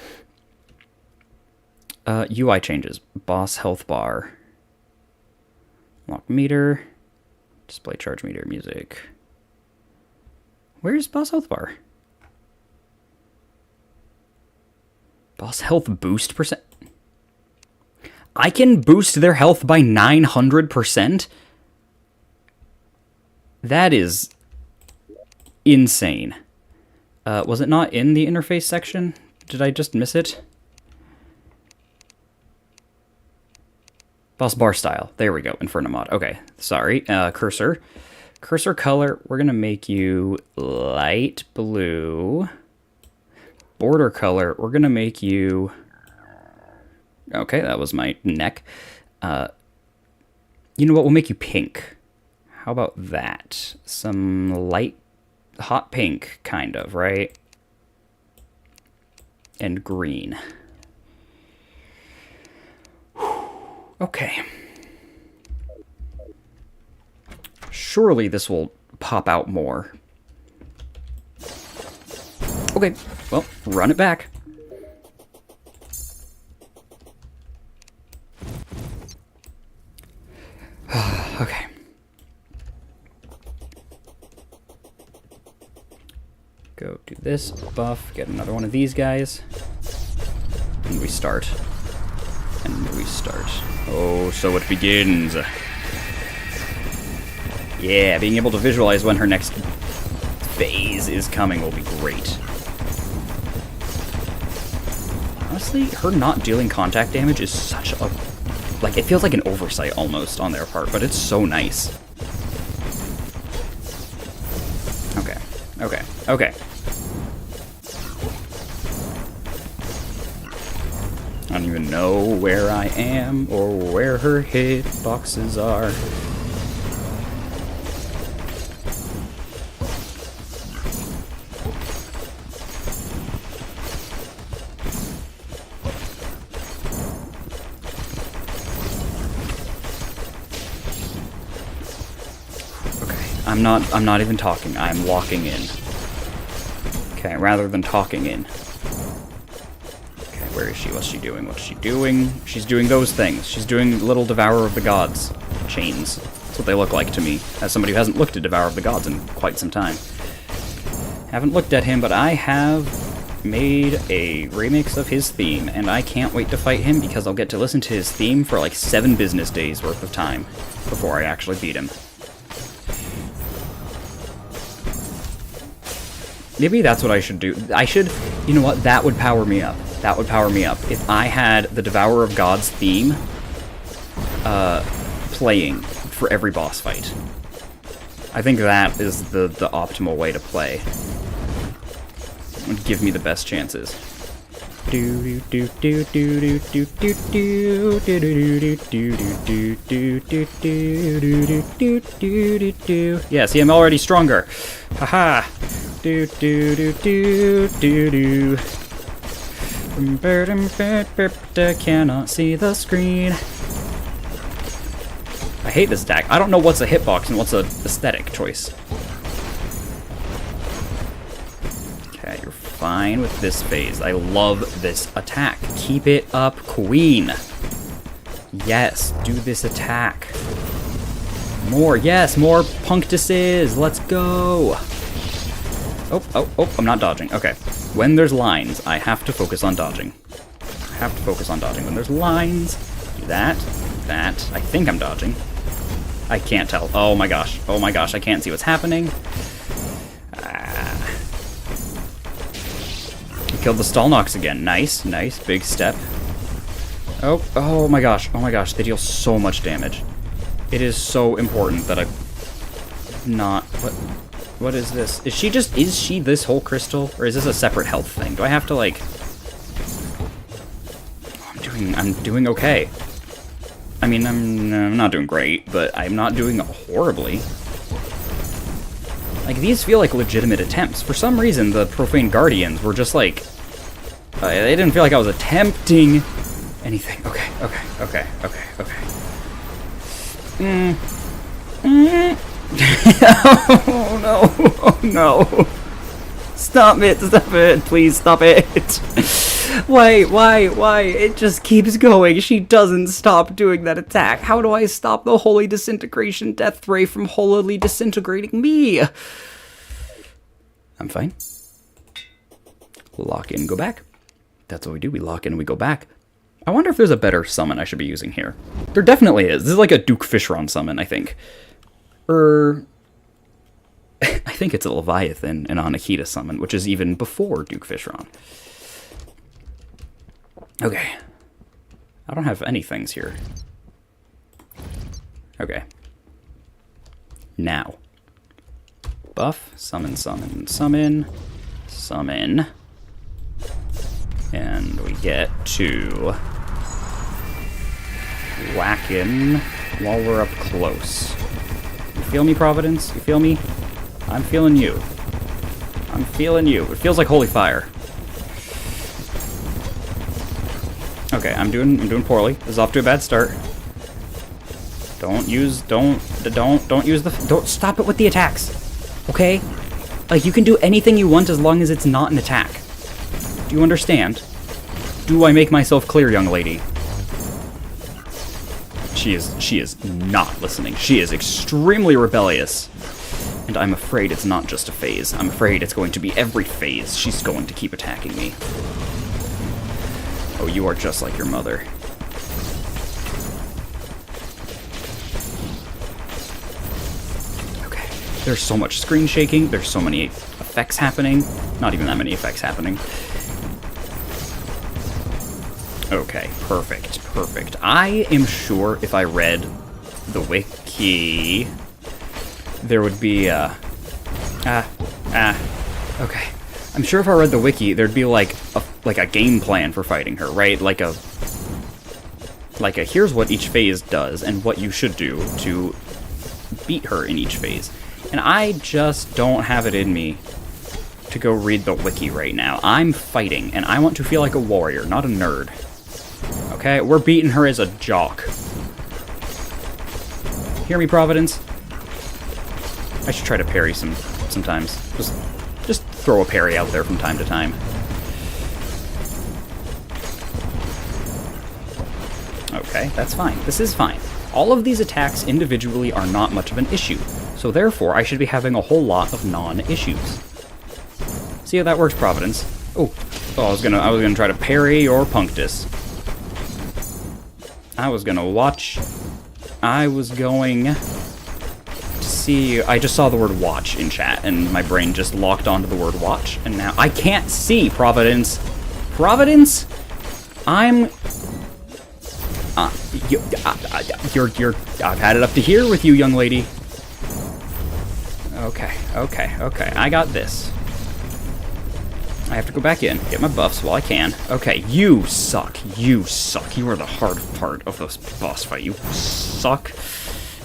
UI changes. Boss health bar. Lock meter. Display charge meter. Music. Where's boss health bar? Boss health boost percent? I can boost their health by 900%? That is insane. Was it not in the interface section? Did I just miss it? Boss bar style. There we go. Infernum mod. Okay. Sorry. Cursor. Cursor color. We're going to make you light blue. Border color. We're going to make you... Okay, that was my neck. You know what? We'll make you pink. How about that? Some light, hot pink, kind of, right? And green. Okay. Surely this will pop out more. Okay, well, run it back. Okay. Go do this, buff, get another one of these guys. And we start. Oh, so it begins. Yeah, being able to visualize when her next phase is coming will be great. Honestly, her not dealing contact damage is such a... Like, it feels like an oversight almost on their part, but it's so nice. Okay. I don't even know where I am or where her hitboxes are. I'm not even talking. I'm walking in. Okay, rather than talking in. Okay, where is she? What's she doing? She's doing those things. She's doing little Devourer of the Gods chains. That's what they look like to me, as somebody who hasn't looked at Devourer of the Gods in quite some time. Haven't looked at him, but I have made a remix of his theme, and I can't wait to fight him because I'll get to listen to his theme for like 7 business days worth of time before I actually beat him. Maybe that's what I should do. You know what? That would power me up. If I had the Devourer of Gods theme playing for every boss fight. I think that is the optimal way to play. It would give me the best chances. Yeah, see, I'm already stronger. Haha. Cannot see the screen. I hate this attack. I don't know what's a hitbox and what's a aesthetic choice. Okay, you're fine with this phase. I love this attack. Keep it up, queen. Yes, do this attack. More, yes, more punctuses. Let's go. Oh, I'm not dodging. Okay. When there's lines, I have to focus on dodging. When there's lines, do that, that. I think I'm dodging. I can't tell. Oh my gosh, I can't see what's happening. Killed the Stallnox again. Nice, big step. Oh my gosh, they deal so much damage. It is so important that I not... What is this? Is she this whole crystal? Or is this a separate health thing? Do I have to, like... Oh, I'm doing okay. I mean, I'm not doing great, but I'm not doing horribly. Like, these feel like legitimate attempts. For some reason, the Profane Guardians were just like... they didn't feel like I was attempting anything. Okay. Oh no. Stop it, please stop it. Why? It just keeps going. She doesn't stop doing that attack. How do I stop the Holy Disintegration Death Ray from holily disintegrating me? I'm fine. Lock in, go back. That's what we do, we lock in and we go back. I wonder if there's a better summon I should be using here. There definitely is. This is like a Duke Fishron summon, I think. I think it's a Leviathan and Anahita summon, which is even before Duke Fishron. Okay. I don't have any things here. Okay. Now. Buff, summon. And we get to whackin' while we're up close. You feel me, Providence? You feel me? I'm feeling you. It feels like holy fire. Okay, I'm doing poorly. This is off to a bad start. Don't stop it with the attacks. Okay? Like, you can do anything you want as long as it's not an attack. Do you understand? Do I make myself clear, young lady? She is not listening. She is extremely rebellious. And I'm afraid it's not just a phase. I'm afraid it's going to be every phase. She's going to keep attacking me. Oh, you are just like your mother. Okay. There's so much screen shaking. There's so many effects happening. Not even that many effects happening. Okay, perfect. I am sure if I read the wiki, there would be, okay. I'm sure if I read the wiki, there'd be like a game plan for fighting her, right? Like a here's what each phase does and what you should do to beat her in each phase. And I just don't have it in me to go read the wiki right now. I'm fighting, and I want to feel like a warrior, not a nerd. Okay, we're beating her as a jock. Hear me, Providence? I should try to parry sometimes. Just throw a parry out there from time to time. Okay, that's fine. This is fine. All of these attacks individually are not much of an issue, so therefore I should be having a whole lot of non-issues. See how that works, Providence? Oh, I was gonna try to parry your punctus. I was going to see... I just saw the word watch in chat, and my brain just locked onto the word watch, and now I can't see, Providence. Providence? I'm... I've had it up to here with you, young lady. Okay. I got this. I have to go back in, get my buffs while I can. Okay, you suck. You are the hard part of this boss fight. You suck,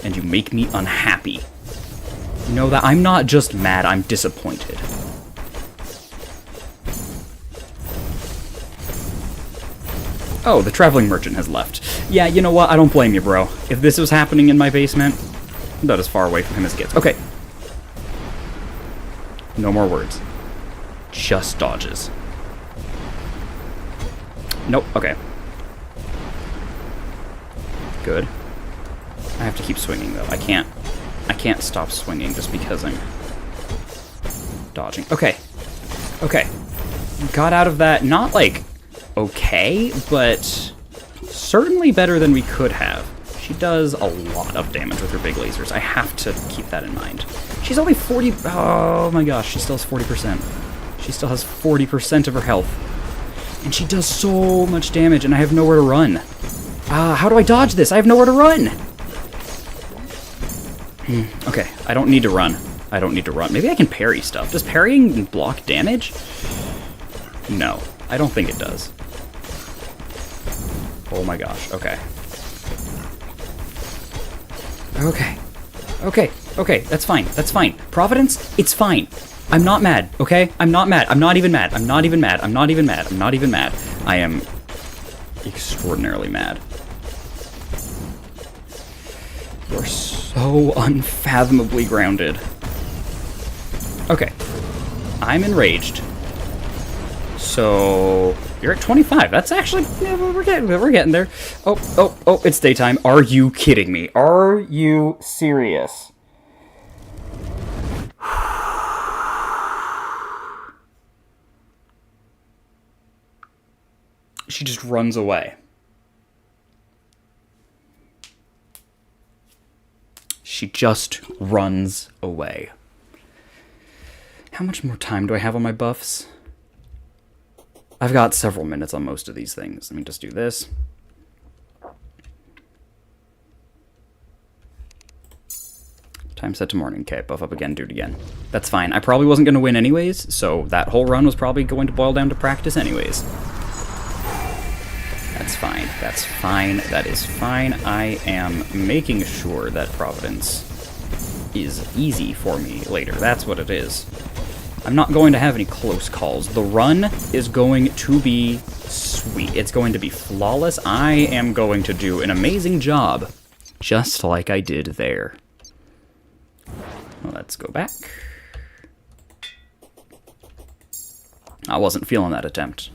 and you make me unhappy. You know that I'm not just mad, I'm disappointed. Oh, the traveling merchant has left. Yeah, you know what? I don't blame you, bro. If this was happening in my basement, I'm about as far away from him as it gets. Okay. No more words. Check. just dodges. Nope, okay. Good. I have to keep swinging, though. I can't stop swinging just because I'm dodging. Okay. Okay. Got out of that, not, like, okay, but certainly better than we could have. She does a lot of damage with her big lasers. I have to keep that in mind. She's only 40... Oh my gosh, she still has 40%. She still has 40% of her health. And she does so much damage, and I have nowhere to run. How do I dodge this? I have nowhere to run! Okay, I don't need to run. I don't need to run. Maybe I can parry stuff. Does parrying block damage? No, I don't think it does. Oh my gosh, okay. Okay. Okay. Okay, that's fine. That's fine. Providence, it's fine. I'm not mad, okay? I'm not mad. I'm not even mad. I'm not even mad. I'm not even mad. I'm not even mad. I am extraordinarily mad. You're so unfathomably grounded. Okay. I'm enraged. So... You're at 25. That's actually... Yeah, we're getting there. Oh, it's daytime. Are you kidding me? Are you serious? She just runs away. She just runs away. How much more time do I have on my buffs? I've got several minutes on most of these things. Let me just do this. Time set to morning. Okay, buff up again, do it again. That's fine. I probably wasn't going to win anyways, so that whole run was probably going to boil down to practice anyways. That's fine. That's fine. That is fine. I am making sure that Providence is easy for me later. That's what it is. I'm not going to have any close calls. The run is going to be sweet. It's going to be flawless. I am going to do an amazing job, just like I did there. Well, let's go back. I wasn't feeling that attempt.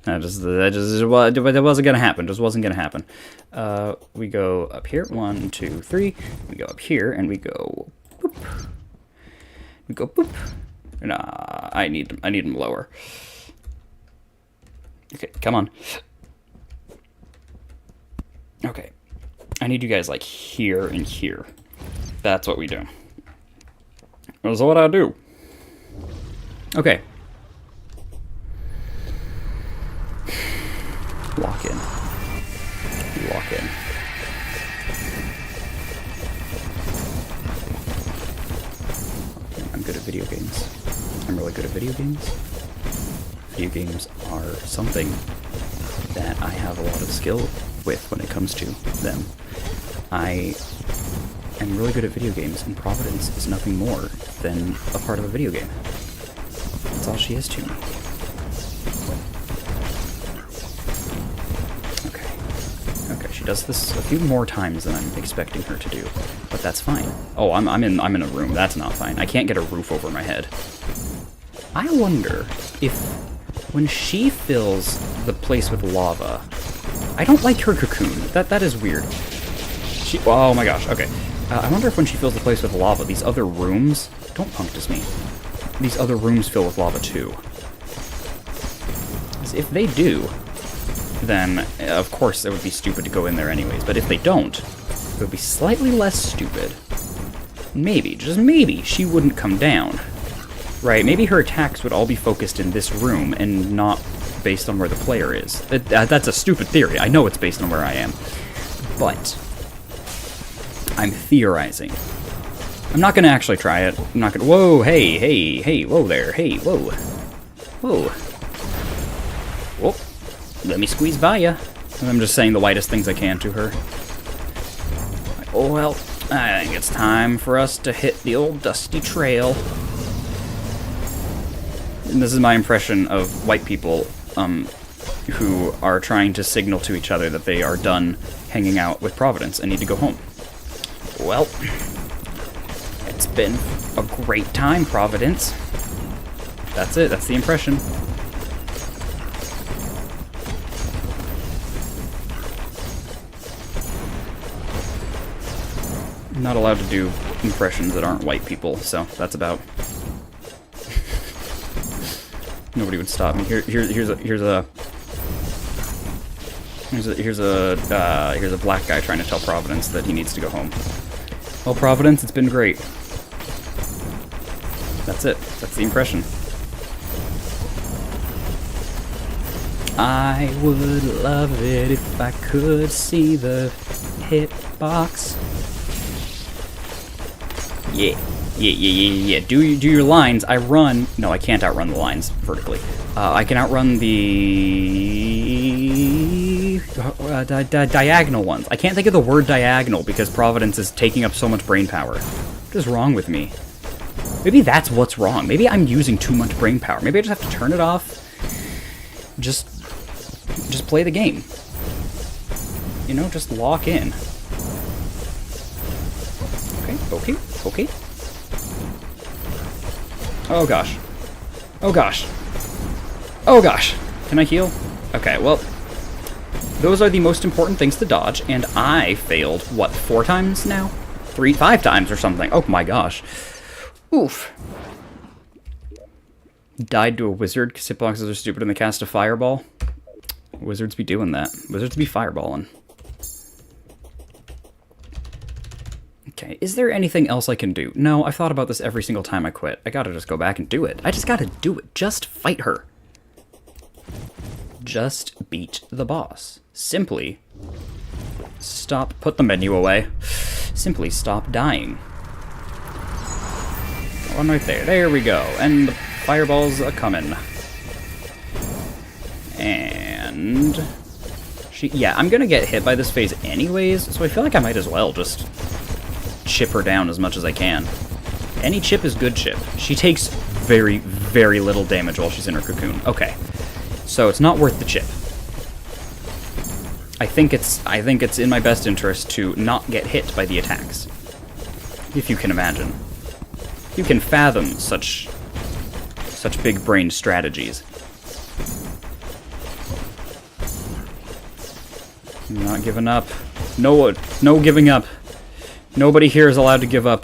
That wasn't gonna happen. Just wasn't gonna happen. We go up here. 1, 2, 3. We go up here, and we go boop. We go boop. Nah, I need them lower. Okay, come on. Okay, I need you guys like here and here. That's what we do. That's what I do. Okay. Lock in. Lock in. I'm good at video games. I'm really good at video games. Video games are something that I have a lot of skill with when it comes to them. I am really good at video games, and Providence is nothing more than a part of a video game. That's all she is to me. Okay, she does this a few more times than I'm expecting her to do, but that's fine. Oh, I'm in a room. That's not fine. I can't get a roof over my head. I wonder if when she fills the place with lava, I don't like her cocoon. That is weird. Oh my gosh. Okay. I wonder if when she fills the place with lava, these other rooms don't punctus me. These other rooms fill with lava too. 'Cause if they do, then of course it would be stupid to go in there anyways. But if they don't, it would be slightly less stupid. Maybe, just maybe, she wouldn't come down. Right, maybe her attacks would all be focused in this room and not based on where the player is. That's a stupid theory. I know it's based on where I am. But I'm theorizing. I'm not going to actually try it. I'm not going to... Whoa, hey, whoa there, hey, whoa. Whoa. Whoa. Let me squeeze by ya. I'm just saying the lightest things I can to her. Oh, well, I think it's time for us to hit the old dusty trail. And this is my impression of white people who are trying to signal to each other that they are done hanging out with Providence and need to go home. Well, it's been a great time, Providence. That's it. That's the impression. I'm not allowed to do impressions that aren't white people, so that's about. Nobody would stop me. Here's a black guy trying to tell Providence that he needs to go home. Well, Providence, it's been great. That's it. That's the impression. I would love it if I could see the hitbox. Yeah. Do your lines. I run. No, I can't outrun the lines vertically. I can outrun the diagonal ones. I can't think of the word diagonal because Providence is taking up so much brain power. What is wrong with me? Maybe that's what's wrong. Maybe I'm using too much brain power. Maybe I just have to turn it off. Just play the game. You know, just lock in. Okay. Oh gosh. Can I heal? Okay, well, those are the most important things to dodge, and I failed, what, 4 times now? 5 times or something. Oh my gosh. Oof. Died to a wizard because hitboxes are stupid and they cast a fireball. Wizards be doing that. Wizards be fireballing. Okay, is there anything else I can do? No, I've thought about this every single time I quit. I gotta just go back and do it. I just gotta do it. Just fight her. Just beat the boss. Simply stop. Put the menu away. Simply stop dying. One right there. There we go. And the fireballs are coming. And yeah, I'm gonna get hit by this phase anyways, so I feel like I might as well just chip her down as much as I can. Any chip is good chip. She takes very, very little damage while she's in her cocoon. Okay, so it's not worth the chip. I think it's in my best interest to not get hit by the attacks. If you can imagine. You can fathom such big brain strategies. I'm not giving up. No giving up. Nobody here is allowed to give up.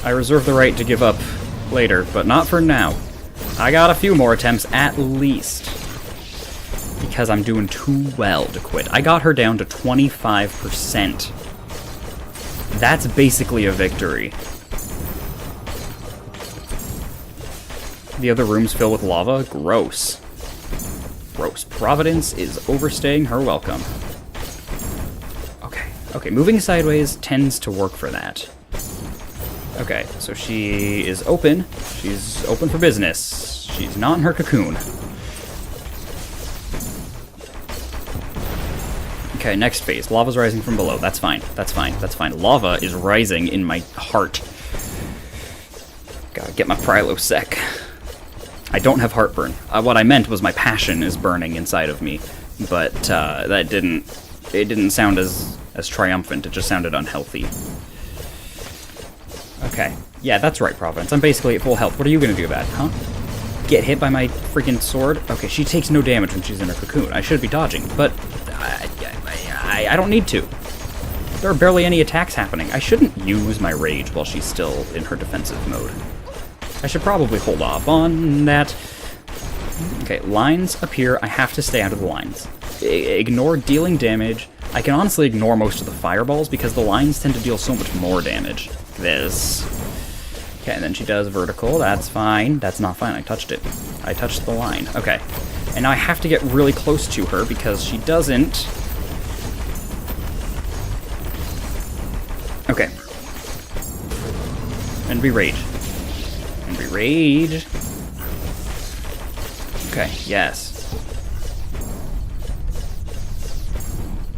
I reserve the right to give up later, but not for now. I got a few more attempts at least. Because I'm doing too well to quit. I got her down to 25%. That's basically a victory. The other rooms fill with lava? Gross. Gross. Providence is overstaying her welcome. Okay, moving sideways tends to work for that. Okay, so she is open. She's open for business. She's not in her cocoon. Okay, next phase. Lava's rising from below. That's fine. Lava is rising in my heart. Gotta get my Prilosec. I don't have heartburn. What I meant was my passion is burning inside of me. But that didn't sound as triumphant. It just sounded unhealthy. Okay. Yeah, that's right, Providence. I'm basically at full health. What are you gonna do about it, huh? Get hit by my freaking sword? Okay, she takes no damage when she's in her cocoon. I should be dodging, but I don't need to. There are barely any attacks happening. I shouldn't use my rage while she's still in her defensive mode. I should probably hold off on that. Okay, lines appear. I have to stay out of the lines. Ignore dealing damage. I can honestly ignore most of the fireballs because the lines tend to deal so much more damage. This. Okay, and then she does vertical. That's fine. That's not fine. I touched it. I touched the line. Okay. And now I have to get really close to her because she doesn't. Okay. And we rage. And we rage. Okay, yes.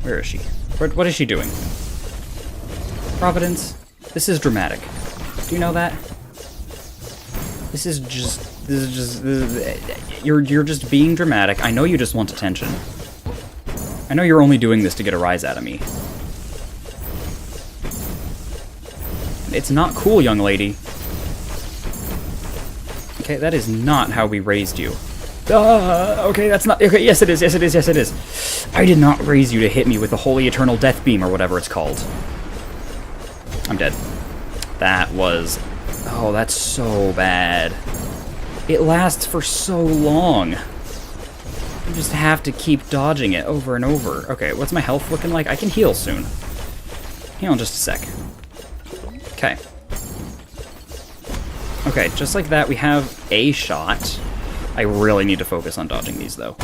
Where is she? What is she doing? Providence? This is dramatic. Do you know that? You're just being dramatic. I know you just want attention. I know you're only doing this to get a rise out of me. It's not cool, young lady. Okay, that is not how we raised you. Okay, that's not... Okay, yes it is, yes it is, yes it is. I did not raise you to hit me with the Holy Eternal Death Beam or whatever it's called. I'm dead. That was... Oh, that's so bad. It lasts for so long. You just have to keep dodging it over and over. Okay, what's my health looking like? I can heal soon. Heal in just a sec. Okay. Okay, just like that, we have a shot. I really need to focus on dodging these, though.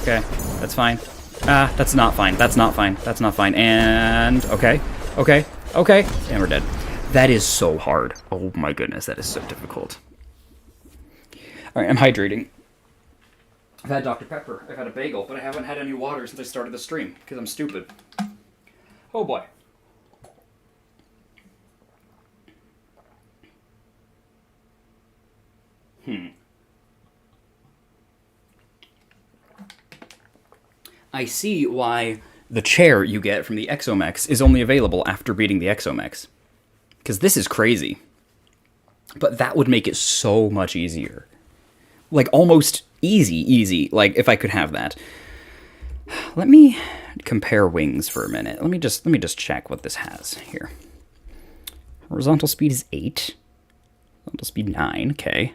Okay, that's fine. That's not fine. That's not fine. That's not fine. And, okay, okay, okay, and we're dead. That is so hard. Oh my goodness, that is so difficult. Alright, I'm hydrating. I've had Dr. Pepper, I've had a bagel, but I haven't had any water since I started the stream, because I'm stupid. Oh boy. I see why the chair you get from the Exomex is only available after beating the Exomex. Because this is crazy. But that would make it so much easier. Like, almost easy. Like, if I could have that. Let me compare wings for a minute. Let me just check what this has here. Horizontal speed is 8. Horizontal speed 9, okay.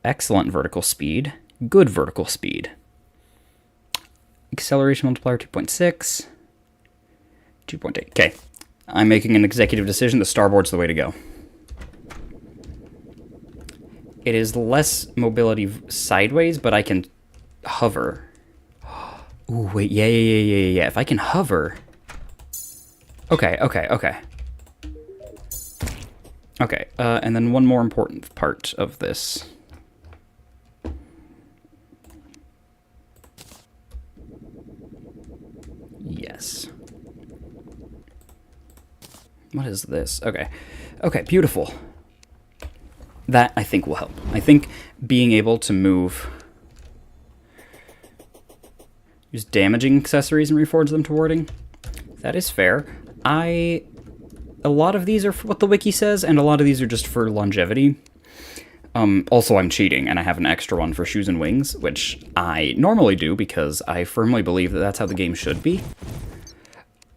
Excellent vertical speed. Good vertical speed. Acceleration multiplier 2.6. 2.8. Okay. I'm making an executive decision. The starboard's the way to go. It is less mobility sideways, but I can hover. Ooh, wait. Yeah. If I can hover... Okay. Okay, and then one more important part of this. Yes. What is this? Okay. Okay, beautiful. That, I think, will help. I think being able to move... Use damaging accessories and reforge them to warding. That is fair. A lot of these are for what the wiki says, and a lot of these are just for longevity. Also, I'm cheating, and I have an extra one for shoes and wings, which I normally do because I firmly believe that that's how the game should be.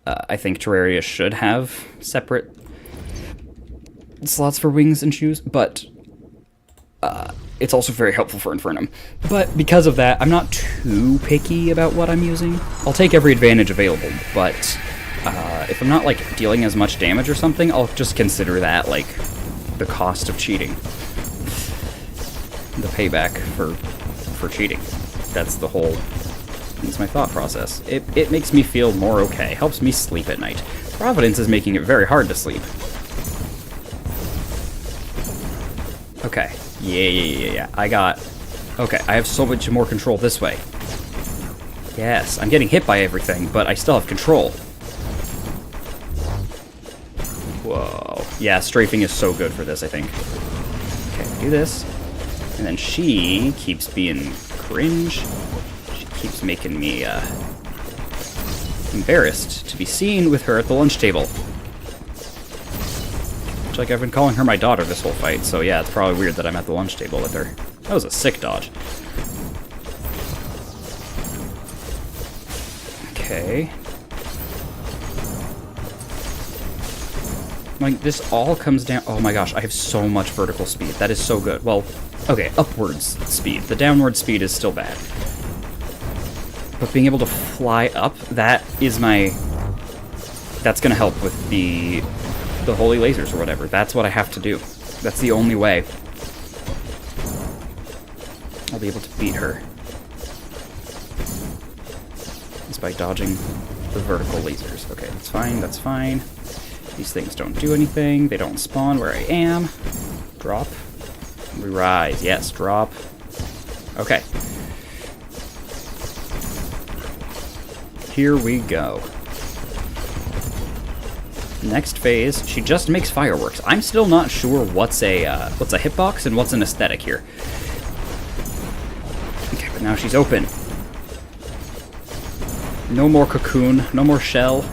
I think Terraria should have separate slots for wings and shoes, but it's also very helpful for Infernum. But because of that, I'm not too picky about what I'm using. I'll take every advantage available, but if I'm not, like, dealing as much damage or something, I'll just consider that, like, the cost of cheating. The payback for cheating. That's the whole... That's my thought process. It makes me feel more okay. Helps me sleep at night. Providence is making it very hard to sleep. Okay. Yeah. Okay, I have so much more control this way. Yes, I'm getting hit by everything, but I still have control. Whoa. Yeah, strafing is so good for this, I think. Okay, do this. And then she keeps being cringe. She keeps making me, embarrassed to be seen with her at the lunch table. Which, like, I've been calling her my daughter this whole fight, so yeah, it's probably weird that I'm at the lunch table with her. That was a sick dodge. Okay. Like, this all comes down... Oh my gosh, I have so much vertical speed. That is so good. Well, okay, upwards speed. The downward speed is still bad. But being able to fly up, that is my... That's gonna help with the holy lasers or whatever. That's what I have to do. That's the only way I'll be able to beat her. Is by dodging the vertical lasers. Okay, that's fine, that's fine. These things don't do anything. They don't spawn where I am. Drop. We rise. Yes, drop. Okay. Here we go. Next phase, she just makes fireworks. I'm still not sure what's a hitbox and what's an aesthetic here. Okay, but now she's open. No more cocoon, no more shell.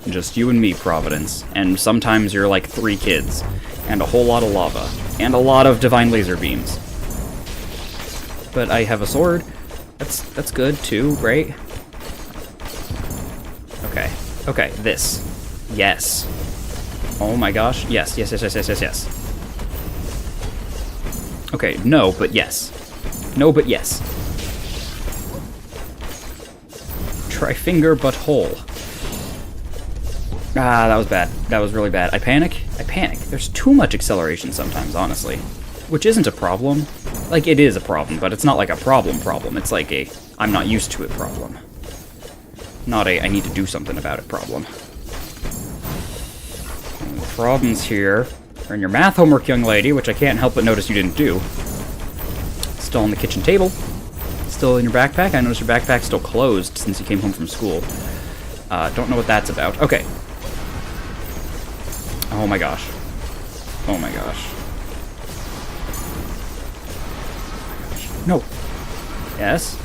Just you and me, Providence. And sometimes you're like 3 kids. And a whole lot of lava. And a lot of divine laser beams. But I have a sword. That's good too, right? Okay. Okay, this. Yes. Oh my gosh. Yes, yes, yes, yes, yes, yes, yes. Okay, no, but yes. No, but yes. Try finger, but hole. Ah, that was bad. That was really bad. I panic. I panic. There's too much acceleration sometimes, honestly. Which isn't a problem. Like, it is a problem, but it's not like a problem. It's like a I'm not used to it problem. Not a I need to do something about it problem. And the problems here are in your math homework, young lady, which I can't help but notice you didn't do. Still on the kitchen table. Still in your backpack. I noticed your backpack's still closed since you came home from school. Don't know what that's about. Okay. Oh my gosh. Oh my gosh. No. Yes.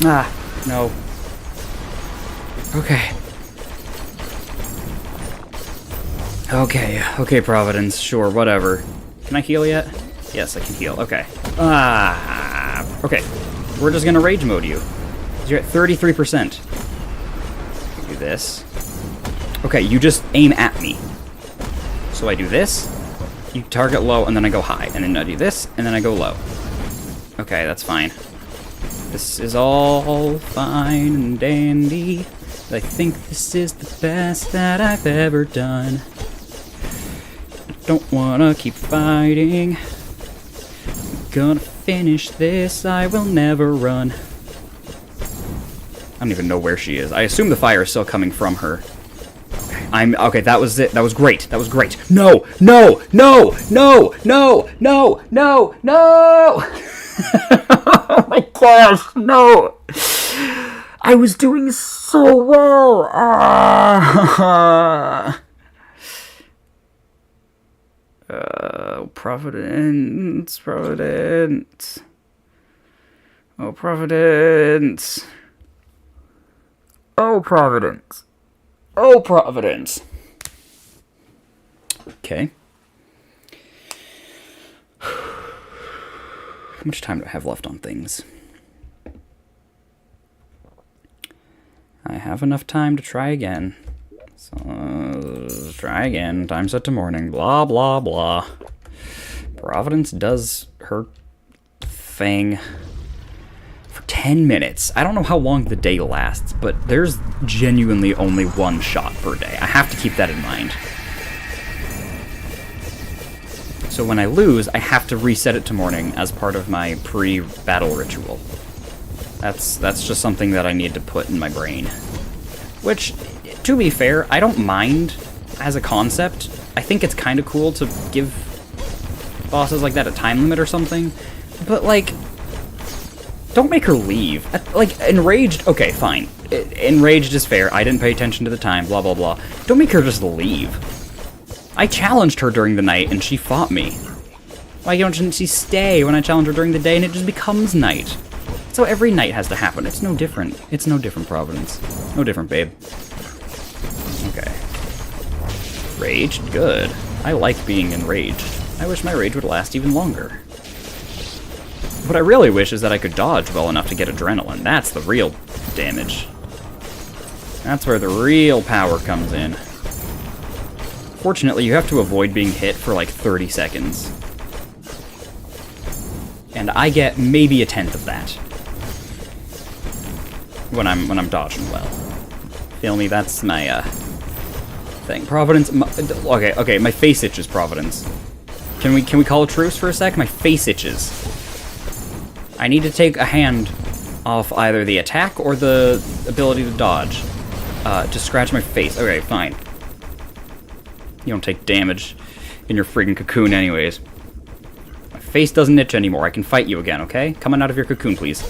Ah, no. Okay. Okay, Providence. Sure, whatever. Can I heal yet? Yes, I can heal. Okay. Okay. We're just gonna rage mode you. You're at 33%. Do this. Okay, you just aim at me. So I do this, you target low, and then I go high. And then I do this, and then I go low. Okay, that's fine. This is all fine and dandy. I think this is the best that I've ever done. I don't wanna keep fighting. I'm gonna finish this, I will never run. I don't even know where she is. I assume the fire is still coming from her. Okay, that was it. That was great. That was great. No! No! No! No! No! No! No! No! Oh my gosh, no! I was doing so well! Providence. Providence. Oh, Providence. Oh, Providence. Oh, Providence. Okay. How much time do I have left on things? I have enough time to try again. So, try again. Time set to morning. Blah, blah, blah. Providence does her thing for 10 minutes. I don't know how long the day lasts, but there's genuinely only one shot per day. I have to keep that in mind. So when I lose, I have to reset it to morning as part of my pre-battle ritual. That's just something that I need to put in my brain. Which, to be fair, I don't mind as a concept. I think it's kind of cool to give bosses like that a time limit or something. But, like, don't make her leave. Like, enraged, okay, fine. Enraged is fair. I didn't pay attention to the time, blah, blah, blah. Don't make her just leave. I challenged her during the night, and she fought me. Why don't she stay when I challenge her during the day, and it just becomes night? So every night has to happen. It's no different. It's no different, Providence. No different, babe. Okay. Raged? Good. I like being enraged. I wish my rage would last even longer. What I really wish is that I could dodge well enough to get adrenaline. That's the real damage. That's where the real power comes in. Fortunately, you have to avoid being hit for like 30 seconds. And I get maybe a tenth of that. When I'm dodging well. Feel me? That's my thing. Providence. Okay. My face itches, Providence. Can we call a truce for a sec? My face itches. I need to take a hand off either the attack or the ability to dodge. To scratch my face. Okay, fine. You don't take damage in your friggin' cocoon anyways. My face doesn't itch anymore. I can fight you again, okay? Coming out of your cocoon, please.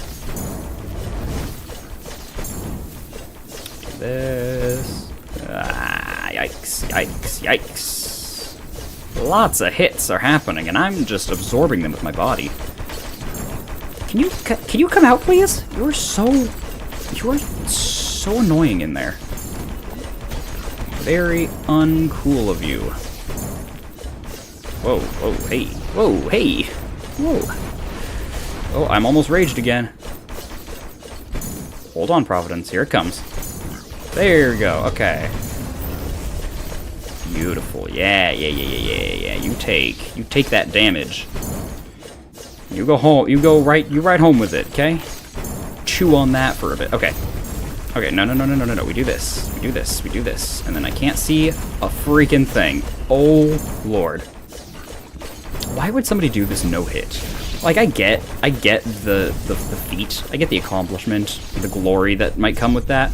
This. Yikes, yikes, yikes. Lots of hits are happening, and I'm just absorbing them with my body. Can you come out, please? You're so annoying in there. Very uncool of you. Whoa, whoa, hey. Whoa, hey. Whoa. Oh, I'm almost raged again. Hold on, Providence. Here it comes. There we go. Okay. Beautiful. Yeah. You take that damage. You go home. You right home with it, okay? Chew on that for a bit. Okay. Okay, no. We do this. And then I can't see a freaking thing. Oh, Lord. Why would somebody do this no-hit? Like, I get the feat. I get the accomplishment, the glory that might come with that.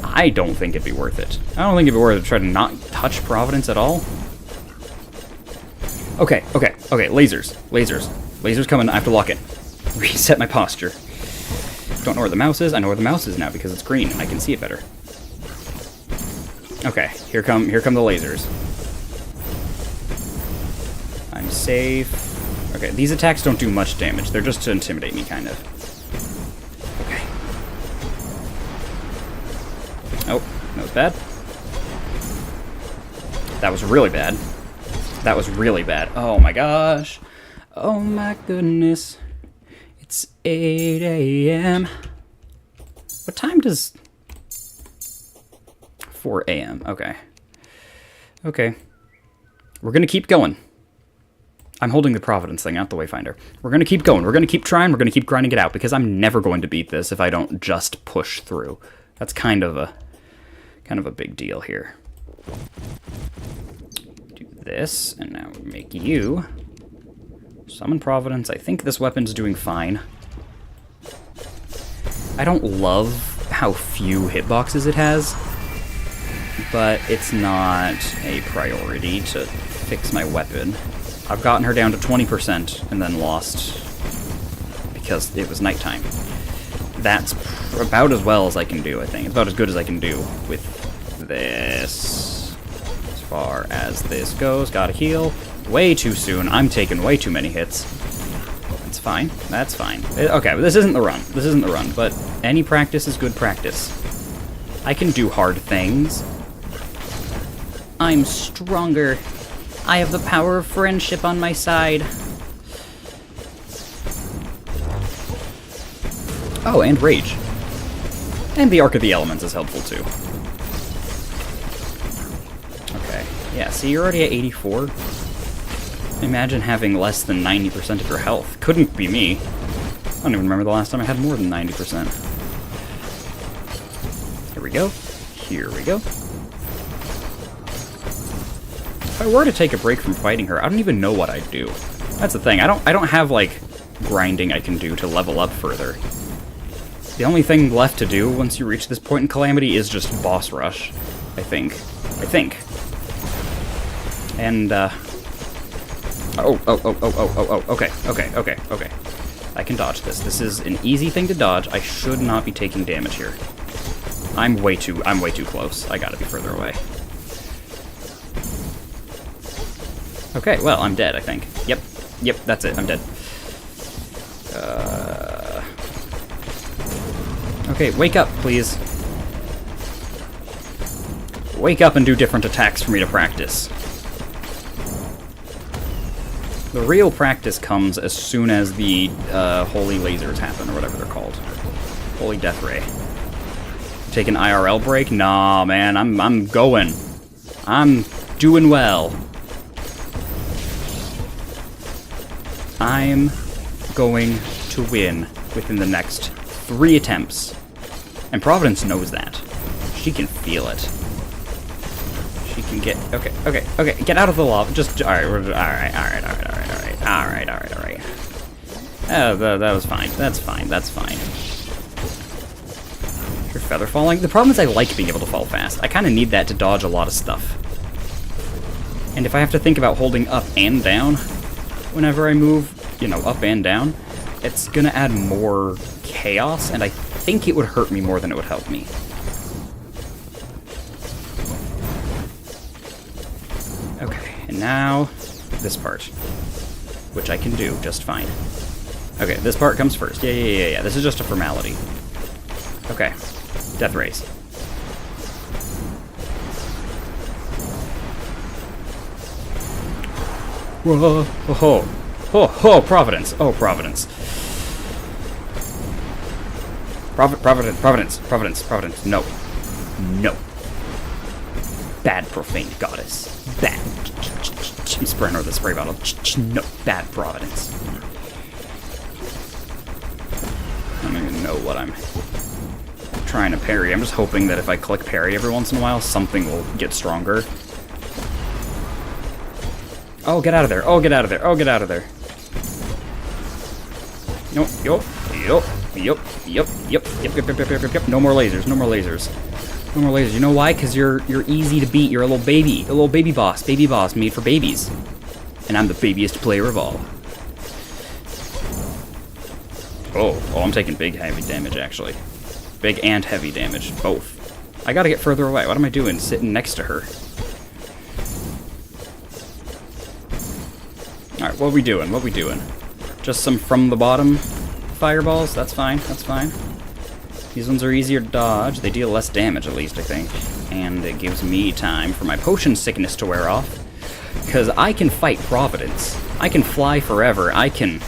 I don't think it'd be worth it. I don't think it'd be worth it to try to not touch Providence at all. Okay. Lasers coming. I have to lock in. Reset my posture. Don't know where the mouse is. I know where the mouse is now because it's green and I can see it better. Okay, here come the lasers. I'm safe. Okay, these attacks don't do much damage. They're just to intimidate me, kind of. Okay. Oh, that was bad. That was really bad. That was really bad. Oh my gosh. Oh my goodness. It's 8 a.m. What time does... 4 a.m. Okay. Okay. We're gonna keep going. I'm holding the Providence thing, not the Wayfinder. We're gonna keep going. We're gonna keep trying. We're gonna keep grinding it out because I'm never going to beat this if I don't just push through. That's kind of a big deal here. Do this, and now make you summon Providence. I think this weapon's doing fine. I don't love how few hitboxes it has, but it's not a priority to fix my weapon. I've gotten her down to 20% and then lost because it was nighttime. That's about as well as I can do, I think. It's about as good as I can do with this. As far as this goes, gotta heal. Way too soon. I'm taking way too many hits. That's fine. That's fine. Okay, but this isn't the run. This isn't the run, but any practice is good practice. I can do hard things. I'm stronger. I have the power of friendship on my side. Oh, and rage. And the Arc of the Elements is helpful too. Okay. Yeah, see, you're already at 84. Imagine having less than 90% of your health. Couldn't be me. I don't even remember the last time I had more than 90%. Here we go. Here we go. If I were to take a break from fighting her, I don't even know what I'd do. That's the thing. I don't have, like, grinding I can do to level up further. The only thing left to do once you reach this point in Calamity is just boss rush, I think. And, okay. I can dodge this. This is an easy thing to dodge. I should not be taking damage here. I'm way too close. I gotta be further away. Okay, well, I'm dead, I think. Yep, that's it, I'm dead. Okay, wake up, please. Wake up and do different attacks for me to practice. The real practice comes as soon as the holy lasers happen, or whatever they're called. Holy Death Ray. Take an IRL break? Nah, man, I'm going. I'm doing well. I'm going to win within the next 3 attempts. And Providence knows that. She can feel it. She can get... Okay. Get out of the lava. Just... Alright. Oh, that was fine. That's fine. Your feather falling? The problem is I like being able to fall fast. I kind of need that to dodge a lot of stuff. And if I have to think about holding up and down whenever I move, you know, up and down, it's gonna add more chaos, and I think it would hurt me more than it would help me. Okay, and now this part, which I can do just fine. Okay, this part comes first. Yeah. This is just a formality. Okay, Death Rays. Whoa, oh, oh, oh, Providence. Oh, Providence. Providence. No. No. Bad profane goddess. Bad. I'm spraying her with a spray bottle. No. Bad Providence. I don't even know what I'm trying to parry. I'm just hoping that if I click parry every once in a while, something will get stronger. Oh, get out of there. Oh, get out of there. Oh, get out of there. No, yup. No more lasers. No more lasers. No more lasers. You know why? Because you're easy to beat. You're a little baby. A little baby boss. Baby boss made for babies. And I'm the babiest player of all. Oh, I'm taking big heavy damage, actually. Big and heavy damage, both. I gotta get further away. What am I doing sitting next to her? Alright, what we doing? What we doing? Just some from the bottom fireballs? That's fine, that's fine. These ones are easier to dodge. They deal less damage, at least, I think. And it gives me time for my potion sickness to wear off. Because I can fight Providence. I can fly forever. I can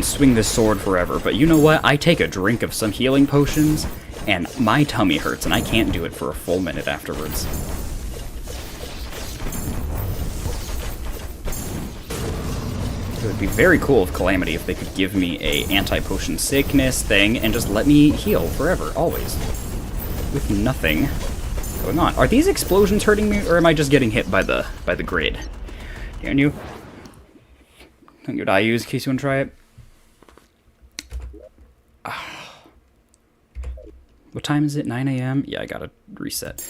swing this sword forever. But you know what? I take a drink of some healing potions, and my tummy hurts, and I can't do it for a full minute afterwards. It would be very cool of Calamity if they could give me a anti-potion sickness thing and just let me heal forever, always. With nothing going on. Are these explosions hurting me, or am I just getting hit by the grid? Can you? Think what I use in case you want to try it? What time is it? 9 a.m.? Yeah, I gotta reset.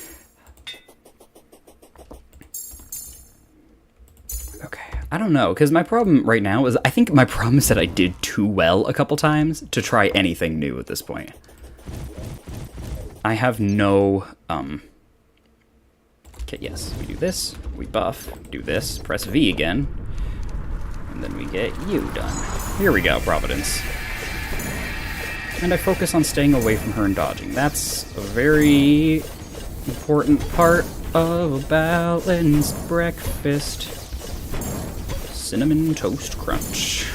Okay. I don't know, because my problem right now is, I think my problem is that I did too well a couple times to try anything new at this point. I have no, okay, yes, we do this, we buff, do this, press V again, and then we get you done. Here we go, Providence. And I focus on staying away from her and dodging. That's a very important part of a balanced breakfast. Cinnamon Toast Crunch.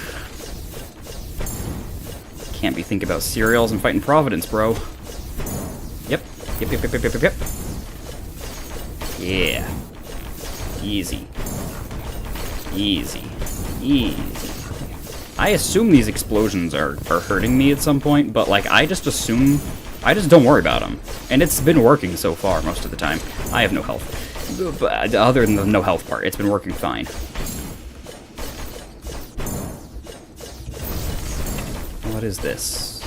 Can't be thinking about cereals and fighting Providence, bro. Yep. Yeah. Easy. I assume these explosions are hurting me at some point, but, like, I just don't worry about them. And it's been working so far most of the time. I have no health. But other than the no health part, it's been working fine. What is this?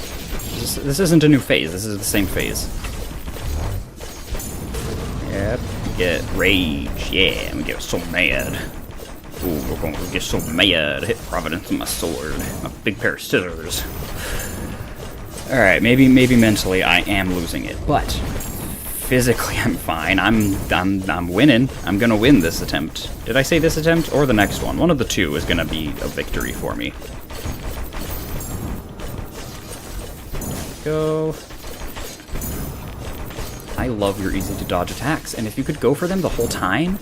This isn't a new phase. This is the same phase. Yep. We get rage. Yeah, we get so mad. Ooh, we're going to get so mad. Hit Providence with my sword. My big pair of scissors. Alright, maybe mentally I am losing it, but physically I'm fine. I'm winning. I'm gonna win this attempt. Did I say this attempt or the next one? One of the two is gonna be a victory for me. Go. I love your easy to dodge attacks, and if you could go for them the whole time,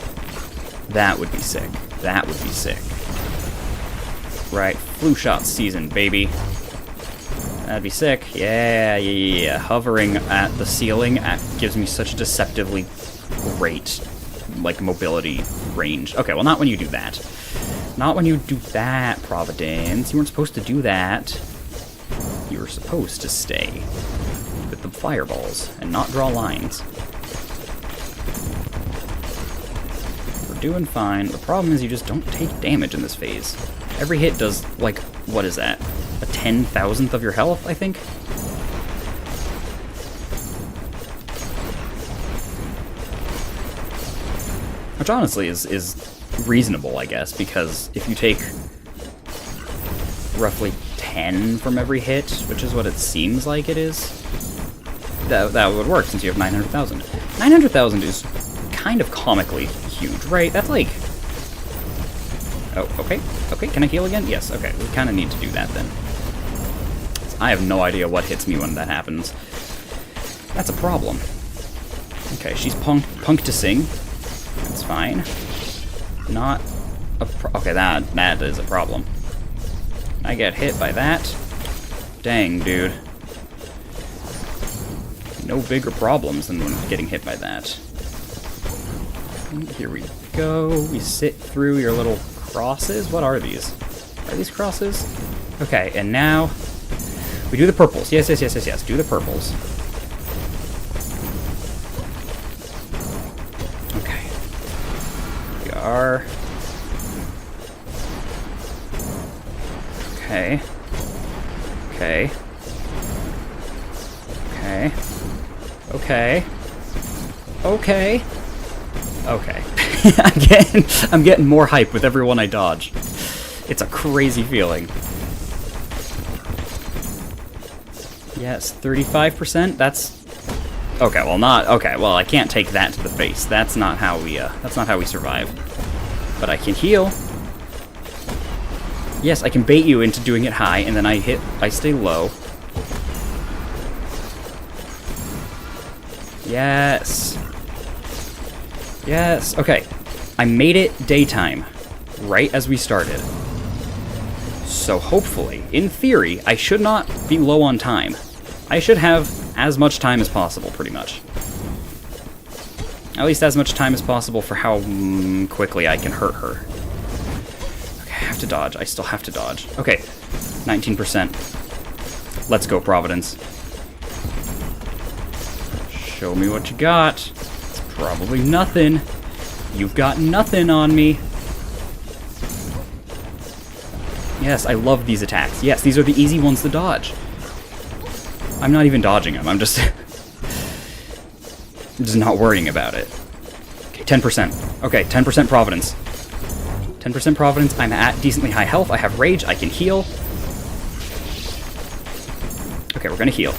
that would be sick. That would be sick. Right, flu shot season, baby. That'd be sick. Yeah. Hovering at the ceiling gives me such a deceptively great, like, mobility range. Okay, well, not when you do that. Not when you do that, Providence. You weren't supposed to do that. You were supposed to stay with the fireballs and not draw lines. We're doing fine. The problem is you just don't take damage in this phase. Every hit does, like, what is that? A 10,000th of your health, I think? Which honestly is reasonable, I guess, because if you take roughly 10 from every hit, which is what it seems like it is, that would work since you have 900,000. 900,000 is kind of comically huge, right? That's like... Oh, okay. Okay, can I heal again? Yes, okay. We kind of need to do that then. I have no idea what hits me when that happens. That's a problem. Okay, she's punk to sing. That's fine. Not Okay, that is a problem. I get hit by that. Dang, dude. No bigger problems than getting hit by that. Here we go. We sit through your little crosses. What are these? Are these crosses? Okay, and now we do the purples. Yes. Do the purples. Okay. We are. Okay. Okay. Okay. Okay. Okay. Okay. I'm getting more hype with every one I dodge. It's a crazy feeling. Yes, 35%. That's okay. Well, not okay. Well, I can't take that to the face. That's not how we survive. But I can heal. Yes, I can bait you into doing it high, and then I stay low. Yes. Yes. Okay. I made it daytime, right as we started. So hopefully, in theory, I should not be low on time. I should have as much time as possible, pretty much. At least as much time as possible for how quickly I can hurt her. Okay, I have to dodge. I still have to dodge. Okay, 19%. Let's go, Providence. Show me what you got. It's probably nothing. You've got nothing on me. Yes, I love these attacks. Yes, these are the easy ones to dodge. I'm not even dodging them. I'm just not worrying about it. Okay, 10%. Okay, 10% Providence. 10% Providence. I'm at decently high health. I have rage. I can heal. Okay, we're gonna heal.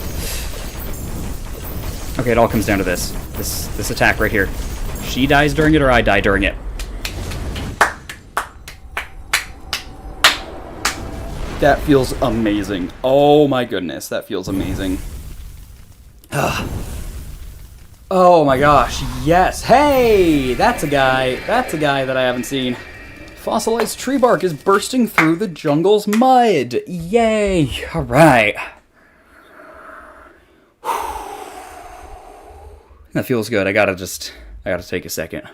Okay, it all comes down to this. This attack right here. She dies during it or I die during it. That feels amazing. Oh my goodness, that feels amazing. Oh my gosh, yes. Hey, that's a guy that I haven't seen. Fossilized tree bark is bursting through the jungle's mud. Yay, all right. That feels good. I gotta take a second.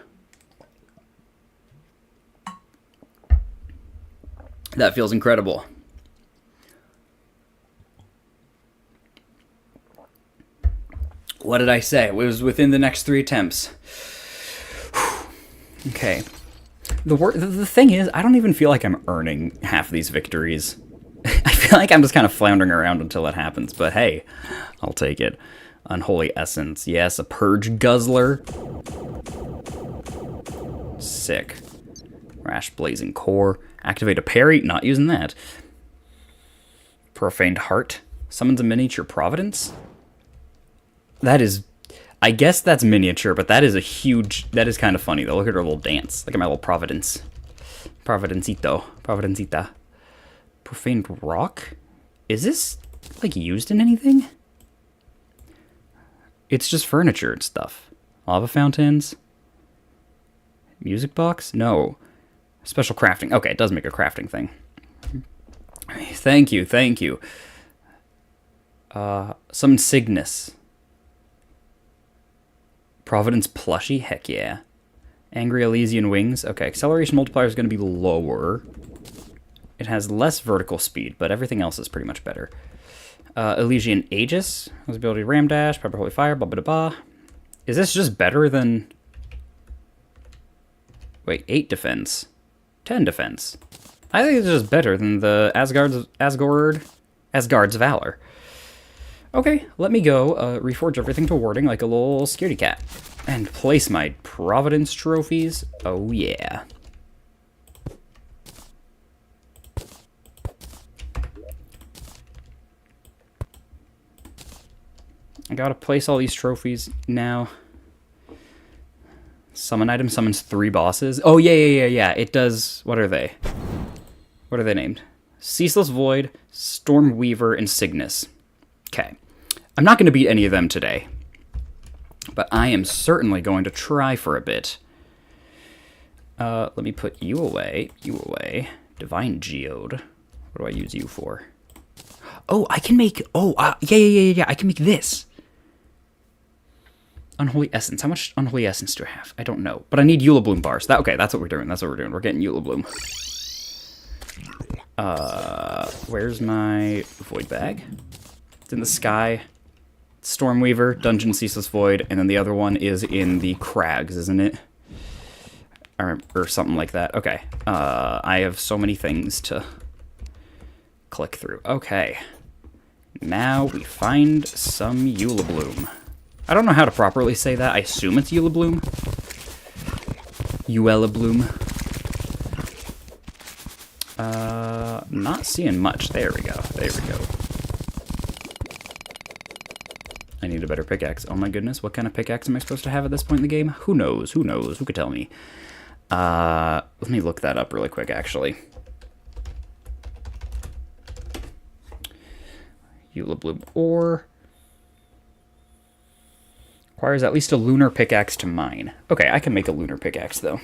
That feels incredible. What did I say? It was within the next 3 attempts. Okay. The thing is, I don't even feel like I'm earning half these victories. I feel like I'm just kind of floundering around until it happens, but hey, I'll take it. Unholy Essence. Yes, a Purge Guzzler. Sick. Rash Blazing Core. Activate a parry. Not using that. Profaned Heart. Summons a miniature Providence. That is... I guess that's miniature, but that is a huge... That is kind of funny, though. Look at her little dance. Look at my little Providence. Providencito. Providencita. Profaned Rock? Is this, like, used in anything? It's just furniture and stuff. Lava fountains? Music box? No. Special crafting. Okay, it does make a crafting thing. Thank you, thank you. Summon Cygnus. Providence plushie? Heck yeah. Angry Elysian Wings. Okay, acceleration multiplier is going to be lower. It has less vertical speed, but everything else is pretty much better. Elysian Aegis. Has ability to ram dash, pepper holy fire, blah blah blah. Is this just better than... Wait, 8 defense. 10 defense. I think it's just better than the Asgard's Valor. Okay, let me go reforge everything to warding like a little scaredy cat. And place my Providence trophies. Oh yeah. I gotta place all these trophies now. Summon item summons 3 bosses. Oh, yeah. It does... What are they? What are they named? Ceaseless Void, Stormweaver, and Cygnus. Okay. I'm not going to beat any of them today. But I am certainly going to try for a bit. Let me put you away. You away. Divine Geode. What do I use you for? Oh, I can make... Oh, yeah. I can make this. Unholy Essence. How much Unholy Essence do I have? I don't know. But I need Eula Bloom bars. Okay, that's what we're doing. We're getting Eula Bloom. Where's my Void Bag? It's in the sky. Stormweaver, Dungeon Ceaseless Void, and then the other one is in the Crags, isn't it? Or something like that. Okay. I have so many things to click through. Okay. Now we find some Eula Bloom. I don't know how to properly say that. I assume it's Eula Bloom. Eula Bloom. Not seeing much. There we go. I need a better pickaxe. Oh my goodness, what kind of pickaxe am I supposed to have at this point in the game? Who knows? Who could tell me? Let me look that up really quick, actually. Eula Bloom ore. Requires at least a lunar pickaxe to mine. Okay, I can make a lunar pickaxe, though.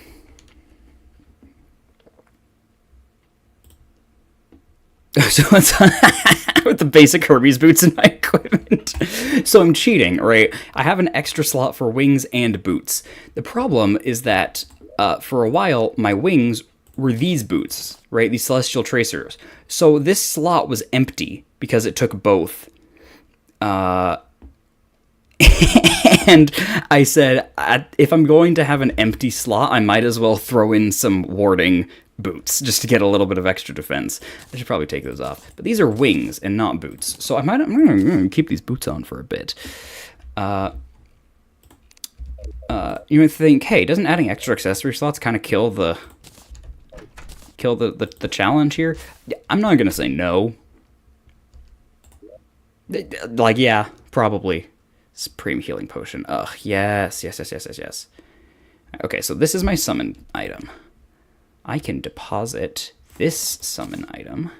So it's with the basic Hermes boots in my equipment. So I'm cheating, right? I have an extra slot for wings and boots. The problem is that for a while, my wings were these boots, right? These Celestial Tracers. So this slot was empty because it took both. And I said, if I'm going to have an empty slot, I might as well throw in some warding boots just to get a little bit of extra defense. I should probably take those off. But these are wings and not boots. So I'm going to keep these boots on for a bit. You would think, hey, doesn't adding extra accessory slots kind of kill the challenge here? I'm not going to say no. Like, yeah, probably. Supreme Healing Potion. Ugh, yes. Okay, so this is my summon item. I can deposit this summon item.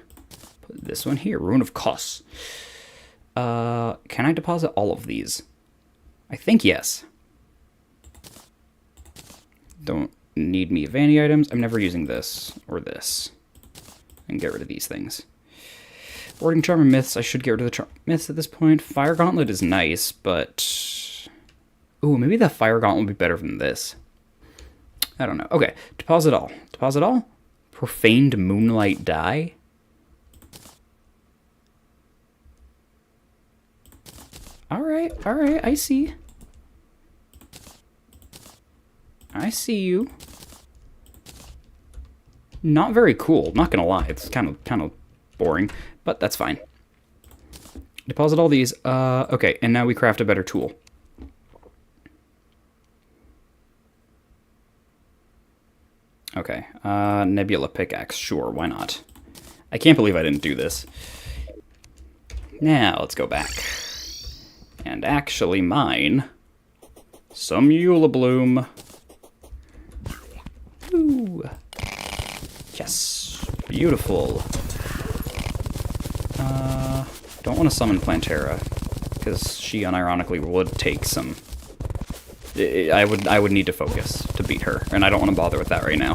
Put this one here, Rune of Kos. Can I deposit all of these? I think yes. Don't need me of any items. I'm never using this or this. And get rid of these things. Warding Charm and Myths. I should get rid of the Myths at this point. Fire Gauntlet is nice, but... Ooh, maybe the Fire Gauntlet would be better than this. I don't know. Okay, deposit all. Deposit all? Profaned Moonlight Die? Alright, I see. I see you. Not very cool, not gonna lie. It's kind of boring, but that's fine. Deposit all these. Okay, and now we craft a better tool. Okay, Nebula Pickaxe. Sure, why not? I can't believe I didn't do this. Now, let's go back. And actually mine some Eula Bloom. Ooh. Yes, beautiful. Don't want to summon Plantera, because she unironically would take some... I would need to focus to beat her, and I don't want to bother with that right now.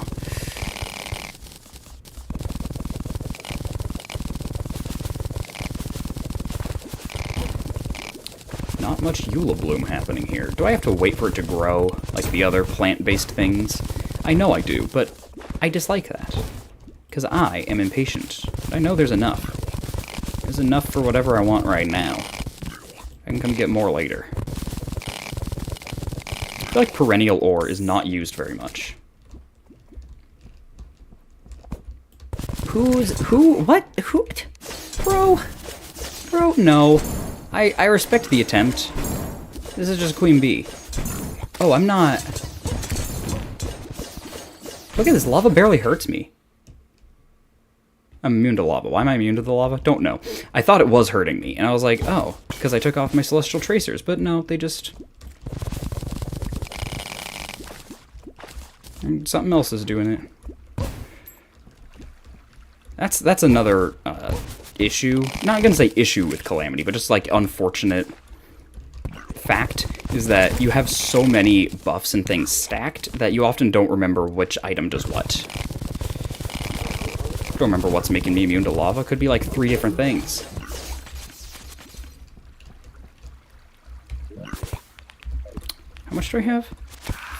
Not much Eula Bloom happening here. Do I have to wait for it to grow, like the other plant-based things? I know I do, but I dislike that. Because I am impatient. I know there's enough. There's enough for whatever I want right now. I can come get more later. I feel like perennial ore is not used very much. Bro, no. I respect the attempt. This is just Queen Bee. Oh, I'm not... Look at this, lava barely hurts me. I'm immune to lava. Why am I immune to the lava? Don't know. I thought it was hurting me, and I was like, oh, because I took off my Celestial Tracers, but no, they just... Something else is doing it. That's another issue. Not gonna say issue with Calamity, but just like unfortunate fact is that you have so many buffs and things stacked that you often don't remember which item does what. Don't remember what's making me immune to lava. Could be like 3 different things. How much do I have?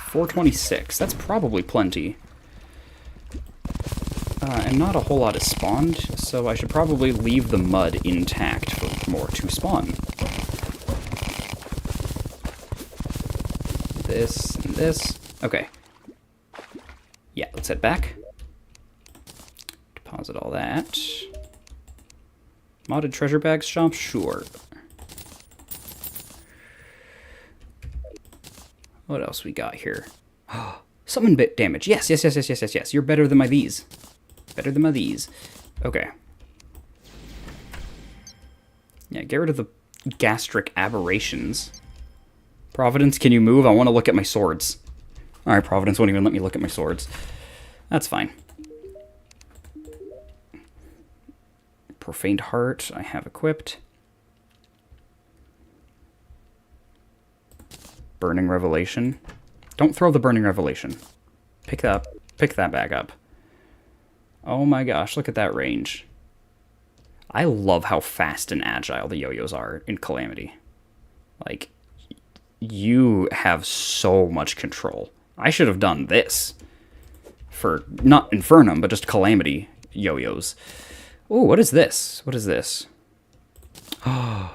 426. That's probably plenty. And not a whole lot is spawned, so I should probably leave the mud intact for more to spawn. This and this. Okay. Yeah, let's head back. Deposit all that. Modded treasure bags shop? Sure. What else we got here? Summon bit damage. Yes. You're better than my these. Better than my these. Okay. Yeah, get rid of the gastric aberrations. Providence, can you move? I want to look at my swords. Alright, Providence won't even let me look at my swords. That's fine. Profaned Heart, I have equipped. Burning Revelation. Don't throw the Burning Revelation. Pick that back up. Oh my gosh, look at that range. I love how fast and agile the yo-yos are in Calamity. Like, you have so much control. I should have done this for, not Infernum, but just Calamity yo-yos. Oh, what is this? What is this? Oh.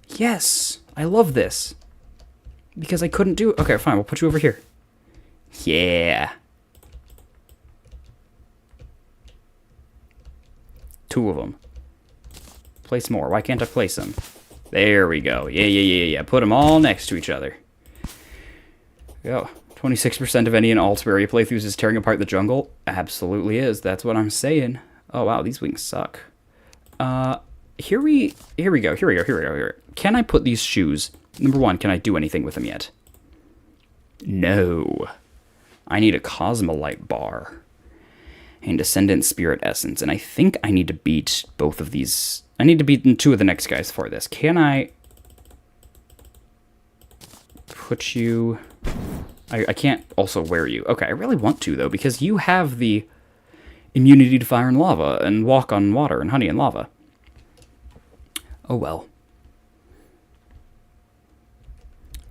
Yes, I love this. Because I couldn't do it. Okay, fine, we'll put you over here. Yeah. 2 of them. Place more. Why can't I place them? There we go. Yeah. Put them all next to each other. Go. 26% of any and all Terraria playthroughs is tearing apart the jungle. Absolutely is. That's what I'm saying. Oh wow, these wings suck. Here we go. Can I put these shoes? Number 1, can I do anything with them yet? No. I need a Cosmolite bar and Descendant Spirit Essence, and I think I need to beat both of these. I need to beat 2 of the next guys for this. Can I put you... I can't also wear you. Okay, I really want to, though, because you have the immunity to fire and lava, and walk on water, and honey and lava. Oh well.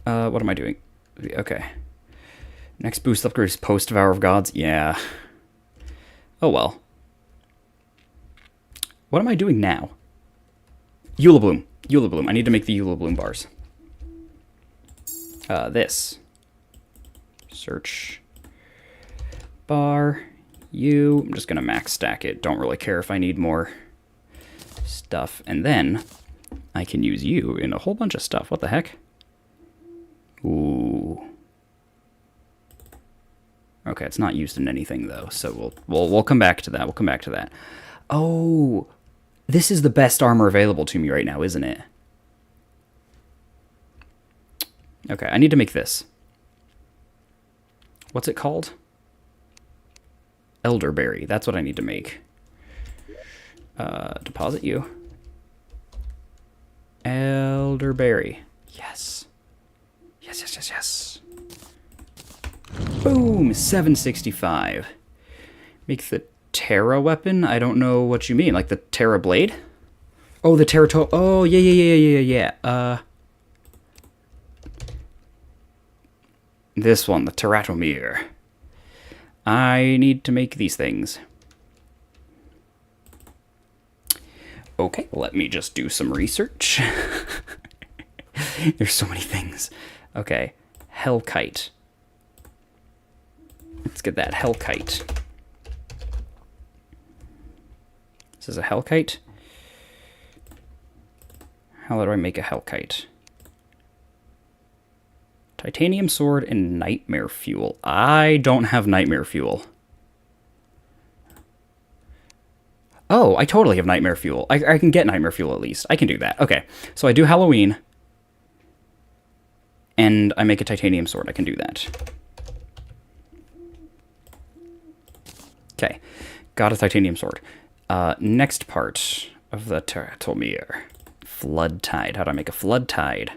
What am I doing? Okay. Next boost upgrade is post-Devour of Gods? Yeah. Oh well. What am I doing now? Eula Bloom. I need to make the Eula Bloom bars. This. Search. Bar. I'm just gonna max stack it. Don't really care if I need more stuff. And then I can use you in a whole bunch of stuff. What the heck? Ooh. Okay, it's not used in anything though, so we'll come back to that. Oh, this is the best armor available to me right now, isn't it? Okay, I need to make this. What's it called? Elderberry. That's what I need to make. Deposit you. Elderberry. Yes. Yes. Boom! 765. Make the Terra weapon? I don't know what you mean. Like the Terra blade? Oh, the Terra Oh, yeah. This one, the Terratomir. I need to make these things. Okay, let me just do some research. There's so many things. Okay, Hellkite. Let's get that Hellkite. This is a Hellkite. How do I make a Hellkite? Titanium sword and nightmare fuel. I don't have nightmare fuel. Oh, I totally have nightmare fuel. I can get nightmare fuel at least. I can do that. Okay, so I do Halloween. And I make a titanium sword. I can do that. Okay, got a titanium sword. Next part of the Terratomir. Flood Tide. How do I make a Flood Tide?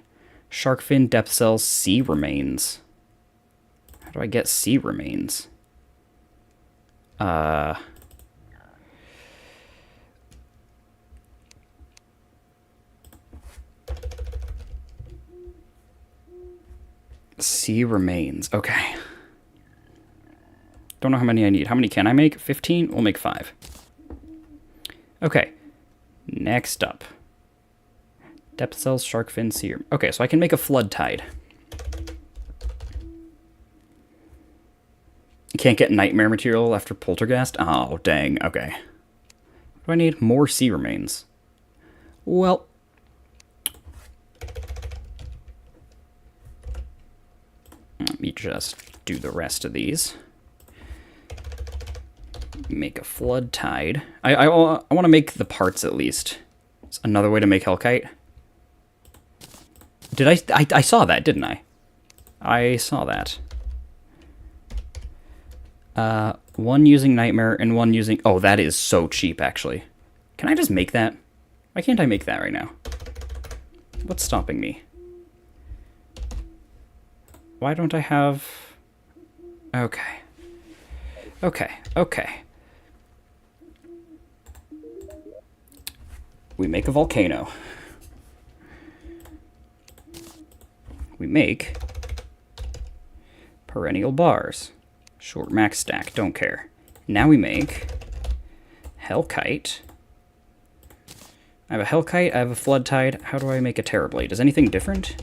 Shark Fin, Depth Cells, Sea Remains. How do I get Sea Remains? Sea Remains. Okay. Don't know how many I need. How many can I make? 15? We'll make 5. Okay. Next up. Depth Cells, Shark Fin, Sea. Okay, so I can make a Flood Tide. Can't get Nightmare material after Poltergeist? Oh, dang. Okay. Do I need more Sea Remains? Well... let me just do the rest of these. Make a Flood Tide. I want to make the parts at least. It's another way to make Hellkite. Did I saw that, didn't I? I saw that. One using Nightmare and one using... oh, that is so cheap, actually. Can I just make that? Why can't I make that right now? What's stopping me? Why don't I have... okay. Okay, okay. We make a volcano. We make perennial bars. Short max stack, don't care. Now we make Hellkite. I have a Hellkite, I have a Flood Tide. How do I make a Terrorblade? Is anything different?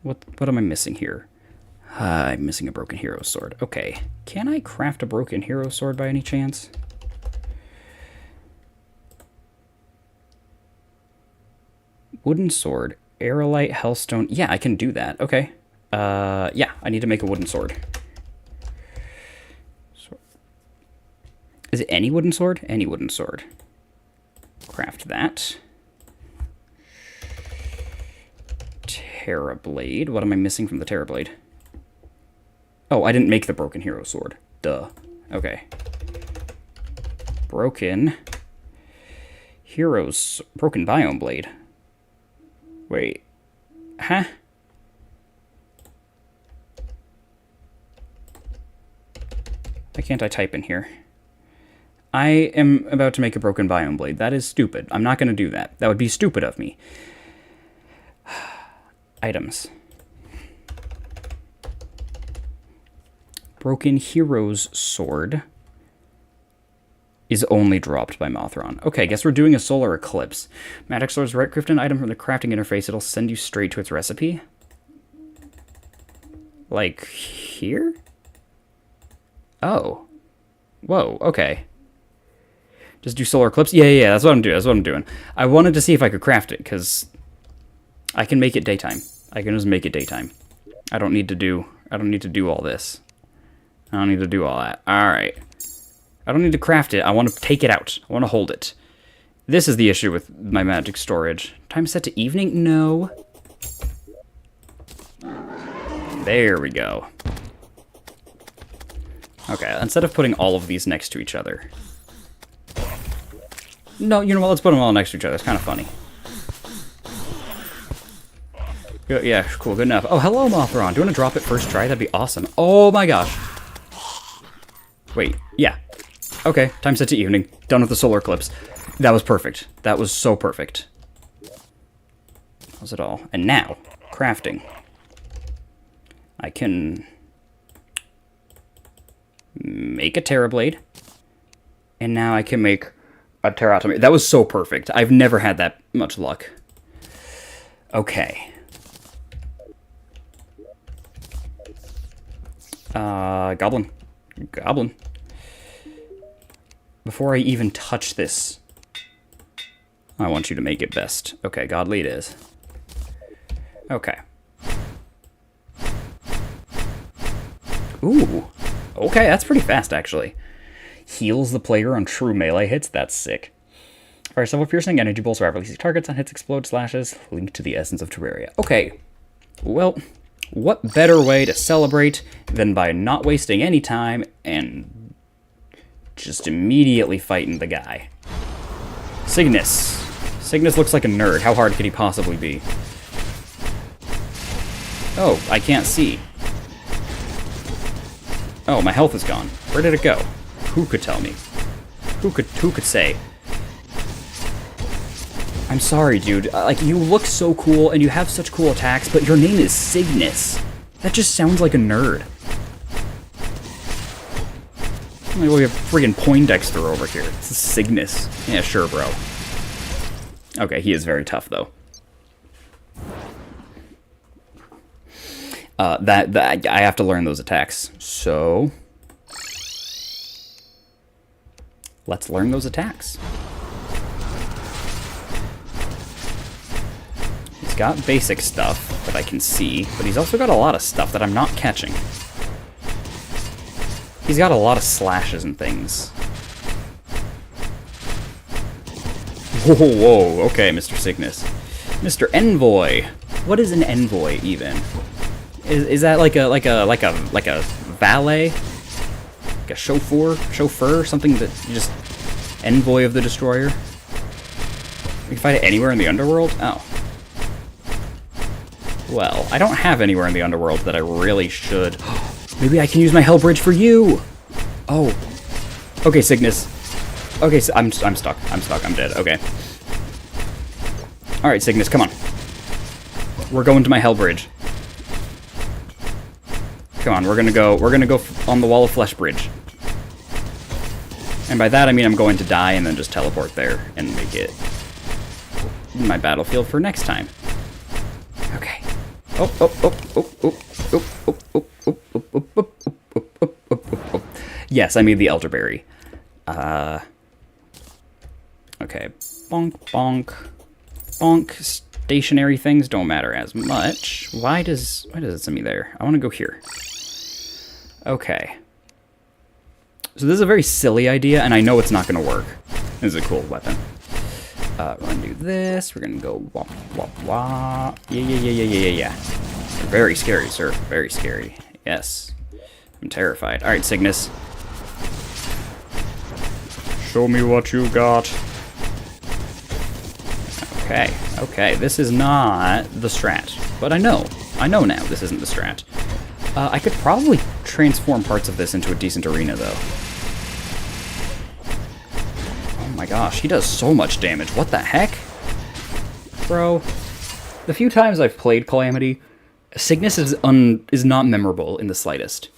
What am I missing here? I'm missing a Broken Hero Sword. Okay. Can I craft a Broken Hero Sword by any chance? Wooden Sword. Aerolite, Hellstone. Yeah, I can do that. Okay. Yeah, I need to make a wooden sword. Is it any wooden sword? Any wooden sword. Craft that. Terrablade. What am I missing from the Terrablade? Oh, I didn't make the Broken Hero Sword. Duh. Okay. Broken Heroes... Broken Biome Blade. Wait. Huh? Why can't I type in here? I am about to make a Broken Biome Blade. That is stupid. I'm not going to do that. That would be stupid of me. Items. Broken Hero's Sword is only dropped by Mothron. Okay, guess we're doing a solar eclipse. Magic Swords, right-click an item from the crafting interface. It'll send you straight to its recipe. Like, here? Oh. Whoa, okay. Just do solar eclipse? Yeah, that's what I'm doing. That's what I'm doing. I wanted to see if I could craft it, because I can make it daytime. I can just make it daytime. I don't need to do all this. I don't need to do all that. Alright. I don't need to craft it. I want to take it out. I want to hold it. This is the issue with my magic storage. Time set to evening? No. There we go. Okay, instead of putting all of these next to each other. No, you know what? Let's put them all next to each other. It's kind of funny. Yeah, cool. Good enough. Oh, hello, Mothron. Do you want to drop it first try? That'd be awesome. Oh my gosh. Wait, yeah. Okay, time set to evening. Done with the solar eclipse. That was perfect. That was so perfect. That was it all. And now, crafting. I can make a Terrablade. And now I can make a Terratomy. That was so perfect. I've never had that much luck. Okay. Goblin. Before I even touch this, I want you to make it best. Okay, Godly it is. Okay. Ooh. Okay, that's pretty fast, actually. Heals the player on true melee hits. That's sick. Fire several piercing energy bolts wherever releasing targets on hits explode slashes. Linked to the essence of Terraria. Okay. Well, what better way to celebrate than by not wasting any time and Just immediately fighting the guy. Cygnus. Cygnus looks like a nerd. How hard could he possibly be? Oh, I can't see. Oh, my health is gone. Where did it go? Who could tell me? Who could say? I'm sorry, dude. Like, you look so cool, and you have such cool attacks, but your name is Cygnus. That just sounds like a nerd. Like, we have friggin' Poindexter over here. This is Cygnus. Yeah, sure, bro. Okay, he is very tough, though. I have to learn those attacks, so... let's learn those attacks. He's got basic stuff that I can see, but he's also got a lot of stuff that I'm not catching. He's got a lot of slashes and things. Whoa, okay, Mr. Cygnus. Mr. Envoy. What is an envoy, even? Is that like a valet? Like a chauffeur? Something that you just... envoy of the destroyer? You can fight it anywhere in the underworld? Oh. Well, I don't have anywhere in the underworld that I really should... maybe I can use my Hell Bridge for you! Oh. Okay, Cygnus. Okay, so I'm stuck. I'm dead. Okay. Alright, Cygnus, come on. We're going to my Hell Bridge. Come on, we're gonna go on the Wall of Flesh Bridge. And by that I mean I'm going to die and then just teleport there and make it my battlefield for next time. Okay. Yes, I made the elderberry. Okay. Bonk, bonk. Bonk. Stationary things don't matter as much. Why does it send me there? I want to go here. Okay. So this is a very silly idea, and I know it's not going to work. This is a cool weapon. We're going to do this. We're going to go wop, wop, wop. Yeah. Very scary, sir. Very scary. Yes. I'm terrified. Alright, Cygnus. Show me what you got. Okay. This is not the strat. But I know now this isn't the strat. I could probably transform parts of this into a decent arena, though. Oh my gosh, he does so much damage. What the heck? Bro. The few times I've played Calamity, Cygnus is not memorable in the slightest.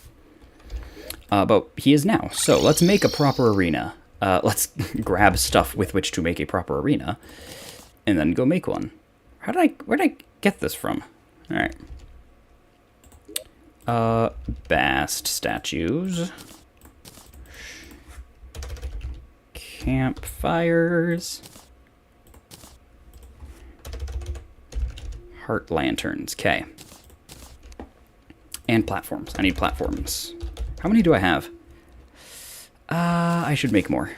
But he is now. So let's make a proper arena. Let's grab stuff with which to make a proper arena. And then go make one. Where'd I get this from? Alright. Bast statues. Campfires. Heart lanterns. Okay. And platforms. I need platforms. How many do I have? I should make more.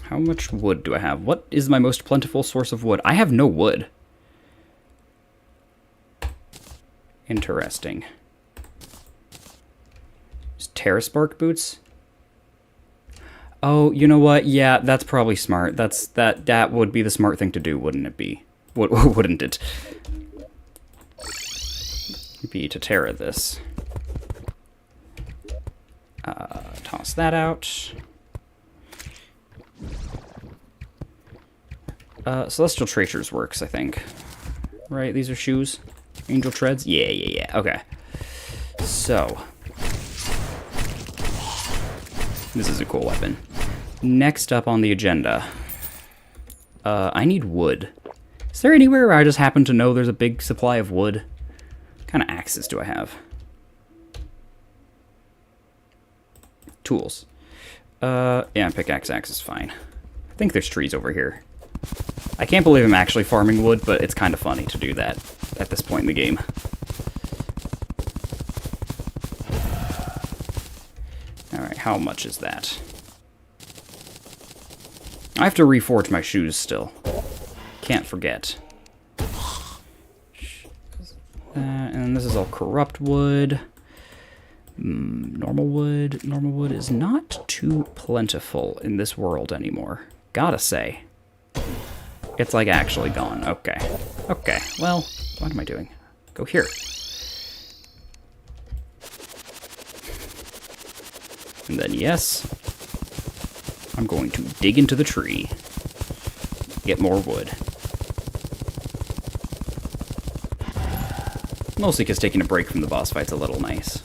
How much wood do I have? What is my most plentiful source of wood? I have no wood. Interesting. Just Terraspark boots? Oh, you know what? Yeah, that's probably smart. That would be the smart thing to do, wouldn't it be? Wouldn't it? Be to Terra this. Toss that out. Celestial Tracers works, I think. Right, these are shoes? Angel Treads? Yeah. Okay. So. This is a cool weapon. Next up on the agenda. I need wood. Is there anywhere where I just happen to know there's a big supply of wood? What kind of axes do I have? Tools. Yeah, pickaxe axe is fine. I think there's trees over here. I can't believe I'm actually farming wood, but it's kind of funny to do that at this point in the game. Alright, how much is that? I have to reforge my shoes still. Can't forget. And this is all corrupt wood. Normal wood. Normal wood is not too plentiful in this world anymore. Gotta say. It's like actually gone. Okay. Okay. Well, what am I doing? Go here. And then, yes, I'm going to dig into the tree. Get more wood. Mostly because taking a break from the boss fight's a little nice.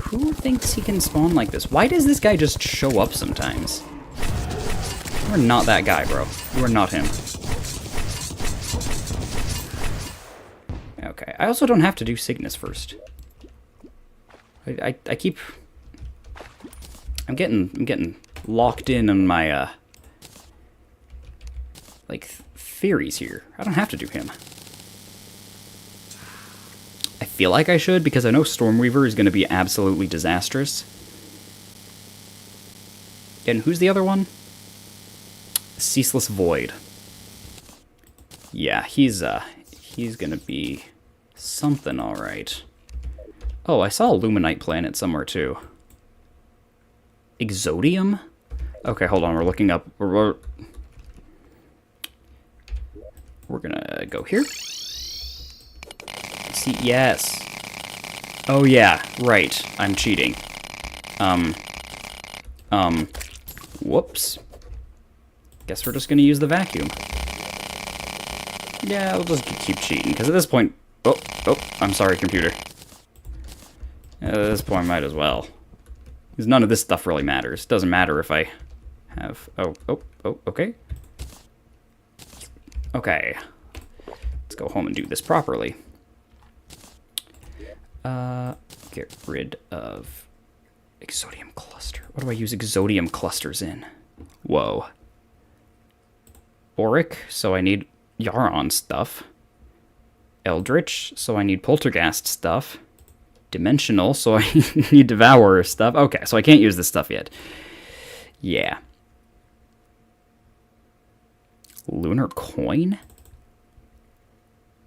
Who thinks he can spawn like this? Why does this guy just show up sometimes? You are not that guy, bro. You are not him. Okay. I also don't have to do Cygnus first. I keep... I'm getting locked in on my, like, theories here. I don't have to do him. I feel like I should, because I know Stormweaver is going to be absolutely disastrous. And who's the other one? Ceaseless Void. Yeah, he's going to be something alright. Oh, I saw a Luminite planet somewhere, too. Exodium? Okay, hold on, we're looking up... We're gonna go here. See, yes. Oh, yeah, right. I'm cheating. Whoops. Guess we're just gonna use the vacuum. Yeah, we'll just keep cheating, because at this point... Oh, I'm sorry, computer. At this point, might as well. Because none of this stuff really matters. Doesn't matter if I have... Oh, okay. Okay. Let's go home and do this properly. Get rid of Exodium cluster. What do I use Exodium clusters in? Whoa. Auric, so I need Yaron stuff. Eldritch, so I need Poltergast stuff. Dimensional, so I need Devourer stuff. Okay, so I can't use this stuff yet. Yeah. Lunar Coin?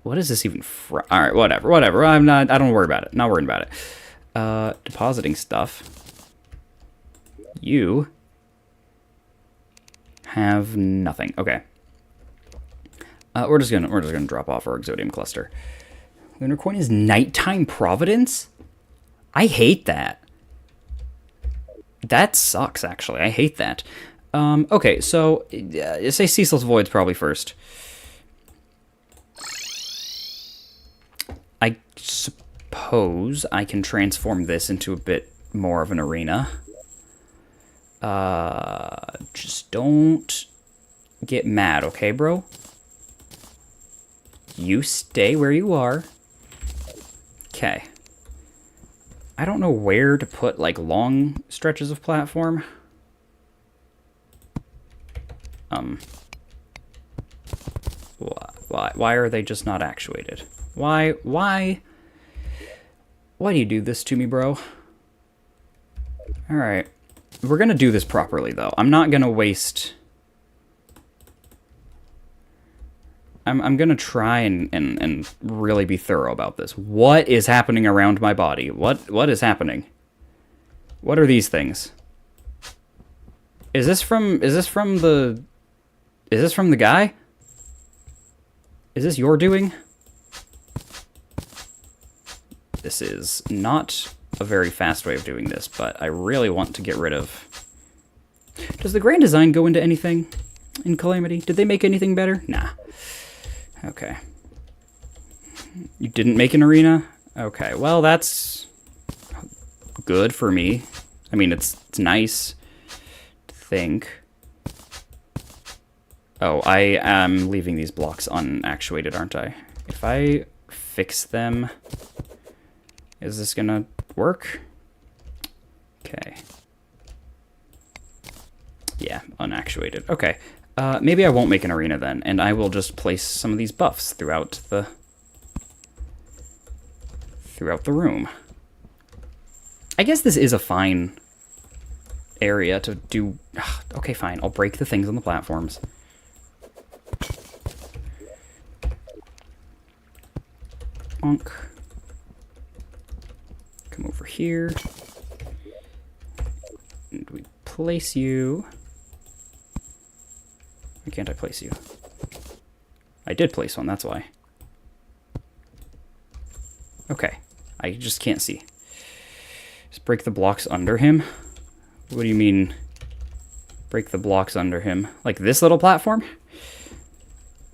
What is this even from? Alright, whatever. I don't worry about it. Not worrying about it. Depositing stuff. You have nothing. Okay. We're just gonna drop off our Exodium cluster. Lunar Coin is Nighttime Providence? I hate that. That sucks, actually. I hate that. Okay, so say Ceaseless Void's probably first. I suppose I can transform this into a bit more of an arena. Just don't get mad, okay, bro? You stay where you are. Okay. I don't know where to put, like, long stretches of platform. Why are they just not actuated? Why do you do this to me, bro? Alright. We're gonna do this properly, though. I'm not gonna waste... I'm gonna try and really be thorough about this. What is happening around my body? What is happening? What are these things? Is this from the guy? Is this your doing? This is not a very fast way of doing this, but I really want to get rid of... Does the grand design go into anything in Calamity? Did they make anything better? Nah. Okay. You didn't make an arena? Okay, well, that's good for me. I mean, it's nice to think. Oh, I am leaving these blocks unactuated, aren't I? If I fix them, is this gonna work? Okay. Yeah, unactuated. Okay. Maybe I won't make an arena then, and I will just place some of these buffs throughout the room. I guess this is a fine area to do... Okay, fine. I'll break the things on the platforms. Bonk. Come over here. And we place you... Why can't I place you? I did place one, that's why. Okay. I just can't see. Just break the blocks under him? What do you mean, break the blocks under him? Like this little platform?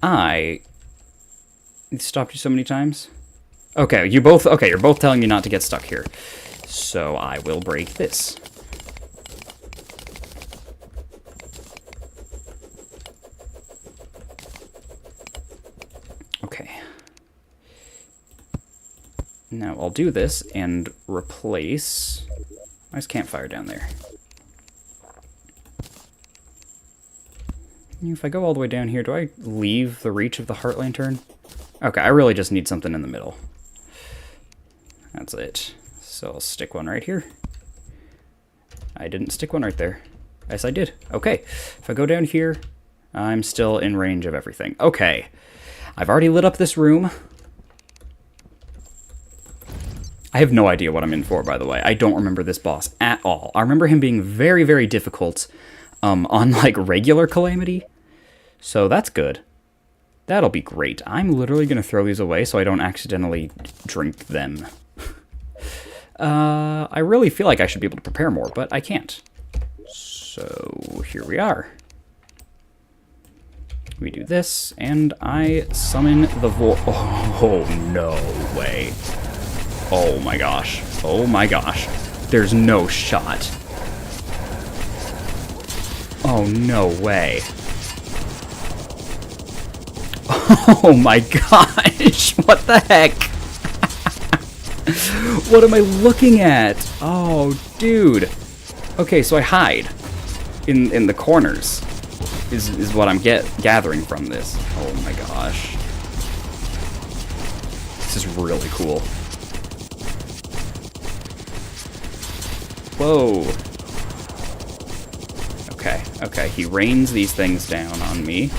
I stopped you so many times. Okay, you're both telling me not to get stuck here. So I will break this. Okay. Now I'll do this and replace... Nice campfire down there. If I go all the way down here, do I leave the reach of the heart lantern? Okay, I really just need something in the middle. That's it. So I'll stick one right here. I didn't stick one right there. Yes, I did. Okay. If I go down here, I'm still in range of everything. Okay. I've already lit up this room. I have no idea what I'm in for, by the way. I don't remember this boss at all. I remember him being very, very difficult on, like, regular Calamity. So that's good. That'll be great. I'm literally going to throw these away so I don't accidentally drink them. I really feel like I should be able to prepare more, but I can't. So here we are. We do this, and I summon the Oh, no way. Oh my gosh. Oh my gosh. There's no shot. Oh, no way. Oh my gosh. What the heck? What am I looking at? Oh, dude. Okay, so I hide in the corners is what I'm gathering from this. Oh my gosh. This is really cool. Whoa. Okay, he rains these things down on me.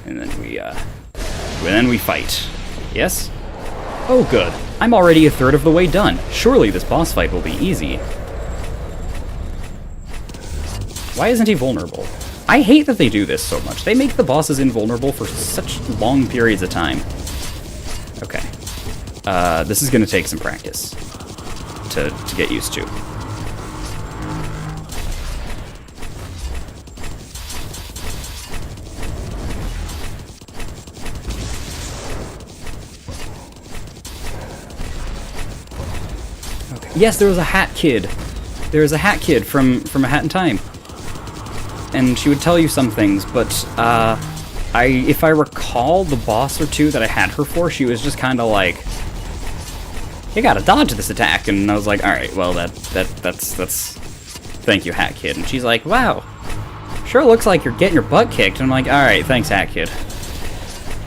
And then we fight. Yes? Oh good. I'm already a third of the way done. Surely this boss fight will be easy. Why isn't he vulnerable? I hate that they do this so much. They make the bosses invulnerable for such long periods of time. Okay. This is gonna take some practice to get used to. Yes, there was a hat kid. There was a hat kid from A Hat in Time. And she would tell you some things, but if I recall the boss or two that I had her for, she was just kind of like, you gotta dodge this attack. And I was like, alright, well, that's thank you, hat kid. And she's like, wow, sure looks like you're getting your butt kicked. And I'm like, alright, thanks, hat kid.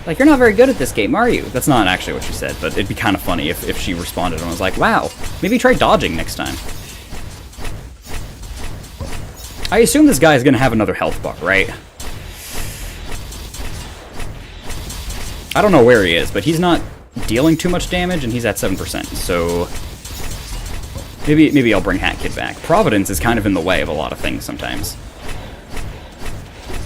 Like, you're not very good at this game, are you? That's not actually what she said, but it'd be kind of funny if she responded and was like, wow, maybe try dodging next time. I assume this guy is going to have another health bar, right? I don't know where he is, but he's not dealing too much damage, and he's at 7%, so maybe I'll bring Hat Kid back. Providence is kind of in the way of a lot of things sometimes.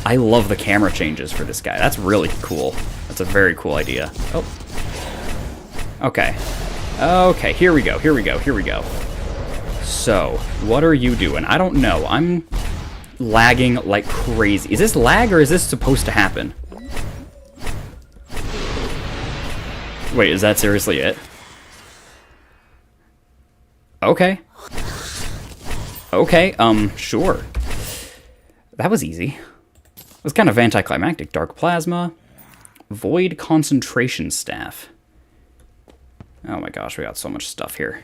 I love the camera changes for this guy. That's really cool. That's a very cool idea. Oh. Okay. Okay, here we go. So, what are you doing? I don't know. I'm lagging like crazy. Is this lag or is this supposed to happen? Wait, is that seriously it? Okay. Okay, sure. That was easy. It was kind of anticlimactic. Dark Plasma. Void Concentration Staff. Oh my gosh, we got so much stuff here.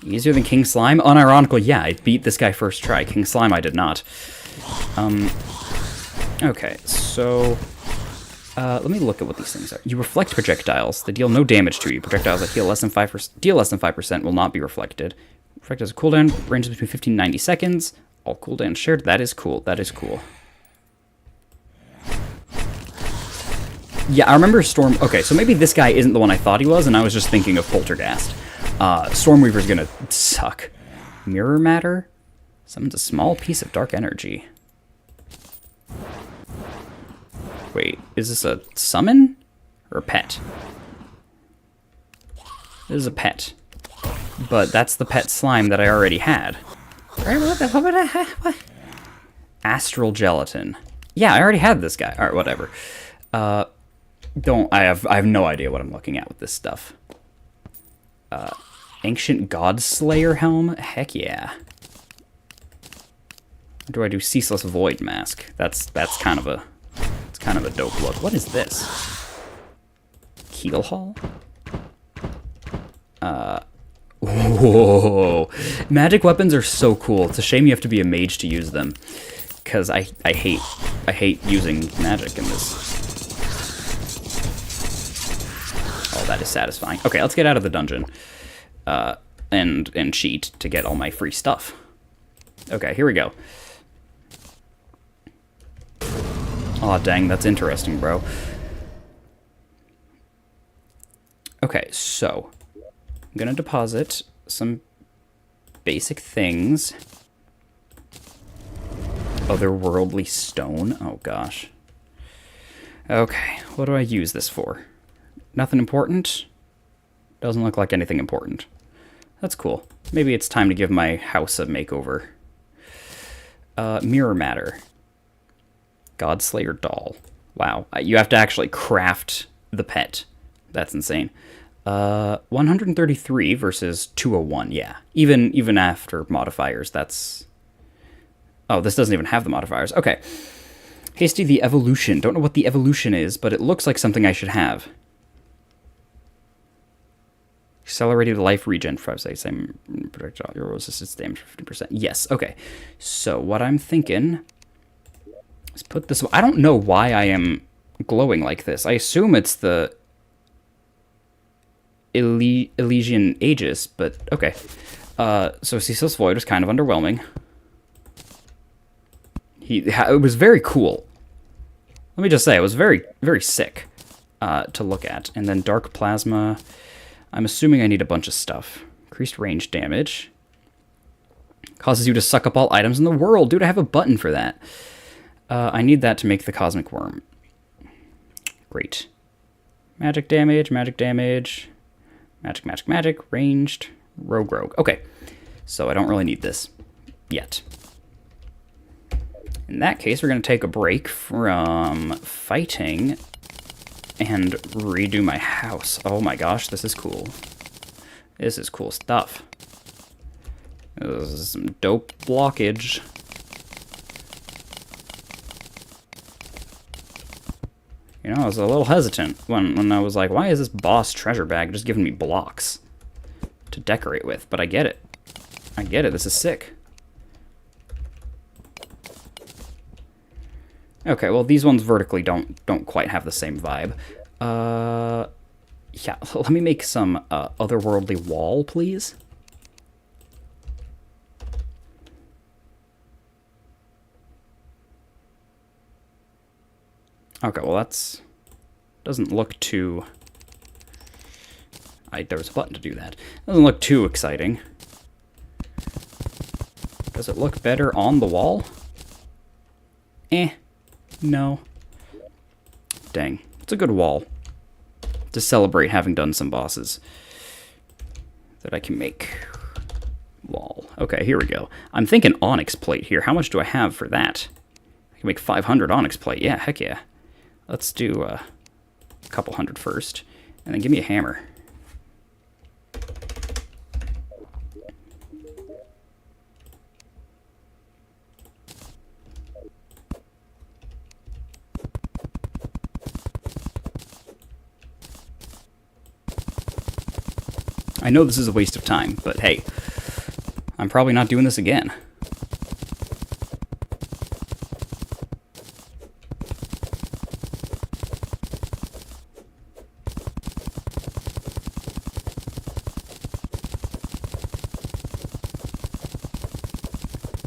Easier than King Slime? Unironically, yeah, I beat this guy first try. King Slime, I did not. Okay, so... let me look at what these things are. You reflect projectiles. They deal no damage to you. Projectiles that deal less than 5% will not be reflected. Reflect has a cooldown, ranges between 15 and 90 seconds. All cooldown shared. That is cool. That is cool. Yeah, I remember Storm... Okay, so maybe this guy isn't the one I thought he was, and I was just thinking of Poltergeist. Stormweaver's gonna suck. Mirror Matter? Summons a small piece of dark energy. Wait, is this a summon? Or a pet? This is a pet. But that's the pet slime that I already had. What? Astral Gelatin. Yeah, I already had this guy. Alright, whatever. I have no idea what I'm looking at with this stuff. Ancient Godslayer Helm? Heck yeah. Or do I do Ceaseless Void Mask? That's kind of a dope look. What is this? Keel Hall? Whoa. Magic weapons are so cool. It's a shame you have to be a mage to use them. Because I hate using magic in this. Oh, that is satisfying. Okay, let's get out of the dungeon. And cheat to get all my free stuff. Okay, here we go. Aw, dang, that's interesting, bro. Okay, so I'm gonna deposit some basic things. Otherworldly stone. Oh, gosh. Okay, what do I use this for? Nothing important? Doesn't look like anything important. That's cool. Maybe it's time to give my house a makeover. Mirror Matter. Godslayer Doll. Wow. You have to actually craft the pet. That's insane. 133 versus 201. Yeah. Even after modifiers, that's... Oh, this doesn't even have the modifiers. Okay. Hasty the Evolution. Don't know what the evolution is, but it looks like something I should have. Accelerated life regen for same projectile your resistance damage 50%. Yes, okay. So what I'm thinking is put this. I don't know why I am glowing like this. I assume it's the Elysian Aegis, but okay. So Ceaseless Void was kind of underwhelming. It was very cool. Let me just say, it was very, very sick to look at. And then Dark Plasma. I'm assuming I need a bunch of stuff. Increased range damage. Causes you to suck up all items in the world. Dude, I have a button for that. I need that to make the Cosmic Worm. Great. Magic damage, magic damage. Magic, ranged. Rogue. Okay. So I don't really need this yet. In that case, we're going to take a break from fighting and redo my house. Oh my gosh, this is cool. This is cool stuff. This is some dope blockage. You know, I was a little hesitant when I was like, why is this boss treasure bag just giving me blocks to decorate with? But I get it. I get it. This is sick. Okay, well, these ones vertically don't quite have the same vibe. Yeah, let me make some otherworldly wall, please. Okay, well, that's... doesn't look too... there was a button to do that. Doesn't look too exciting. Does it look better on the wall? No. Dang. It's a good wall to celebrate having done some bosses that I can make. Wall. Okay, here we go. I'm thinking onyx plate here. How much do I have for that? I can make 500 onyx plate. Yeah, heck yeah. Let's do a couple hundred first, and then give me a hammer. I know this is a waste of time, but hey, I'm probably not doing this again.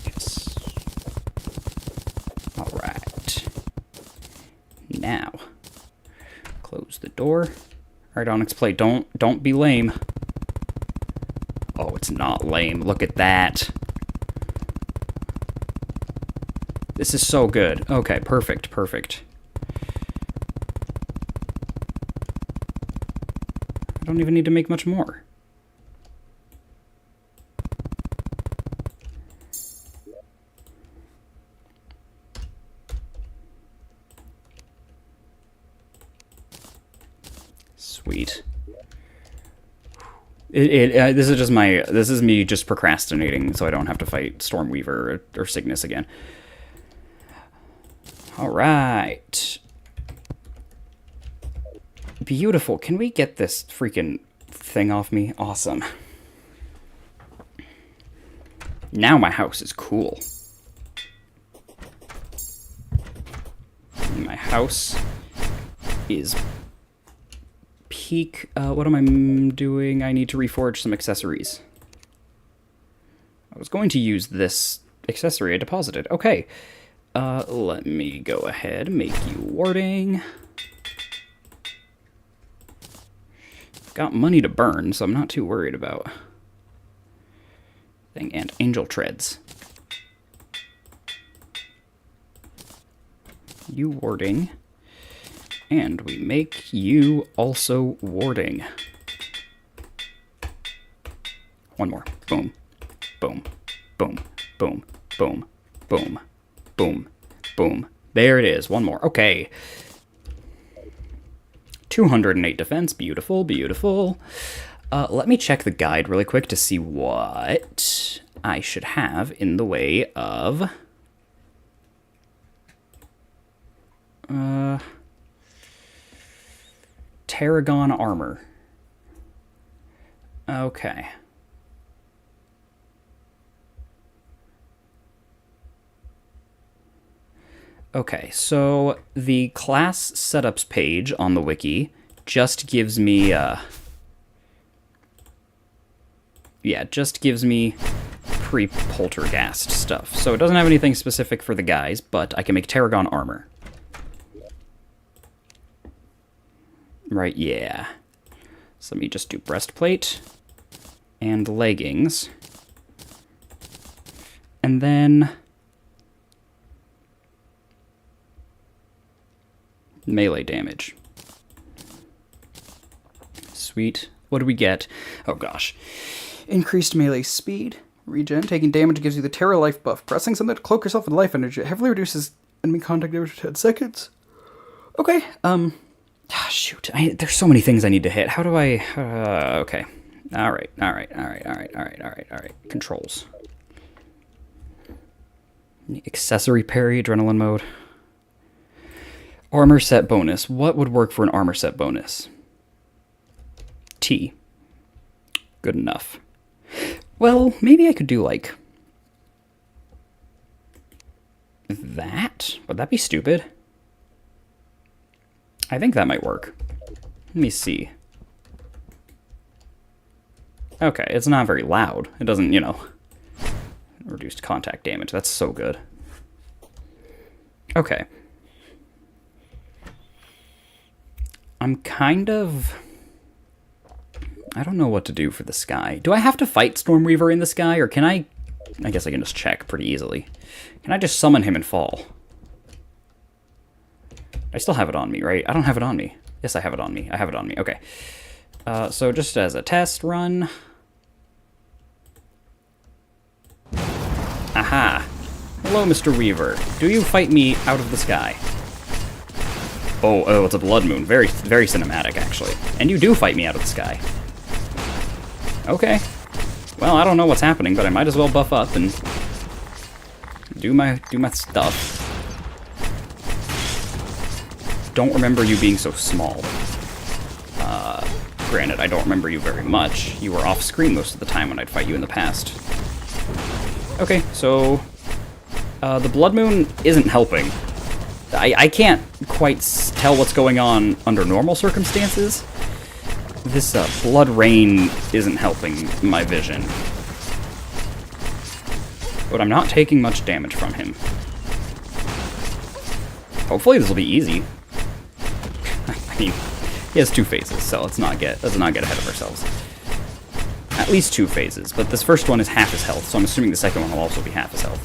Yes. 1, Now, close the door. Alright, Onyx Plate, don't be lame. Oh, it's not lame. Look at that. This is so good. Okay, perfect, perfect. I don't even need to make much more. Sweet. This is me just procrastinating so I don't have to fight Stormweaver or Cygnus again. Alright. Beautiful. Can we get this freaking thing off me? Awesome. Now my house is cool. My house is peak. What am I doing? I need to reforge some accessories. I was going to use this accessory I deposited. Okay. Let me go ahead and make you warding. Got money to burn, so I'm not too worried about thing. And angel treads. You warding. And we make you also warding. One more. Boom. Boom. Boom. Boom. Boom. Boom. Boom. Boom. There it is. One more. Okay. 208 defense. Beautiful. Beautiful. Let me check the guide really quick to see what I should have in the way of... Tarragon armor. Okay. Okay, so the class setups page on the wiki just gives me, just gives me pre-poltergast stuff. So it doesn't have anything specific for the guys, but I can make Tarragon armor. Right, yeah. So let me just do breastplate and leggings. And then melee damage. Sweet. What do we get? Oh gosh. Increased melee speed. Regen. Taking damage gives you the Terra life buff. Pressing something to cloak yourself with life energy. It heavily reduces enemy contact damage for 10 seconds. Okay, shoot. There's so many things I need to hit. How do I... okay. Alright. Controls. Accessory parry, adrenaline mode. Armor set bonus. What would work for an armor set bonus? T. Good enough. Well, maybe I could do, like... that? Would that be stupid? I think that might work. Let me see. Okay, it's not very loud. It doesn't, reduced contact damage. That's so good. Okay. I'm kind of... I don't know what to do for the sky. Do I have to fight Stormweaver in the sky, or can I... I guess I can just check pretty easily. Can I just summon him and fall? I still have it on me, right? I don't have it on me. Yes, I have it on me. I have it on me. Okay. So just as a test run... Aha. Hello, Mr. Weaver. Do you fight me out of the sky? Oh, it's a blood moon. Very, very cinematic, actually. And you do fight me out of the sky. Okay. Well, I don't know what's happening, but I might as well buff up and do my stuff. Don't remember you being so small. Granted, I don't remember you very much. You were off screen most of the time when I'd fight you in the past. Okay, so the blood moon isn't helping. I can't quite tell what's going on under normal circumstances. This blood rain isn't helping my vision. But I'm not taking much damage from him. Hopefully this will be easy. mean, he has 2 phases, so let's not get ahead of ourselves. At least 2 phases, but this first one is half his health, so I'm assuming the second one will also be half his health.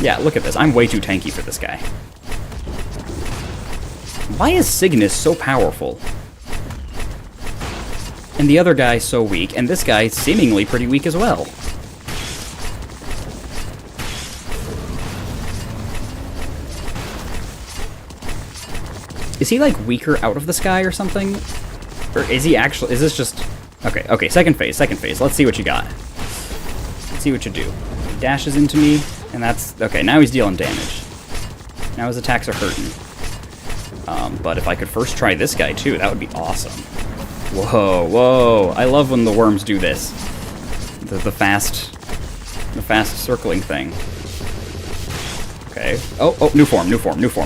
Yeah, look at this. I'm way too tanky for this guy. Why is Cygnus so powerful? And the other guy so weak, and this guy seemingly pretty weak as well. Is he, like, weaker out of the sky or something? Or is he actually... Is this just... Okay, second phase. Let's see what you got. Let's see what you do. He dashes into me, and that's... Okay, now he's dealing damage. Now his attacks are hurting. But if I could first try this guy, too, that would be awesome. Whoa. I love when the worms do this. The fast circling thing. Okay. Oh, new form.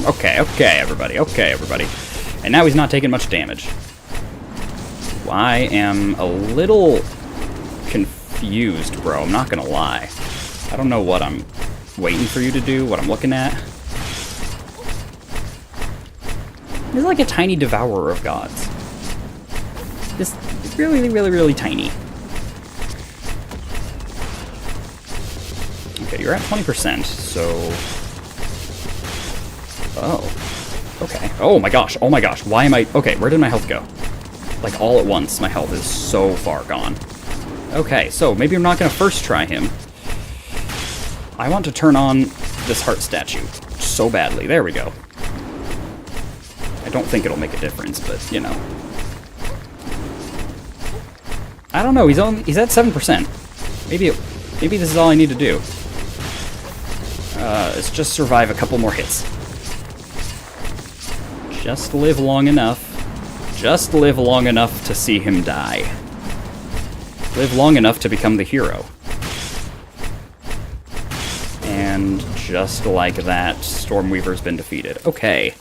Okay, everybody. And now he's not taking much damage. Well, I am a little confused, bro. I'm not gonna lie. I don't know what I'm waiting for you to do, what I'm looking at. He's like a tiny devourer of gods. Just really tiny. Okay, you're at 20%, so... Oh. Okay. Oh my gosh. Why am I... Okay, where did my health go? Like, all at once, my health is so far gone. Okay, so maybe I'm not gonna first try him. I want to turn on this heart statue so badly. There we go. I don't think it'll make a difference, but, you know. I don't know, he's at 7%. Maybe this is all I need to do. Let's just survive a couple more hits. Just live long enough. Just live long enough to see him die. Live long enough to become the hero. And just like that, Stormweaver's been defeated. Okay.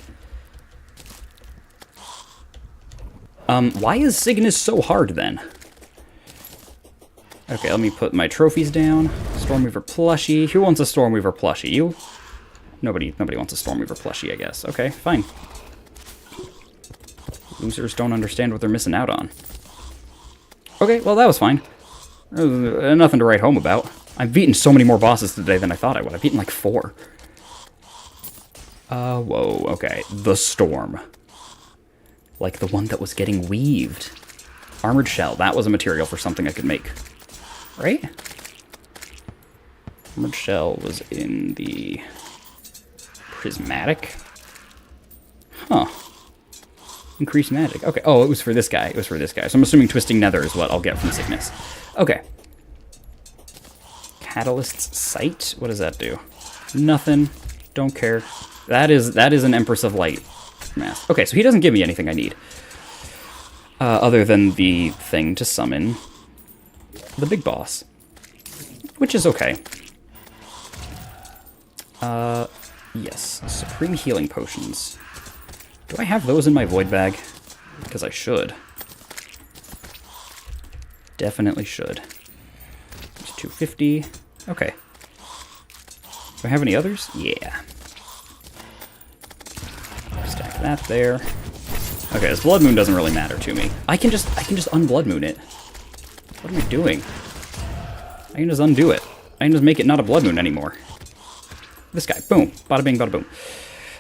Why is Cygnus so hard, then? Okay, let me put my trophies down. Stormweaver plushie. Who wants a Stormweaver plushie? You? Nobody wants a Stormweaver plushie, I guess. Okay, fine. Losers don't understand what they're missing out on. Okay, well, that was fine. Nothing to write home about. I've beaten so many more bosses today than I thought I would. I've beaten like 4. Whoa, okay. The Storm. Like the one that was getting weaved. Armored Shell. That was a material for something I could make. Right? Armored Shell was in the... Prismatic? Huh. Increased magic. Okay. Oh, it was for this guy. So I'm assuming Twisting Nether is what I'll get from Cygnus. Okay. Catalyst's Sight? What does that do? Nothing. Don't care. That is an Empress of Light mask. Okay, so he doesn't give me anything I need. Other than the thing to summon the big boss. Which is okay. Yes. Supreme Healing Potions. Do I have those in my void bag? Because I should. Definitely should. It's 250. Okay. Do I have any others? Yeah. Stack that there. Okay, this Blood Moon doesn't really matter to me. I can just unblood moon it. What am I doing? I can just undo it. I can just make it not a Blood Moon anymore. This guy. Boom. Bada bing, bada boom.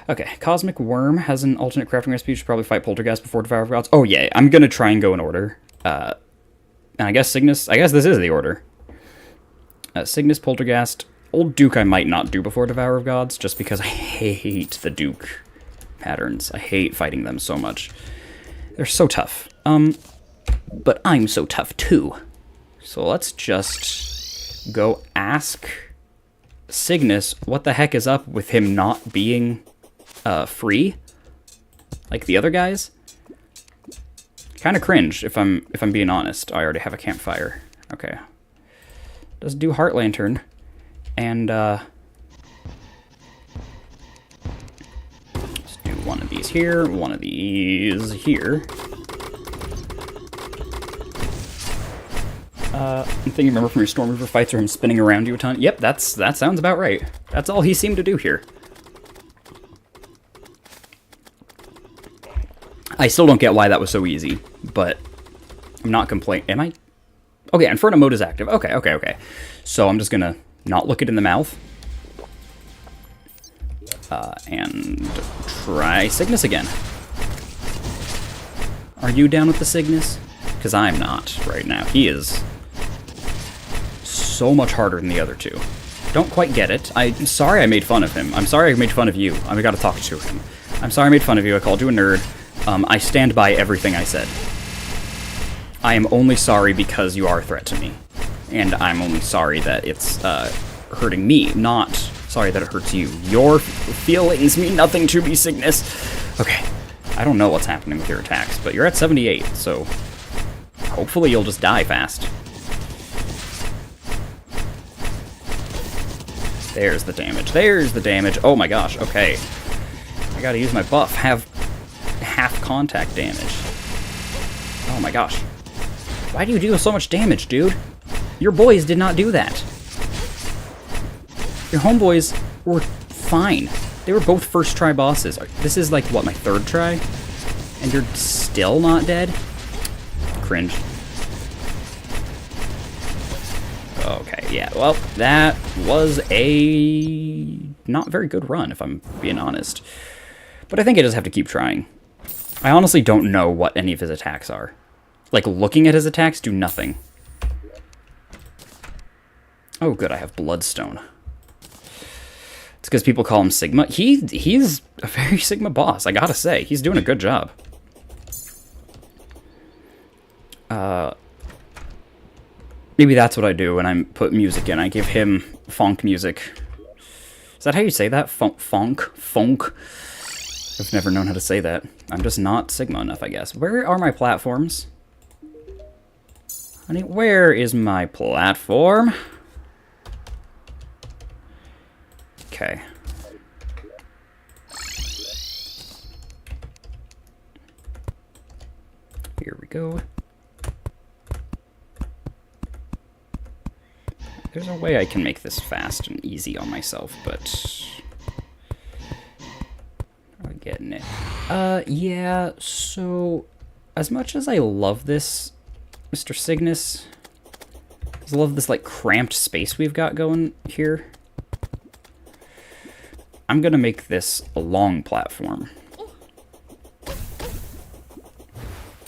Okay, Cosmic Worm has an alternate crafting recipe. You should probably fight Poltergeist before Devour of Gods. Oh, yeah, I'm gonna try and go in order. And I guess Cygnus... I guess this is the order. Cygnus, Poltergeist. Old Duke I might not do before Devour of Gods, just because I hate the Duke patterns. I hate fighting them so much. They're so tough. But I'm so tough, too. So let's just go ask Cygnus what the heck is up with him not being... free, like the other guys. Kind of cringe, if I'm being honest. I already have a campfire. Okay. Does do Heart Lantern, and let's do one of these here, one of these here. Anything you remember from your Stormweaver fights or him spinning around you a ton? Yep, that sounds about right. That's all he seemed to do here. I still don't get why that was so easy, but I'm not complaining. Am I? Okay, Infernum mode is active. Okay. So I'm just gonna not look it in the mouth. And try Cygnus again. Are you down with the Cygnus? Because I'm not right now. He is so much harder than the other two. Don't quite get it. I'm sorry I made fun of him. I'm sorry I made fun of you. I gotta talk to him. I'm sorry I made fun of you. I called you a nerd. I stand by everything I said. I am only sorry because you are a threat to me. And I'm only sorry that it's hurting me, not sorry that it hurts you. Your feelings mean nothing to me, Cygnus. Okay. I don't know what's happening with your attacks, but you're at 78, so hopefully you'll just die fast. There's the damage. There's the damage. Oh my gosh, okay. I gotta use my buff. Have half contact damage. Oh my gosh. Why do you deal so much damage, dude? Your boys did not do that. Your homeboys were fine. They were both first try bosses. This is like, what, my third try? And you're still not dead? Cringe. Okay, yeah, well, that was a not very good run, if I'm being honest. But I think I just have to keep trying. I honestly don't know what any of his attacks are. Like, looking at his attacks do nothing. Oh, good, I have Bloodstone. It's because people call him Sigma. He's a very Sigma boss, I gotta say. He's doing a good job. Maybe that's what I do when I put music in. I give him funk music. Is that how you say that? Funk? I've never known how to say that. I'm just not Sigma enough, I guess. Where are my platforms? Honey, where is my platform? Okay. Here we go. There's a way I can make this fast and easy on myself, but I'm getting it. Yeah, so as much as I love this, Mr. Cygnus, I love this, like, cramped space we've got going here, I'm gonna make this a long platform.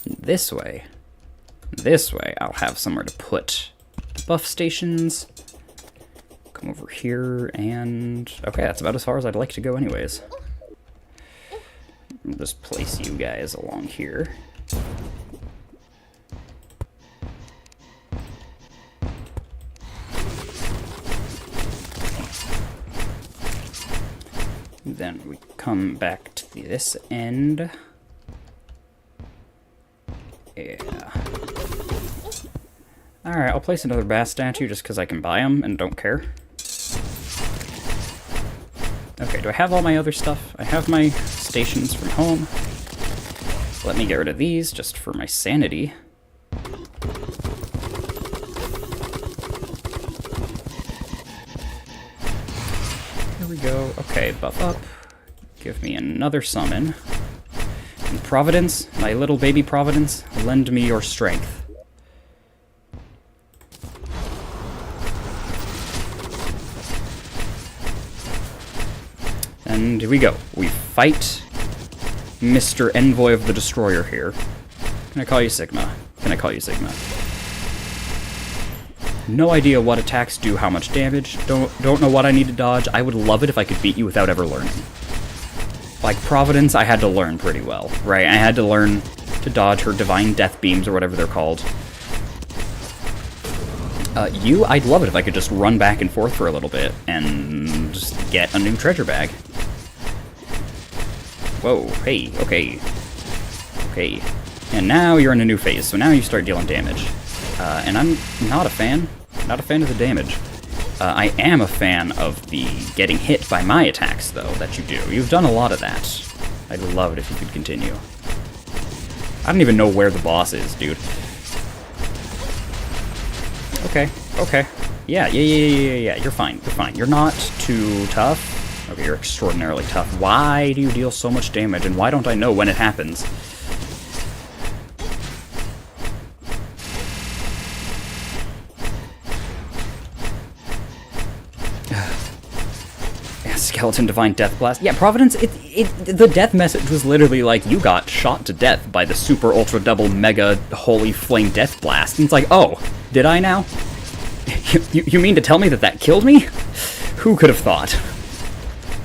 This way, I'll have somewhere to put buff stations. Come over here and... Okay, that's about as far as I'd like to go anyways. I'll just place you guys along here. Then we come back to this end. Yeah. Alright, I'll place another bass statue just because I can buy them and don't care. Okay, do I have all my other stuff? I have my stations from home. Let me get rid of these just for my sanity. Here we go. Okay, buff up. Give me another summon. And Providence, my little baby Providence, lend me your strength. And here we go. We fight Mr. Envoy of the Destroyer here. Can I call you Sigma? Can I call you Sigma? No idea what attacks do how much damage. Don't know what I need to dodge. I would love it if I could beat you without ever learning. Like Providence, I had to learn pretty well, right? I had to learn to dodge her Divine Death Beams or whatever they're called. I'd love it if I could just run back and forth for a little bit and just get a new treasure bag. Whoa, hey, okay. Okay. And now you're in a new phase, so now you start dealing damage. And I'm not a fan. Not a fan of the damage. I am a fan of the getting hit by my attacks, though, that you do. You've done a lot of that. I'd love it if you could continue. I don't even know where the boss is, dude. Okay, okay. Yeah, you're fine, you're fine. You're not too tough. Okay, you're extraordinarily tough. Why do you deal so much damage, and why don't I know when it happens? Skeleton Divine Death Blast. Yeah, Providence, the death message was literally like, you got shot to death by the super ultra double mega holy flame death blast. And it's like, oh, did I now? You mean to tell me that killed me? Who could have thought?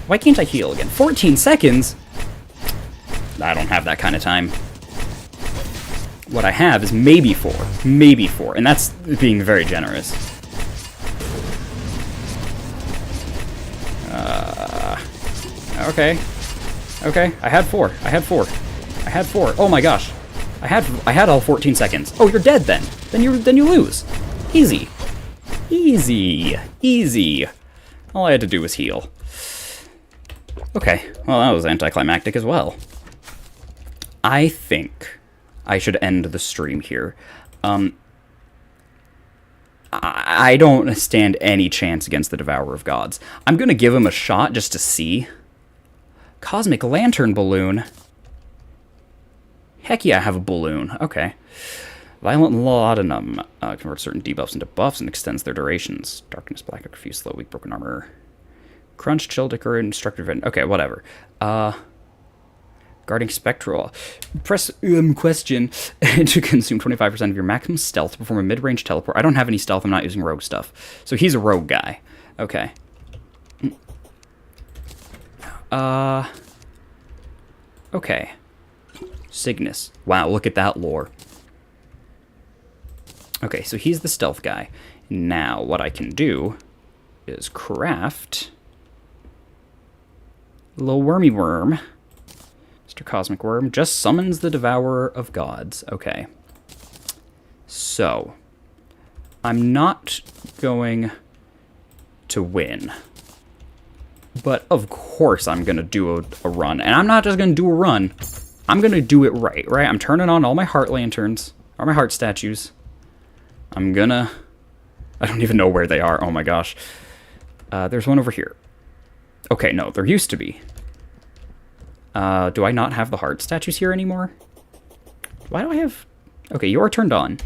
Why can't I heal again? 14 seconds? I don't have that kind of time. What I have is maybe 4, and that's being very generous. Okay, I had 4. Oh my gosh. I had all 14 seconds. Oh, you're dead then. Then you lose. Easy. All I had to do was heal. Okay, well, that was anticlimactic as well. I think I should end the stream here. I don't stand any chance against the Devourer of Gods. I'm gonna give him a shot just to see. Cosmic Lantern Balloon. Heck yeah, I have a balloon. Okay. Violent Laudanum converts certain debuffs into buffs and extends their durations. Darkness, Black, Confused, Slow, Weak, Broken Armor. Crunch, Chill, Dicker, Instructive. Okay, whatever. Guarding Spectral. Press question to consume 25% of your maximum stealth to perform a mid-range teleport. I don't have any stealth. I'm not using rogue stuff. So he's a rogue guy. Okay. Okay. Cygnus. Wow, look at that lore. Okay, so he's the stealth guy. Now, what I can do is craft a little wormy worm. Mr. Cosmic Worm just summons the Devourer of Gods. Okay. So, I'm not going to win. But of course I'm going to do a run. And I'm not just going to do a run. I'm going to do it right? I'm turning on all my heart lanterns. Or my heart statues. I'm gonna... I don't even know where they are. Oh my gosh. There's one over here. Okay, no, there used to be. Do I not have the heart statues here anymore? Why do I have... Okay, you're turned on.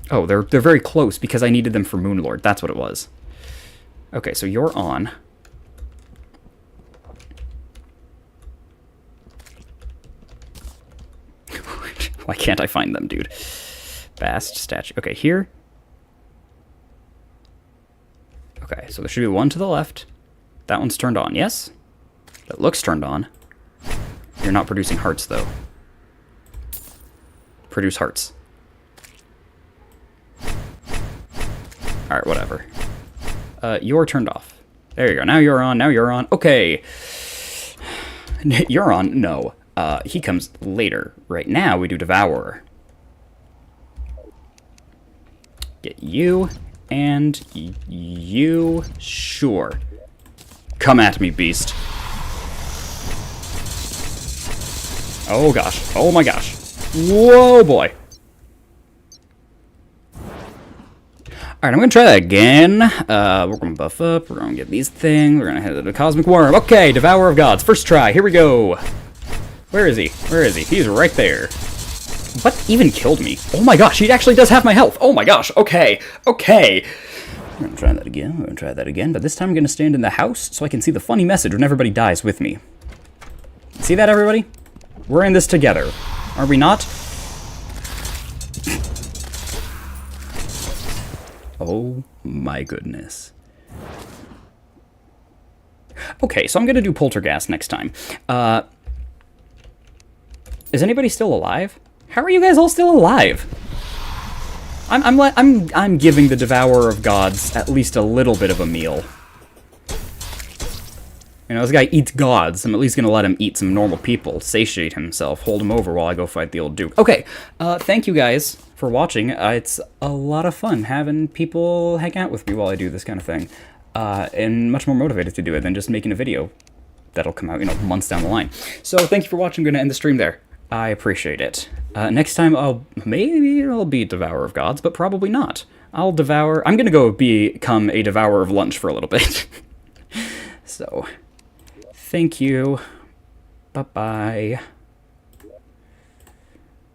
Oh, they're very close because I needed them for Moonlord. That's what it was. Okay, so you're on. Why can't I find them, dude? Bast statue. Okay, here. Okay, so there should be one to the left. That one's turned on, yes? That looks turned on. You're not producing hearts, though. Produce hearts. Alright, whatever. You're turned off. There you go. Now you're on. Now you're on. Okay. You're on. No. He comes later. Right now, we do Devourer. Get you and you. Sure. Come at me, beast. Oh, gosh. Oh, my gosh. Whoa, boy. Alright, I'm going to try that again. We're going to buff up. We're going to get these things. We're going to head to the Cosmic Worm. Okay, Devourer of Gods. First try. Here we go. Where is he? Where is he? He's right there. What even killed me? Oh my gosh, he actually does have my health. Oh my gosh. Okay. Okay. We're going to try that again. We're going to try that again. But this time I'm going to stand in the house so I can see the funny message when everybody dies with me. See that, everybody? We're in this together. Are we not? Oh my goodness. Okay, so I'm going to do Poltergeist next time. Is anybody still alive? How are you guys all still alive? I'm giving the Devourer of Gods at least a little bit of a meal. You know, this guy eats gods. I'm at least going to let him eat some normal people, satiate himself, hold him over while I go fight the old Duke. Okay, thank you guys for watching. It's a lot of fun having people hang out with me while I do this kind of thing. And much more motivated to do it than just making a video that'll come out, you know, months down the line. So thank you for watching. I'm going to end the stream there. I appreciate it. Next time maybe I'll be Devourer of Gods, but probably not. I'm going to go become a Devourer of Lunch for a little bit. So, thank you. Bye-bye.